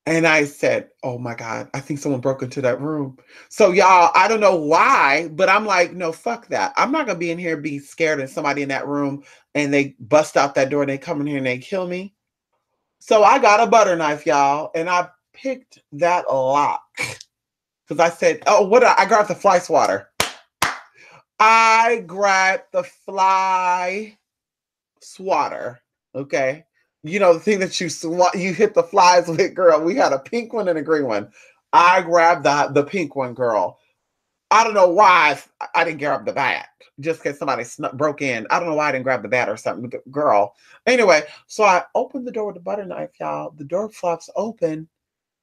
And I said, oh my God, I think someone broke into that room. So y'all, I don't know why, but I'm like, no, fuck that. I'm not gonna be in here and be scared of somebody in that room and they bust out that door and they come in here and they kill me. So I got a butter knife, y'all, and I picked that lock. Because I said, oh, I grabbed the fly swatter. I grabbed the fly swatter. Okay. You know, the thing that you hit the flies with, girl. We had a pink one and a green one. I grabbed the pink one, girl. I don't know why I didn't grab the bat. Just in case somebody broke in. I don't know why I didn't grab the bat or something. Girl. Anyway, so I opened the door with the butter knife, y'all. The door flops open.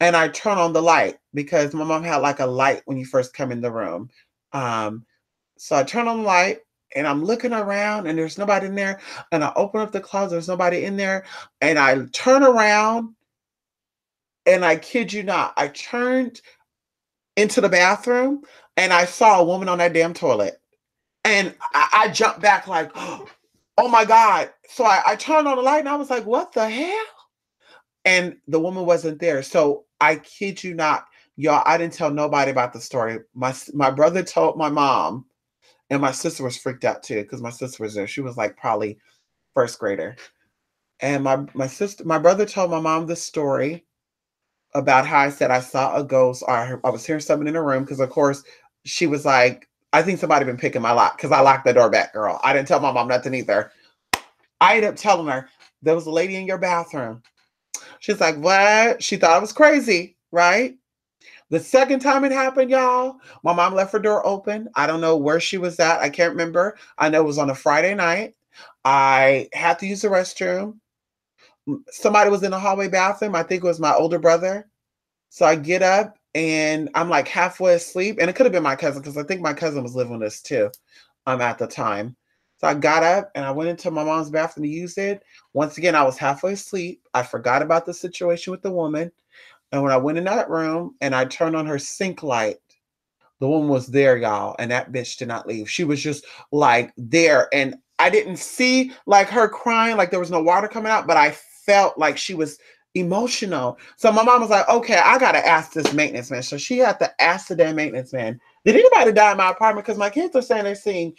And I turn on the light because my mom had like a light when you first come in the room. So I turn on the light and I'm looking around and there's nobody in there. And I open up the closet, there's nobody in there. And I turn around and I kid you not, I turned into the bathroom and I saw a woman on that damn toilet. And I jumped back like, oh my God. So I turned on the light and I was like, what the hell? And the woman wasn't there. So I kid you not, y'all, I didn't tell nobody about the story. My brother told my mom, and my sister was freaked out too, because my sister was there. She was like probably first grader. And my brother told my mom the story about how I said I saw a ghost, or I was hearing something in the room, because of course she was like, I think somebody been picking my lock, because I locked the door back, girl. I didn't tell my mom nothing either. I ended up telling her, there was a lady in your bathroom. She's like, what? She thought I was crazy, right? The second time it happened, y'all, my mom left her door open. I don't know where she was at. I can't remember. I know it was on a Friday night. I had to use the restroom. Somebody was in the hallway bathroom. I think it was my older brother. So I get up and I'm like halfway asleep. And it could have been my cousin because I think my cousin was living with us too at the time. So I got up and I went into my mom's bathroom to use it. Once again, I was halfway asleep. I forgot about the situation with the woman. And when I went in that room and I turned on her sink light, the woman was there, y'all. And that bitch did not leave. She was just like there. And I didn't see like her crying, like there was no water coming out, but I felt like she was emotional. So my mom was like, okay, I got to ask this maintenance man. So she had to ask the damn maintenance man, did anybody die in my apartment? Because my kids are saying they're seeing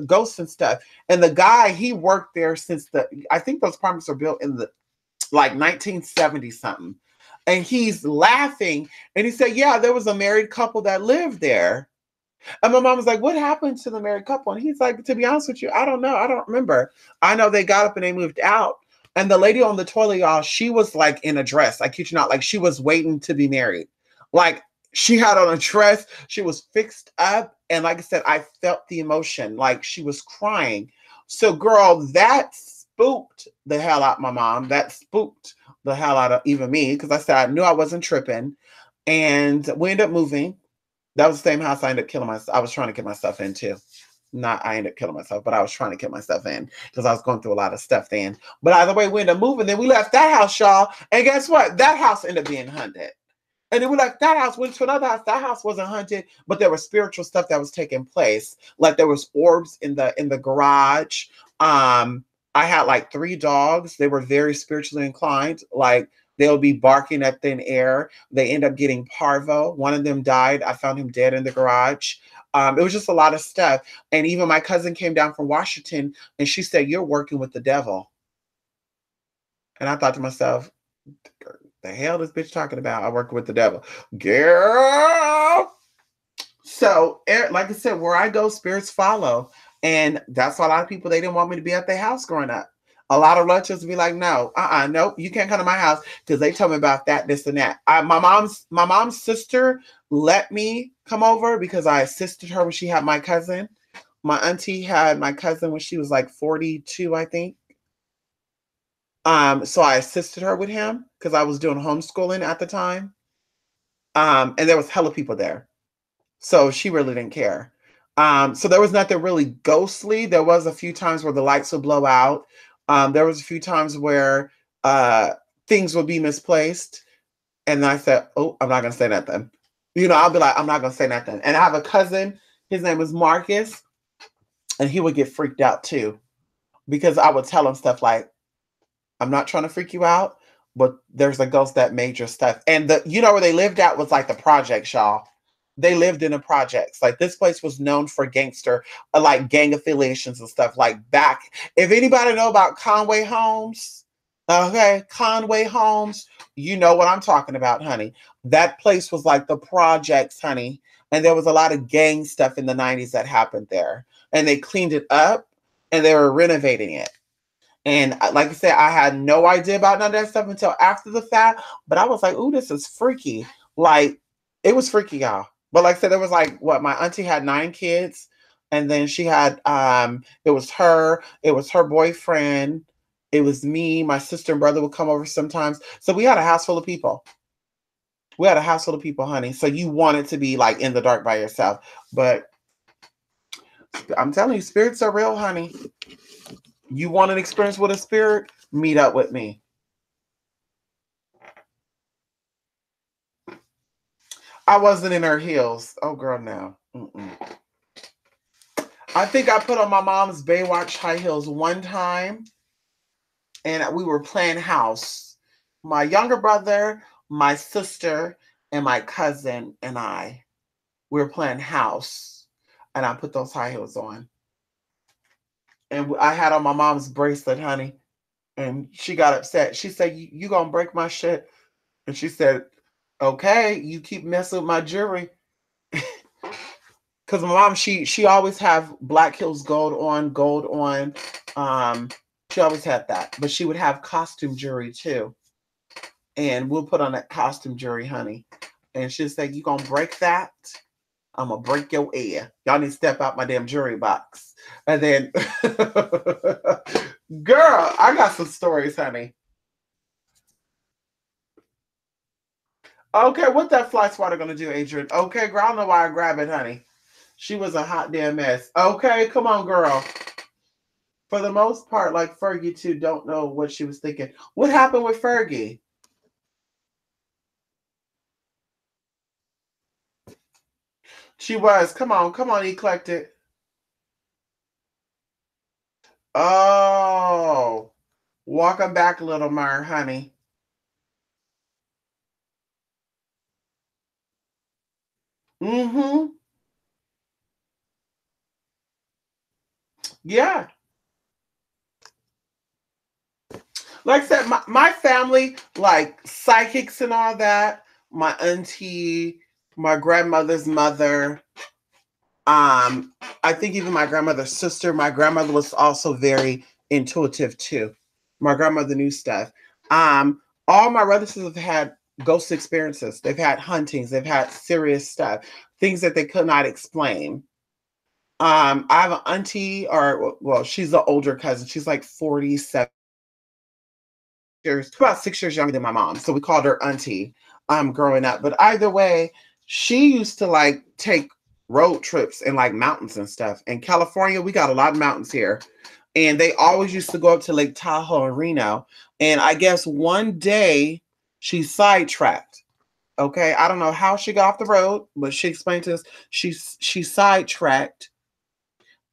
ghosts and stuff. And the guy, he worked there since I think those apartments were built in the like 1970 something. And he's laughing and he said, yeah, there was a married couple that lived there. And my mom was like, what happened to the married couple? And he's like, to be honest with you, I don't know. I don't remember. I know they got up and they moved out. And the lady on the toilet, y'all, she was like in a dress. I kid you not, like she was waiting to be married. Like she had on a dress, she was fixed up. And like I said, I felt the emotion, like she was crying. So, girl, that spooked the hell out of my mom. That spooked the hell out of even me because I said I knew I wasn't tripping. And we ended up moving. That was the same house I ended up killing myself. I was trying to kill myself in too. Not I ended up killing myself, but I was trying to kill myself in because I was going through a lot of stuff then. But either way, we ended up moving. Then we left that house, y'all. And guess what? That house ended up being haunted. And then we left that house, went to another house. That house wasn't haunted, but there was spiritual stuff that was taking place. Like there was orbs in the garage. I had like 3 dogs. They were very spiritually inclined. Like they'll be barking at thin air. They end up getting parvo. One of them died. I found him dead in the garage. It was just a lot of stuff. And even my cousin came down from Washington and she said, you're working with the devil. And I thought to myself, the hell this bitch talking about? I work with the devil. Girl. So, like I said, where I go, spirits follow. And that's why a lot of people, they didn't want me to be at their house growing up. A lot of relatives would be like, no, nope, you can't come to my house because they told me about that, this, and that. My mom's sister let me come over because I assisted her when she had my cousin. My auntie had my cousin when she was like 42, I think. So I assisted her with him because I was doing homeschooling at the time. And there was hella people there. So she really didn't care. So there was nothing really ghostly. There was a few times where the lights would blow out. There was a few times where things would be misplaced. And I said, oh, I'm not going to say nothing. I'll be like, I'm not going to say nothing. And I have a cousin, his name is Marcus, and he would get freaked out too because I would tell him stuff like, I'm not trying to freak you out, but there's a ghost that made your stuff. And where they lived at was like the projects, y'all. They lived in the projects. Like this place was known for gangster, like gang affiliations and stuff like back. If anybody know about Conway Homes, okay, Conway Homes, you know what I'm talking about, honey. That place was like the projects, honey. And there was a lot of gang stuff in the 90s that happened there. And they cleaned it up and they were renovating it. And like I said, I had no idea about none of that stuff until after the fact. But I was like, ooh, this is freaky. Like, it was freaky, y'all. But like I said, there was like, my auntie had 9 kids. And then she had, it was her boyfriend. It was me, my sister and brother would come over sometimes. So we had a house full of people. We had a house full of people, honey. So you wanted to be like in the dark by yourself. But I'm telling you, spirits are real, honey. You want an experience with a spirit? Meet up with me. I wasn't in her heels. Oh, girl, no. Mm-mm. I think I put on my mom's Baywatch high heels one time, and we were playing house. My younger brother, my sister, and my cousin and I, we were playing house, and I put those high heels on. And I had on my mom's bracelet, honey, and she got upset. She said, you gonna break my shit? And she said, okay, you keep messing with my jewelry. Because my mom, she always have Black Hills gold on. She always had that. But she would have costume jewelry too. And we'll put on that costume jewelry, honey. And she'll say, you gonna break that? I'm gonna break your ear. Y'all need to step out my damn jewelry box. And then girl, I got some stories, honey. Okay, what that fly swatter gonna do, Adrian? Okay, girl, I don't know why I grab it, honey. She was a hot damn mess. Okay, come on, girl. For the most part, like Fergie too, don't know what she was thinking. What happened with Fergie? She was. Come on, eclectic. Oh, welcome back, little Mar, honey. Mm-hmm. Yeah. Like I said, my family, like psychics and all that, my auntie, my grandmother's mother, I think even my grandmother's sister, my grandmother was also very intuitive too. My grandmother knew stuff. All my relatives have had ghost experiences. They've had huntings, they've had serious stuff, things that they could not explain. I have an auntie, or well, she's an older cousin. She's like 47 years, about 6 years younger than my mom. So we called her auntie growing up. But either way, she used to like take road trips in like mountains and stuff. In California, we got a lot of mountains here. And they always used to go up to Lake Tahoe and Reno. And I guess one day she sidetracked. Okay. I don't know how she got off the road, but she explained to us she sidetracked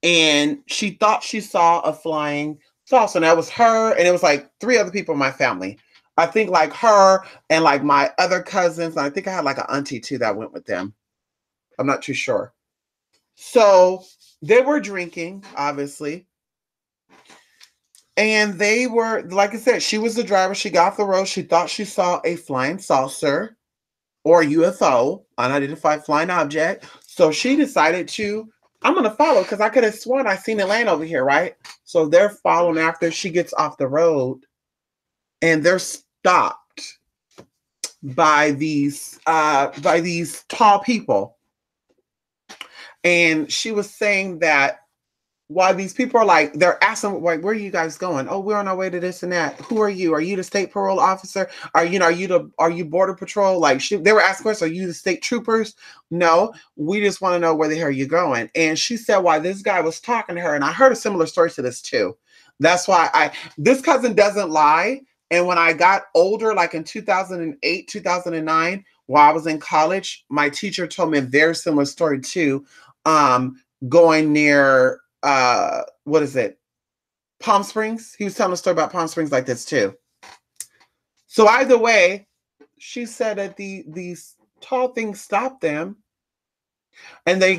and she thought she saw a flying saucer. And that was her, and it was like three other people in my family. I think like her and like my other cousins. And I think I had like an auntie too that went with them. I'm not too sure. So they were drinking, obviously. And they were, like I said, she was the driver. She got off the road. She thought she saw a flying saucer or UFO, unidentified flying object. So she decided to, I'm going to follow because I could have sworn I seen it land over here, right? So they're following after she gets off the road and they're stopped by these tall people. And she was saying that why these people are like, they're asking, like, where are you guys going? Oh, we're on our way to this and that. Who are you? Are you the state parole officer? Are you border patrol? Like they were asking us, are you the state troopers? No, we just want to know where the hell you're going. And she said, why this guy was talking to her. And I heard a similar story to this too. That's why this cousin doesn't lie. And when I got older, like in 2008, 2009, while I was in college, my teacher told me a very similar story too. Going near, what is it? Palm Springs. He was telling a story about Palm Springs like this too. So either way, she said that these tall things stopped them, and they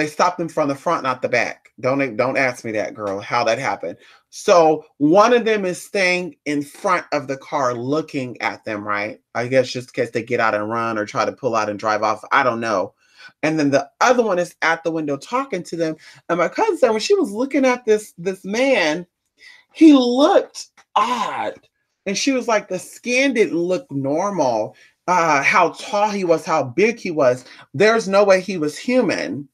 stopped them from the front, not the back. Don't ask me that, girl, how that happened. So one of them is staying in front of the car, looking at them. Right? I guess just in case they get out and run or try to pull out and drive off. I don't know. And then the other one is at the window talking to them. And my cousin said when she was looking at this man, he looked odd. And she was like, the skin didn't look normal. How tall he was, how big he was. There's no way he was human.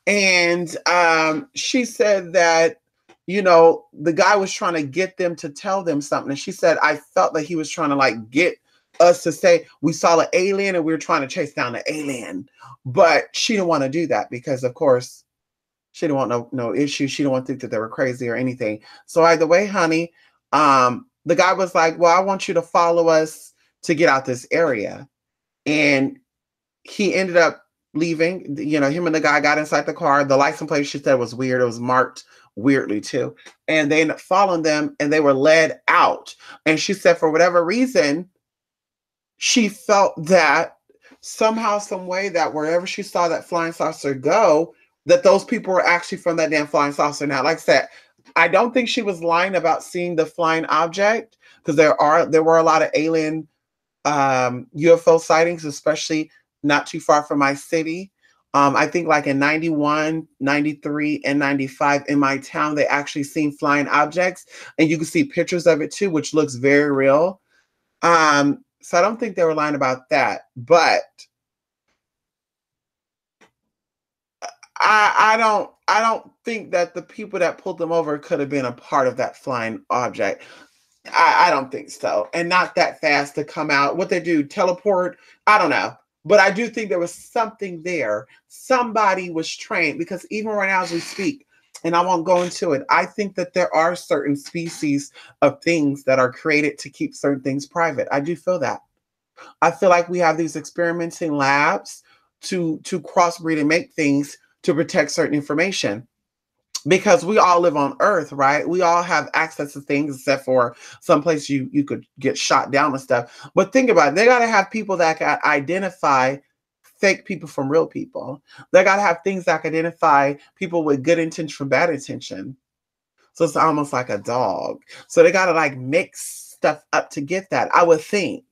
And she said that, the guy was trying to get them to tell them something. And she said, I felt that he was trying to like get us to say we saw an alien and we were trying to chase down the alien. But she didn't want to do that because, of course, she didn't want no issue. She didn't want to think that they were crazy or anything. So either way, honey, the guy was like, well, I want you to follow us to get out this area. And he ended up leaving. Him and the guy got inside the car. The license plate, she said, was weird. It was marked weirdly too. And they ended up following them and they were led out. And she said, for whatever reason, she felt that somehow, some way, that wherever she saw that flying saucer go, that those people were actually from that damn flying saucer. Now, like I said, I don't think she was lying about seeing the flying object, because there were a lot of alien UFO sightings, especially not too far from my city. I think like in 91, 93, and 95 in my town, they actually seen flying objects, and you can see pictures of it too, which looks very real. So I don't think they were lying about that, but I don't think that the people that pulled them over could have been a part of that flying object. I don't think so. And not that fast to come out. What they do, teleport? I don't know. But I do think there was something there. Somebody was trained, because even right now as we speak, and I won't go into it, I think that there are certain species of things that are created to keep certain things private. I do feel that. I feel like we have these experimenting labs to crossbreed and make things to protect certain information. Because we all live on Earth, right? We all have access to things, except for some place you could get shot down and stuff. But think about it. They got to have people that can identify fake people from real people. They got to have things that can identify people with good intention from bad intention. So it's almost like a dog. So they got to like mix stuff up to get that, I would think.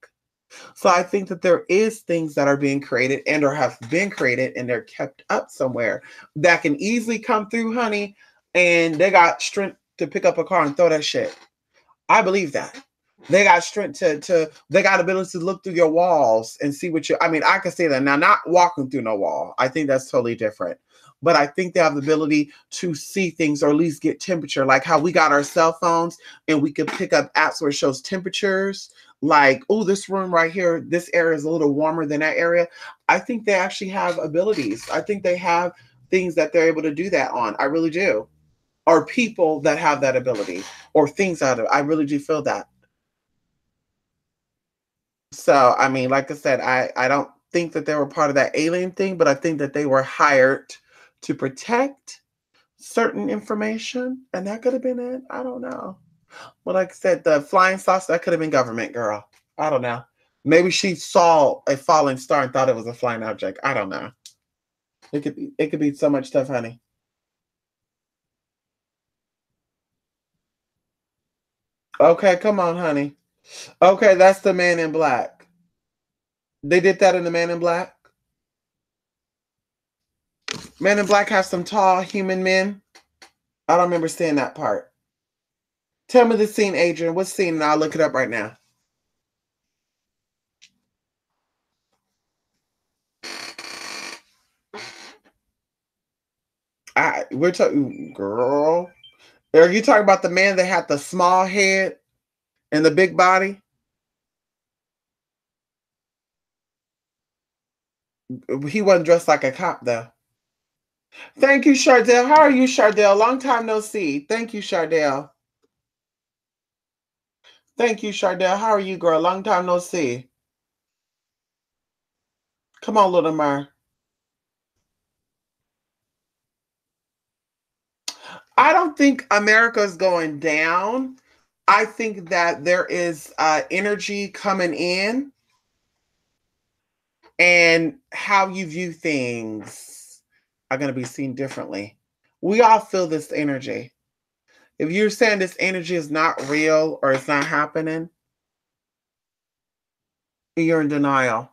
So I think that there is things that are being created and or have been created and they're kept up somewhere that can easily come through, honey, and they got strength to pick up a car and throw that shit. I believe that. They got strength to they got ability to look through your walls and see what you I mean, I can say that now, not walking through no wall. I think that's totally different. But I think they have the ability to see things or at least get temperature, like how we got our cell phones and we could pick up apps where it shows temperatures, like, oh, this room right here, this area is a little warmer than that area. I think they actually have abilities. I think they have things that they're able to do that on. I really do. Or people that have that ability or things out of it. I really do feel that. So, I mean, like I said, I don't think that they were part of that alien thing, but I think that they were hired to protect certain information, and that could have been it. I don't know. But like I said, the flying saucer, that could have been government, girl. I don't know. Maybe she saw a falling star and thought it was a flying object. I don't know. It could be so much stuff, honey. Okay, come on, honey. Okay, that's the Man in Black. They did that in the Man in Black. Man in Black has some tall human men. I don't remember seeing that part. Tell me the scene, Adrian. What scene? And I'll look it up right now. We're talking, girl. Are you talking about the man that had the small head and the big body? He wasn't dressed like a cop, though. Thank you, Chardell. How are you, Chardell? Long time no see. Thank you, Chardell. Thank you, Chardell. How are you, girl? Long time no see. Come on, little Mer. I don't think America is going down. I think that there is energy coming in, and how you view things are going to be seen differently. We all feel this energy. If you're saying this energy is not real or it's not happening, you're in denial.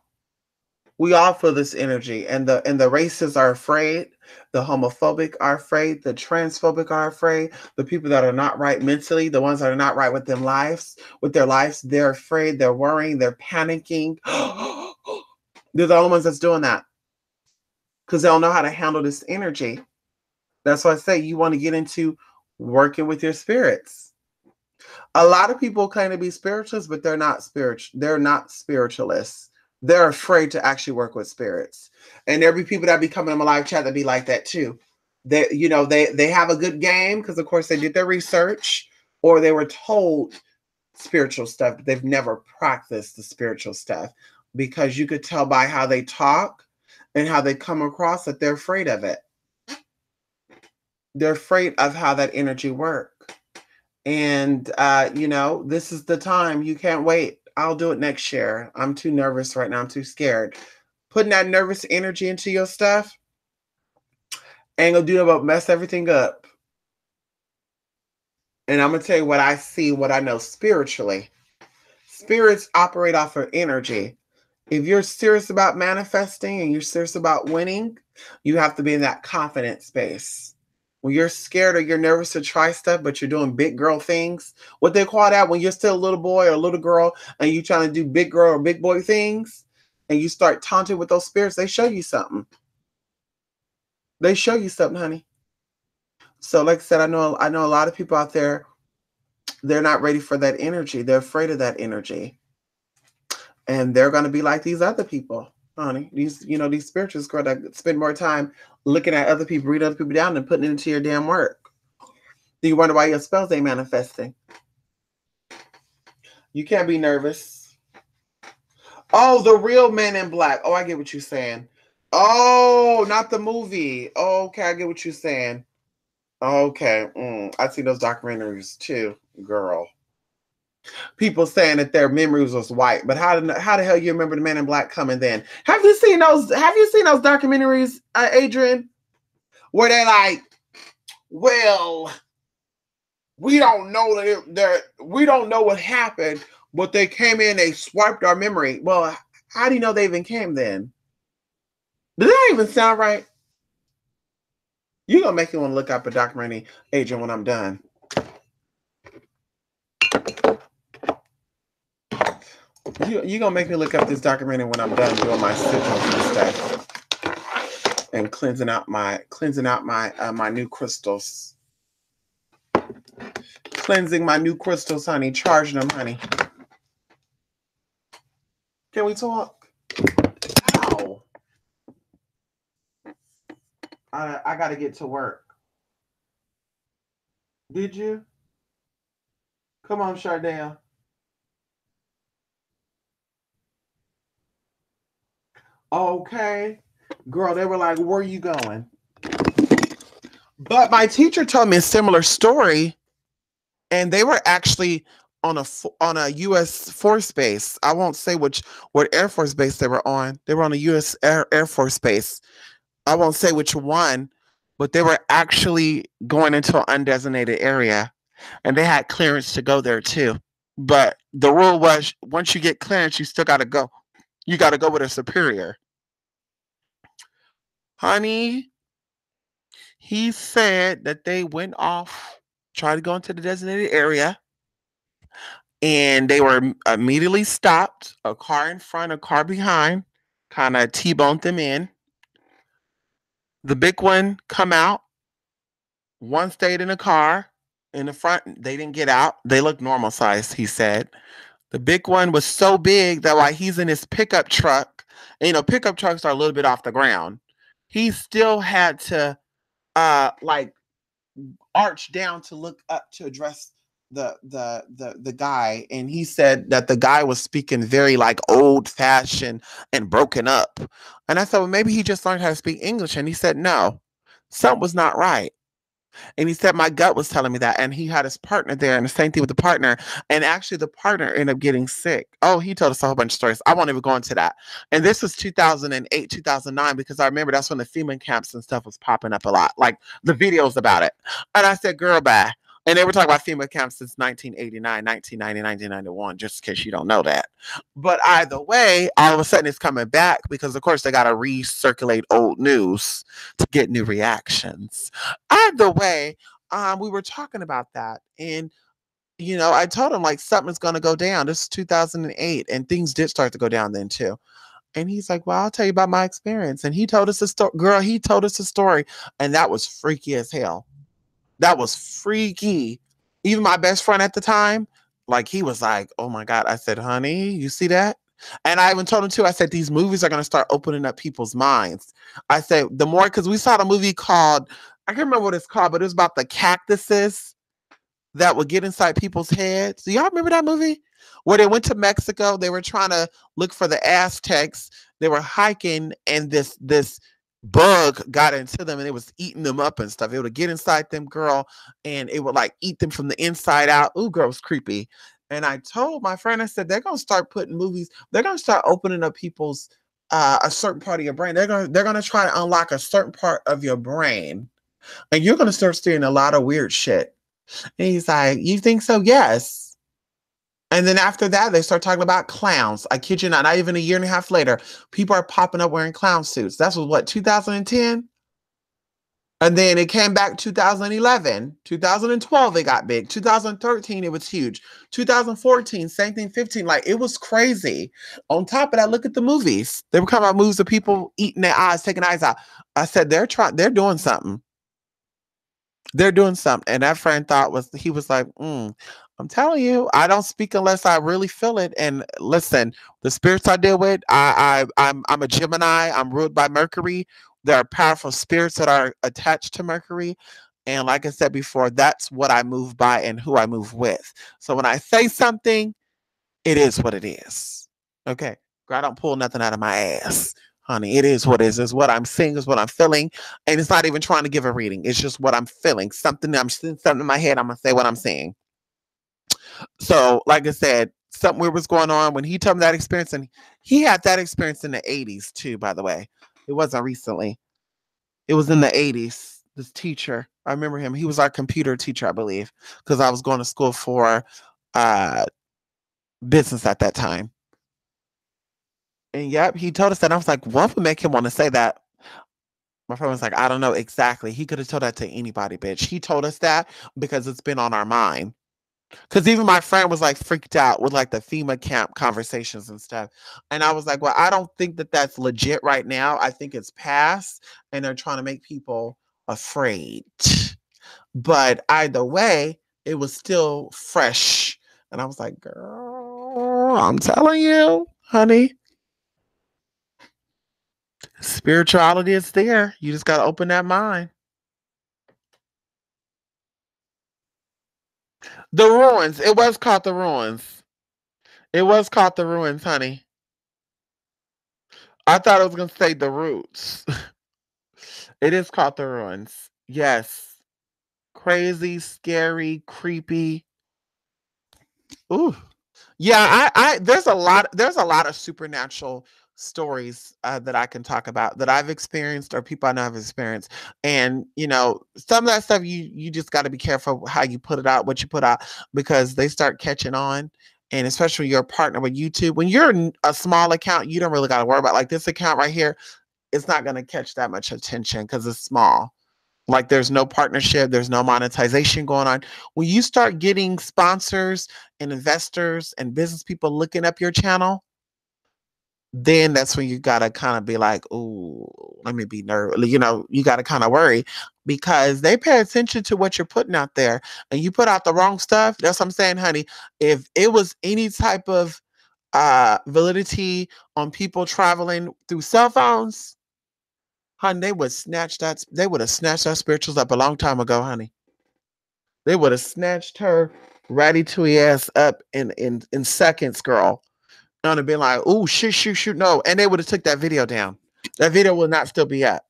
We all feel this energy, and the racists are afraid, the homophobic are afraid, the transphobic are afraid, the people that are not right mentally, the ones that are not right with their lives, they're afraid, they're worrying, they're panicking. They're the only ones that's doing that because they don't know how to handle this energy. That's why I say you want to get into working with your spirits. A lot of people claim to be spiritualists, but they're not spiritual. They're not spiritualists. They're afraid to actually work with spirits. And there be people that be coming in my live chat that be like that too. They have a good game because of course they did their research or they were told spiritual stuff, but they've never practiced the spiritual stuff because you could tell by how they talk and how they come across that they're afraid of it. They're afraid of how that energy works. And, this is the time. You can't wait. I'll do it next year. I'm too nervous right now. I'm too scared. Putting that nervous energy into your stuff ain't gonna do about mess everything up. And I'm gonna tell you what I see, what I know spiritually. Spirits operate off of energy. If you're serious about manifesting and you're serious about winning, you have to be in that confident space. When you're scared or you're nervous to try stuff, but you're doing big girl things, what they call that when you're still a little boy or a little girl and you're trying to do big girl or big boy things, and you start taunting with those spirits, they show you something. They show you something, honey. So, like I said, I know a lot of people out there, they're not ready for that energy. They're afraid of that energy. And they're going to be like these other people, honey. These spiritualists girl that spend more time looking at other people, reading other people down than putting it into your damn work. Do you wonder why your spells ain't manifesting? You can't be nervous. Oh, the real Man in Black. Oh, I get what you're saying. Oh, not the movie. Oh, okay, I get what you're saying. Okay, I see those documentaries too, girl. People saying that their memories was white, but how the hell you remember the Man in Black coming then? Have you seen those? Have you seen those documentaries, Adrian, where they like, well, We don't know that we don't know what happened, but they came in, they swiped our memory. Well, how do you know they even came then? Does that even sound right? You're gonna make me want to look up a documentary agent when I'm done. You're gonna make me look up this documentary when I'm done doing my sigils and stuff. And cleansing out my my new crystals. Cleansing my new crystals, honey. Charging them, honey. Can we talk? Ow. I gotta get to work. Did you? Come on, Chardale. Okay. Girl, they were like, where are you going? But my teacher told me a similar story, and they were actually on a U.S. Force base. I won't say what Air Force base they were on. They were on a U.S. Air Force base. I won't say which one, but they were actually going into an undesignated area, and they had clearance to go there too. But the rule was, once you get clearance, you still got to go. You got to go with a superior. Honey, he said that they went off, tried to go into the designated area, and they were immediately stopped. A car in front, a car behind, kind of T-boned them in. The big one come out. One stayed in the car in the front. They didn't get out. They looked normal size, he said. The big one was so big that while he's in his pickup truck, and, pickup trucks are a little bit off the ground, he still had to like arch down to look up to address the guy. And he said that the guy was speaking very like old fashioned and broken up. And I said, well, maybe he just learned how to speak English. And he said, no, something was not right. And he said, my gut was telling me that. And he had his partner there, and the same thing with the partner. And actually, the partner ended up getting sick. Oh, he told us a whole bunch of stories. I won't even go into that. And this was 2008, 2009, because I remember that's when the FEMA camps and stuff was popping up a lot, like the videos about it. And I said, girl, bye. And they were talking about FEMA camps since 1989, 1990, 1991, just in case you don't know that. But either way, all of a sudden it's coming back because, of course, they got to recirculate old news to get new reactions. Either way, we were talking about that. And, I told him, like, something's going to go down. This is 2008, and things did start to go down then, too. And he's like, well, I'll tell you about my experience. And he told us a story. Girl, he told us a story, and that was freaky as hell. That was freaky. Even my best friend at the time, like, he was like, oh my God. I said, honey, you see that? And I even told him too, I said, these movies are going to start opening up people's minds. I said, the more, because we saw the movie called, I can't remember what it's called, but it was about the cactuses that would get inside people's heads. Do y'all remember that movie? Where they went to Mexico, they were trying to look for the Aztecs. They were hiking, and this bug got into them, and it was eating them up and stuff. It would get inside them, girl, and it would like eat them from the inside out. Ooh, girl, it was creepy. And I told my friend, I said, they're gonna start putting movies, they're gonna start opening up people's a certain part of your brain. They're gonna try to unlock a certain part of your brain, and you're gonna start seeing a lot of weird shit. And he's like, you think so? Yes. And then after that, they start talking about clowns. I kid you not even a year and a half later, people are popping up wearing clown suits. That's what, 2010? And then it came back 2011. 2012, it got big. 2013, it was huge. 2014, same thing, 15. Like, it was crazy. On top of that, look at the movies. They were coming out movies of people eating their eyes, taking eyes out. I said, they're doing something. They're doing something. And that friend he was like, I'm telling you, I don't speak unless I really feel it. And listen, the spirits I deal with, I'm a Gemini. I'm ruled by Mercury. There are powerful spirits that are attached to Mercury. And like I said before, that's what I move by and who I move with. So when I say something, it is what it is. Okay. I don't pull nothing out of my ass. Honey, it is what it is. It's what I'm seeing, is what I'm feeling. And it's not even trying to give a reading. It's just what I'm feeling. I'm seeing something in my head. I'm going to say what I'm seeing. So, like I said, something weird was going on when he told me that experience. And he had that experience in the 80s too, by the way. It wasn't recently. It was in the 80s. this teacher. I remember him. He was our computer teacher, I believe, because I was going to school for uh, business at that time. And yep, he told us that. I was like, what would make him want to say that? My friend was like, I don't know exactly. He could have told that to anybody, bitch. He told us that because it's been on our mind. Because even my friend was like freaked out with like the FEMA camp conversations and stuff. And I was like, well, I don't think that that's legit right now. I think it's past and they're trying to make people afraid. But either way, it was still fresh. And I was like, girl, I'm telling you, honey, spirituality is there. You just got to open that mind. The ruins. It was called the ruins. It was called the ruins, honey. I thought I was going to say the roots. It is called the ruins. Yes. Crazy, scary, creepy. Ooh. Yeah, there's a lot of supernatural stories that I can talk about that I've experienced or people I know have experienced. And you know, some of that stuff you just got to be careful how you put it out, what you put out, because they start catching on. And especially your partner with YouTube, when you're a small account, you don't really got to worry about like this account right here. It's not going to catch that much attention because it's small. Like there's no partnership, there's no monetization going on. When you start getting sponsors and investors and business people looking up your channel, then that's when you gotta kind of be like, oh, let me be nervous. You know, you gotta kind of worry because they pay attention to what you're putting out there and you put out the wrong stuff. That's what I'm saying, honey. If it was any type of validity on people traveling through cell phones, honey, they would have snatched that spirituals up a long time ago, honey. They would have snatched her ratty twee ass up in seconds, girl. And have been like, oh, shoot, shoot, shoot, no. And they would have took that video down. That video will not still be up.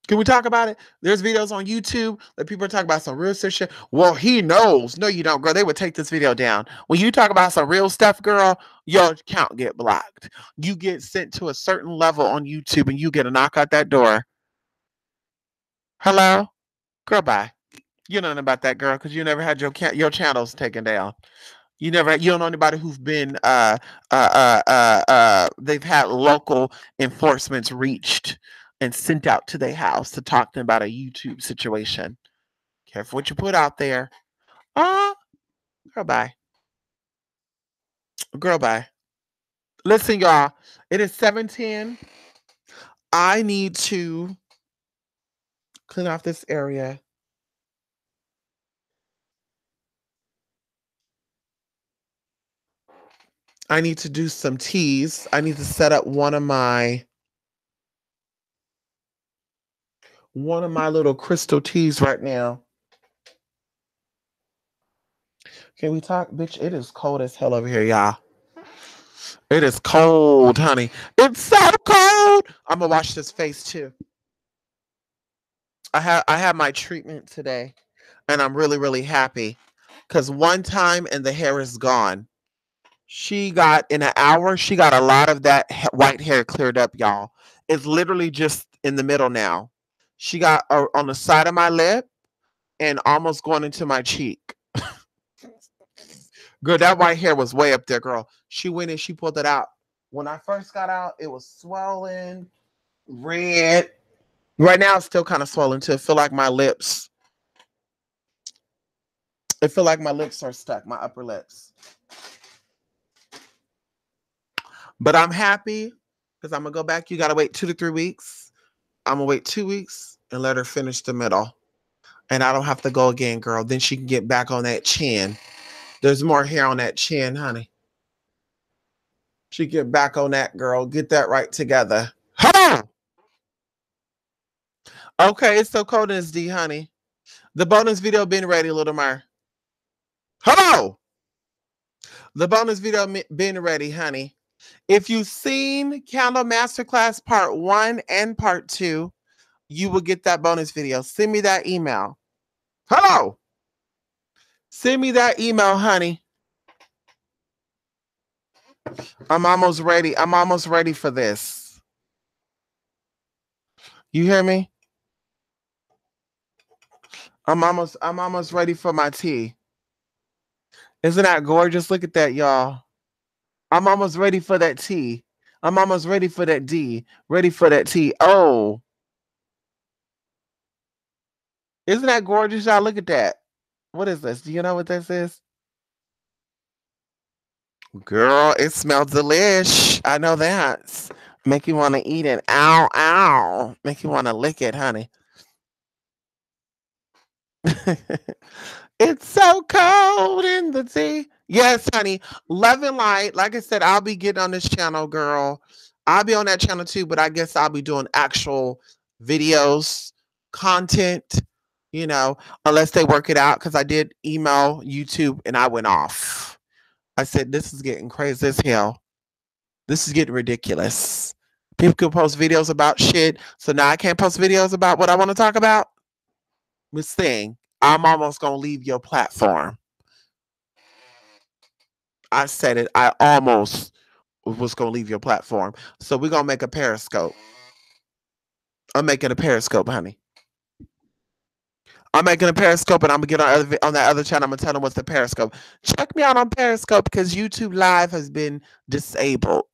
Can we talk about it? There's videos on YouTube that people are talking about some real shit. Well, he knows. No, you don't, girl. They would take this video down. When you talk about some real stuff, girl, your account get blocked. You get sent to a certain level on YouTube and you get a knock out that door. Hello? Girl, bye. You know nothing about that, girl, because you never had your channels taken down. You don't know anybody who've been they've had local enforcements reached and sent out to their house to talk to them about a YouTube situation. Careful what you put out there. Uh girl bye. Girl bye. Listen, y'all, it is 7:10. I need to clean off this area. I need to do some teas. I need to set up one of my little crystal teas right now. Can we talk? Bitch, it is cold as hell over here, y'all. It is cold, honey. It's so cold. I'm gonna wash this face too. I had my treatment today and I'm really, really happy. Cause one time and the hair is gone. She got in an hour, she got a lot of that white hair cleared up, y'all. It's literally just in the middle now. She got on the side of my lip and almost going into my cheek. Girl, that white hair was way up there, girl. She went and she pulled it out. When I first got out, it was swollen, red. Right now, it's still kind of swollen too. I feel like my lips. I feel like my lips are stuck, my upper lips. But I'm happy because I'm gonna go back. You gotta wait 2 to 3 weeks. I'm gonna wait 2 weeks and let her finish the middle. And I don't have to go again, girl. Then she can get back on that chin. There's more hair on that chin, honey. She get back on that, girl. Get that right together. Huh! Okay, it's so cold in this D, honey. The bonus video been ready, little Mar. Hello! The bonus video been ready, honey. If you've seen Candle Masterclass Part 1 and Part 2, you will get that bonus video. Send me that email. Hello! Send me that email, honey. I'm almost ready. I'm almost ready for this. You hear me? I'm almost ready for my tea. Isn't that gorgeous? Look at that, y'all. I'm almost ready for that T. I'm almost ready for that D. Ready for that T. Oh, isn't that gorgeous, y'all? Look at that. What is this? Do you know what this is? Girl, it smells delish. I know that. Make you want to eat it. Ow, ow. Make you want to lick it, honey. It's so cold in the tea. Yes, honey. Love and light. Like I said, I'll be getting on this channel, girl. I'll be on that channel too, but I guess I'll be doing actual videos, content, unless they work it out. Because I did email YouTube and I went off. I said, this is getting crazy as hell. This is getting ridiculous. People can post videos about shit. So now I can't post videos about what I want to talk about. Miss Thing, I'm almost going to leave your platform. I said it. I almost was going to leave your platform. So we're going to make a Periscope. I'm making a Periscope, honey. I'm making a Periscope and I'm going to get on that other channel. I'm going to tell them what's the Periscope. Check me out on Periscope because YouTube Live has been disabled.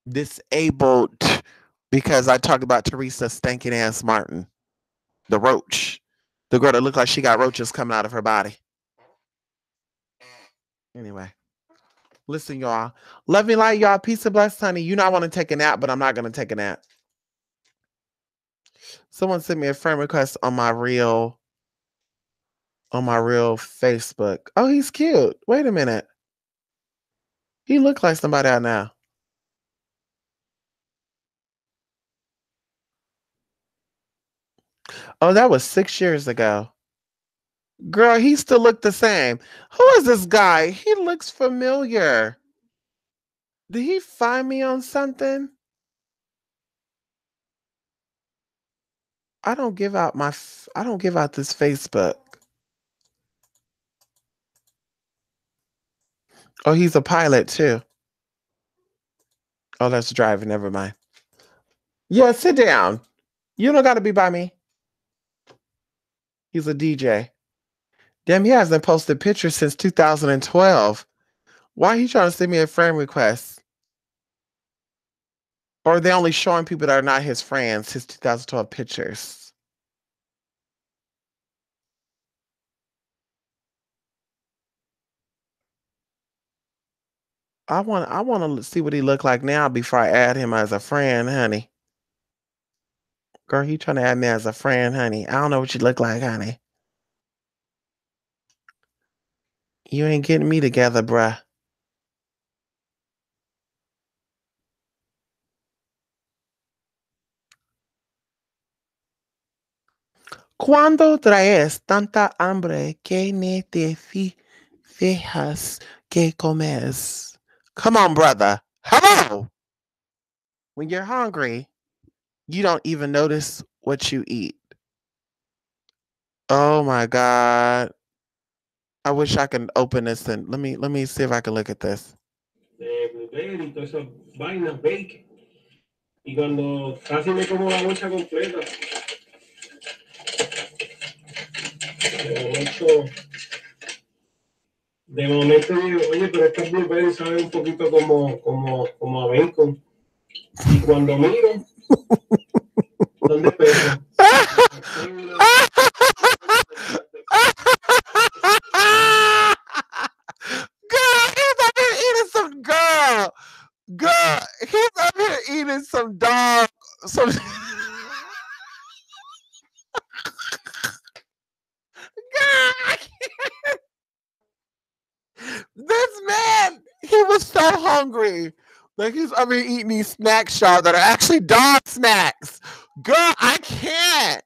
Disabled because I talked about Teresa stinking ass Martin, the roach, the girl that looked like she got roaches coming out of her body. Anyway, listen, y'all. Love you, light, y'all. Peace and bless, honey. You know I want to take a nap, but I'm not going to take a nap. Someone sent me a friend request on my real Facebook. Oh, he's cute. Wait a minute. He looked like somebody I know. Oh, that was 6 years ago. Girl, he still looked the same. Who is this guy? He looks familiar. Did he find me on something? I don't give out this Facebook. Oh, he's a pilot too. Oh, that's driving. Never mind. Yeah, sit down. You don't got to be by me. He's a DJ. Damn, he hasn't posted pictures since 2012. Why are he trying to send me a friend request? Or are they only showing people that are not his friends his 2012 pictures? I want to see what he look like now before I add him as a friend, honey. Girl, he trying to add me as a friend, honey. I don't know what you look like, honey. You ain't getting me together, bruh. ¿Cuándo traes tanta hambre que ni te fijas que comes? Come on, brother. Hello. When you're hungry, you don't even notice what you eat. Oh my God. I wish I could open this and let me see if I can look at this. Blueberry y todas esas vainas, bake. Y cuando casi me como la bolsa completa, de momento digo, oye, pero estos blueberries saben un poquito como a bacon. Y cuando miro, son de peso. Girl, he's up here eating some girl. Girl, he's up here eating some dog. Some girl, I can't. This man, he was so hungry. Like he's up here eating these snacks, y'all, that are actually dog snacks. Girl, I can't.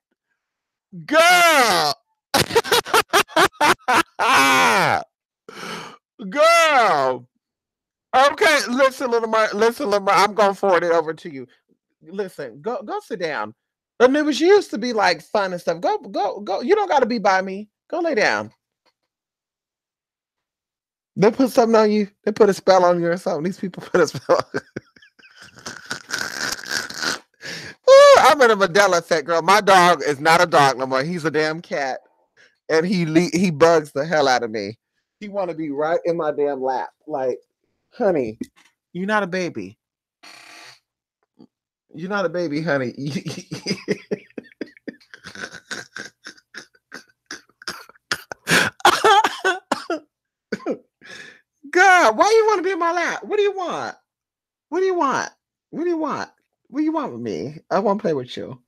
Girl. Girl. Okay, listen, little Mar, I'm gonna forward it over to you. Listen, go sit down. And it was used to be like fun and stuff. Go. You don't gotta be by me. Go lay down. They put something on you. They put a spell on you or something. These people put a spell on you. I'm in a Mandela effect, girl. My dog is not a dog no more. He's a damn cat, and he bugs the hell out of me. He want to be right in my damn lap, like, honey, you're not a baby. You're not a baby, honey. God, why you want to be in my lap? What do you want? What do you want? What do you want? What do you want with me? I want to play with you.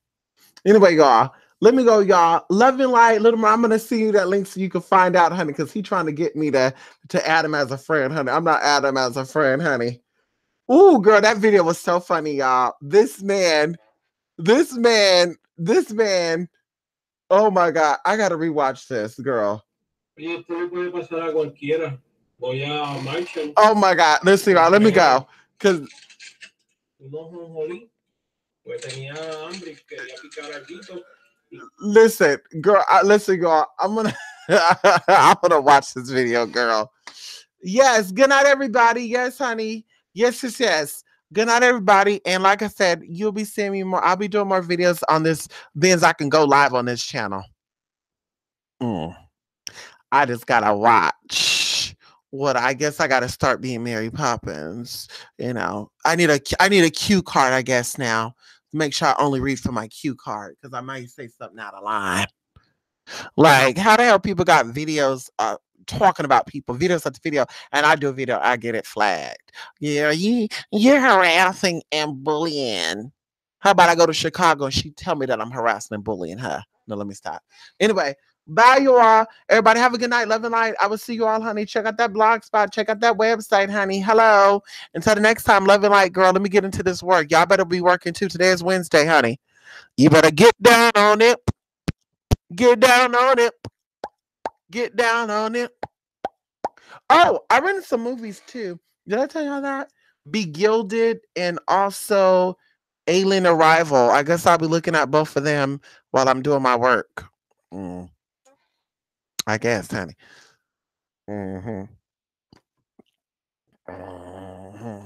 Anyway, y'all, let me go, y'all. Love and light, little more. I'm gonna see you that link so you can find out, honey, because he trying to get me to add him as a friend, honey. I'm not adding him as a friend, honey. Ooh, girl, that video was so funny, y'all. This man. Oh my God, I gotta rewatch this, girl. Oye, esto le puede pasar a cualquiera. Voy a Marshall. Oh my God, listen, y'all, let me go, cause Unos jonjolí, pues tenía hambre y quería picar algo. listen, girl, listen, girl. I'm gonna watch this video, girl. Yes. Good night, everybody. Yes, honey. Yes, yes, yes. Good night, everybody. And like I said, you'll be seeing me more. I'll be doing more videos on this. Then I can go live on this channel. I just gotta watch. What I guess I gotta start being Mary Poppins. I need a cue card. I guess now. Make sure I only read for my cue card because I might say something out of line. Like, how the hell people got videos talking about people, videos of the video, and I do a video, I get it flagged. Yeah, you're harassing and bullying. How about I go to Chicago and she tell me that I'm harassing and bullying her? No, let me stop. Anyway, bye you all. Everybody have a good night. Love and light. I will see you all, honey. Check out that blog spot. Check out that website, honey. Hello. Until the next time, love and light, girl. Let me get into this work. Y'all better be working too. Today is Wednesday, honey. You better get down on it. Get down on it. Get down on it. Oh, I rented some movies too. Did I tell y'all that? Be Gilded and also Alien Arrival. I guess I'll be looking at both of them while I'm doing my work. Mm, I guess, honey. hmm hmm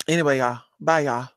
Anyway, y'all. Bye, y'all.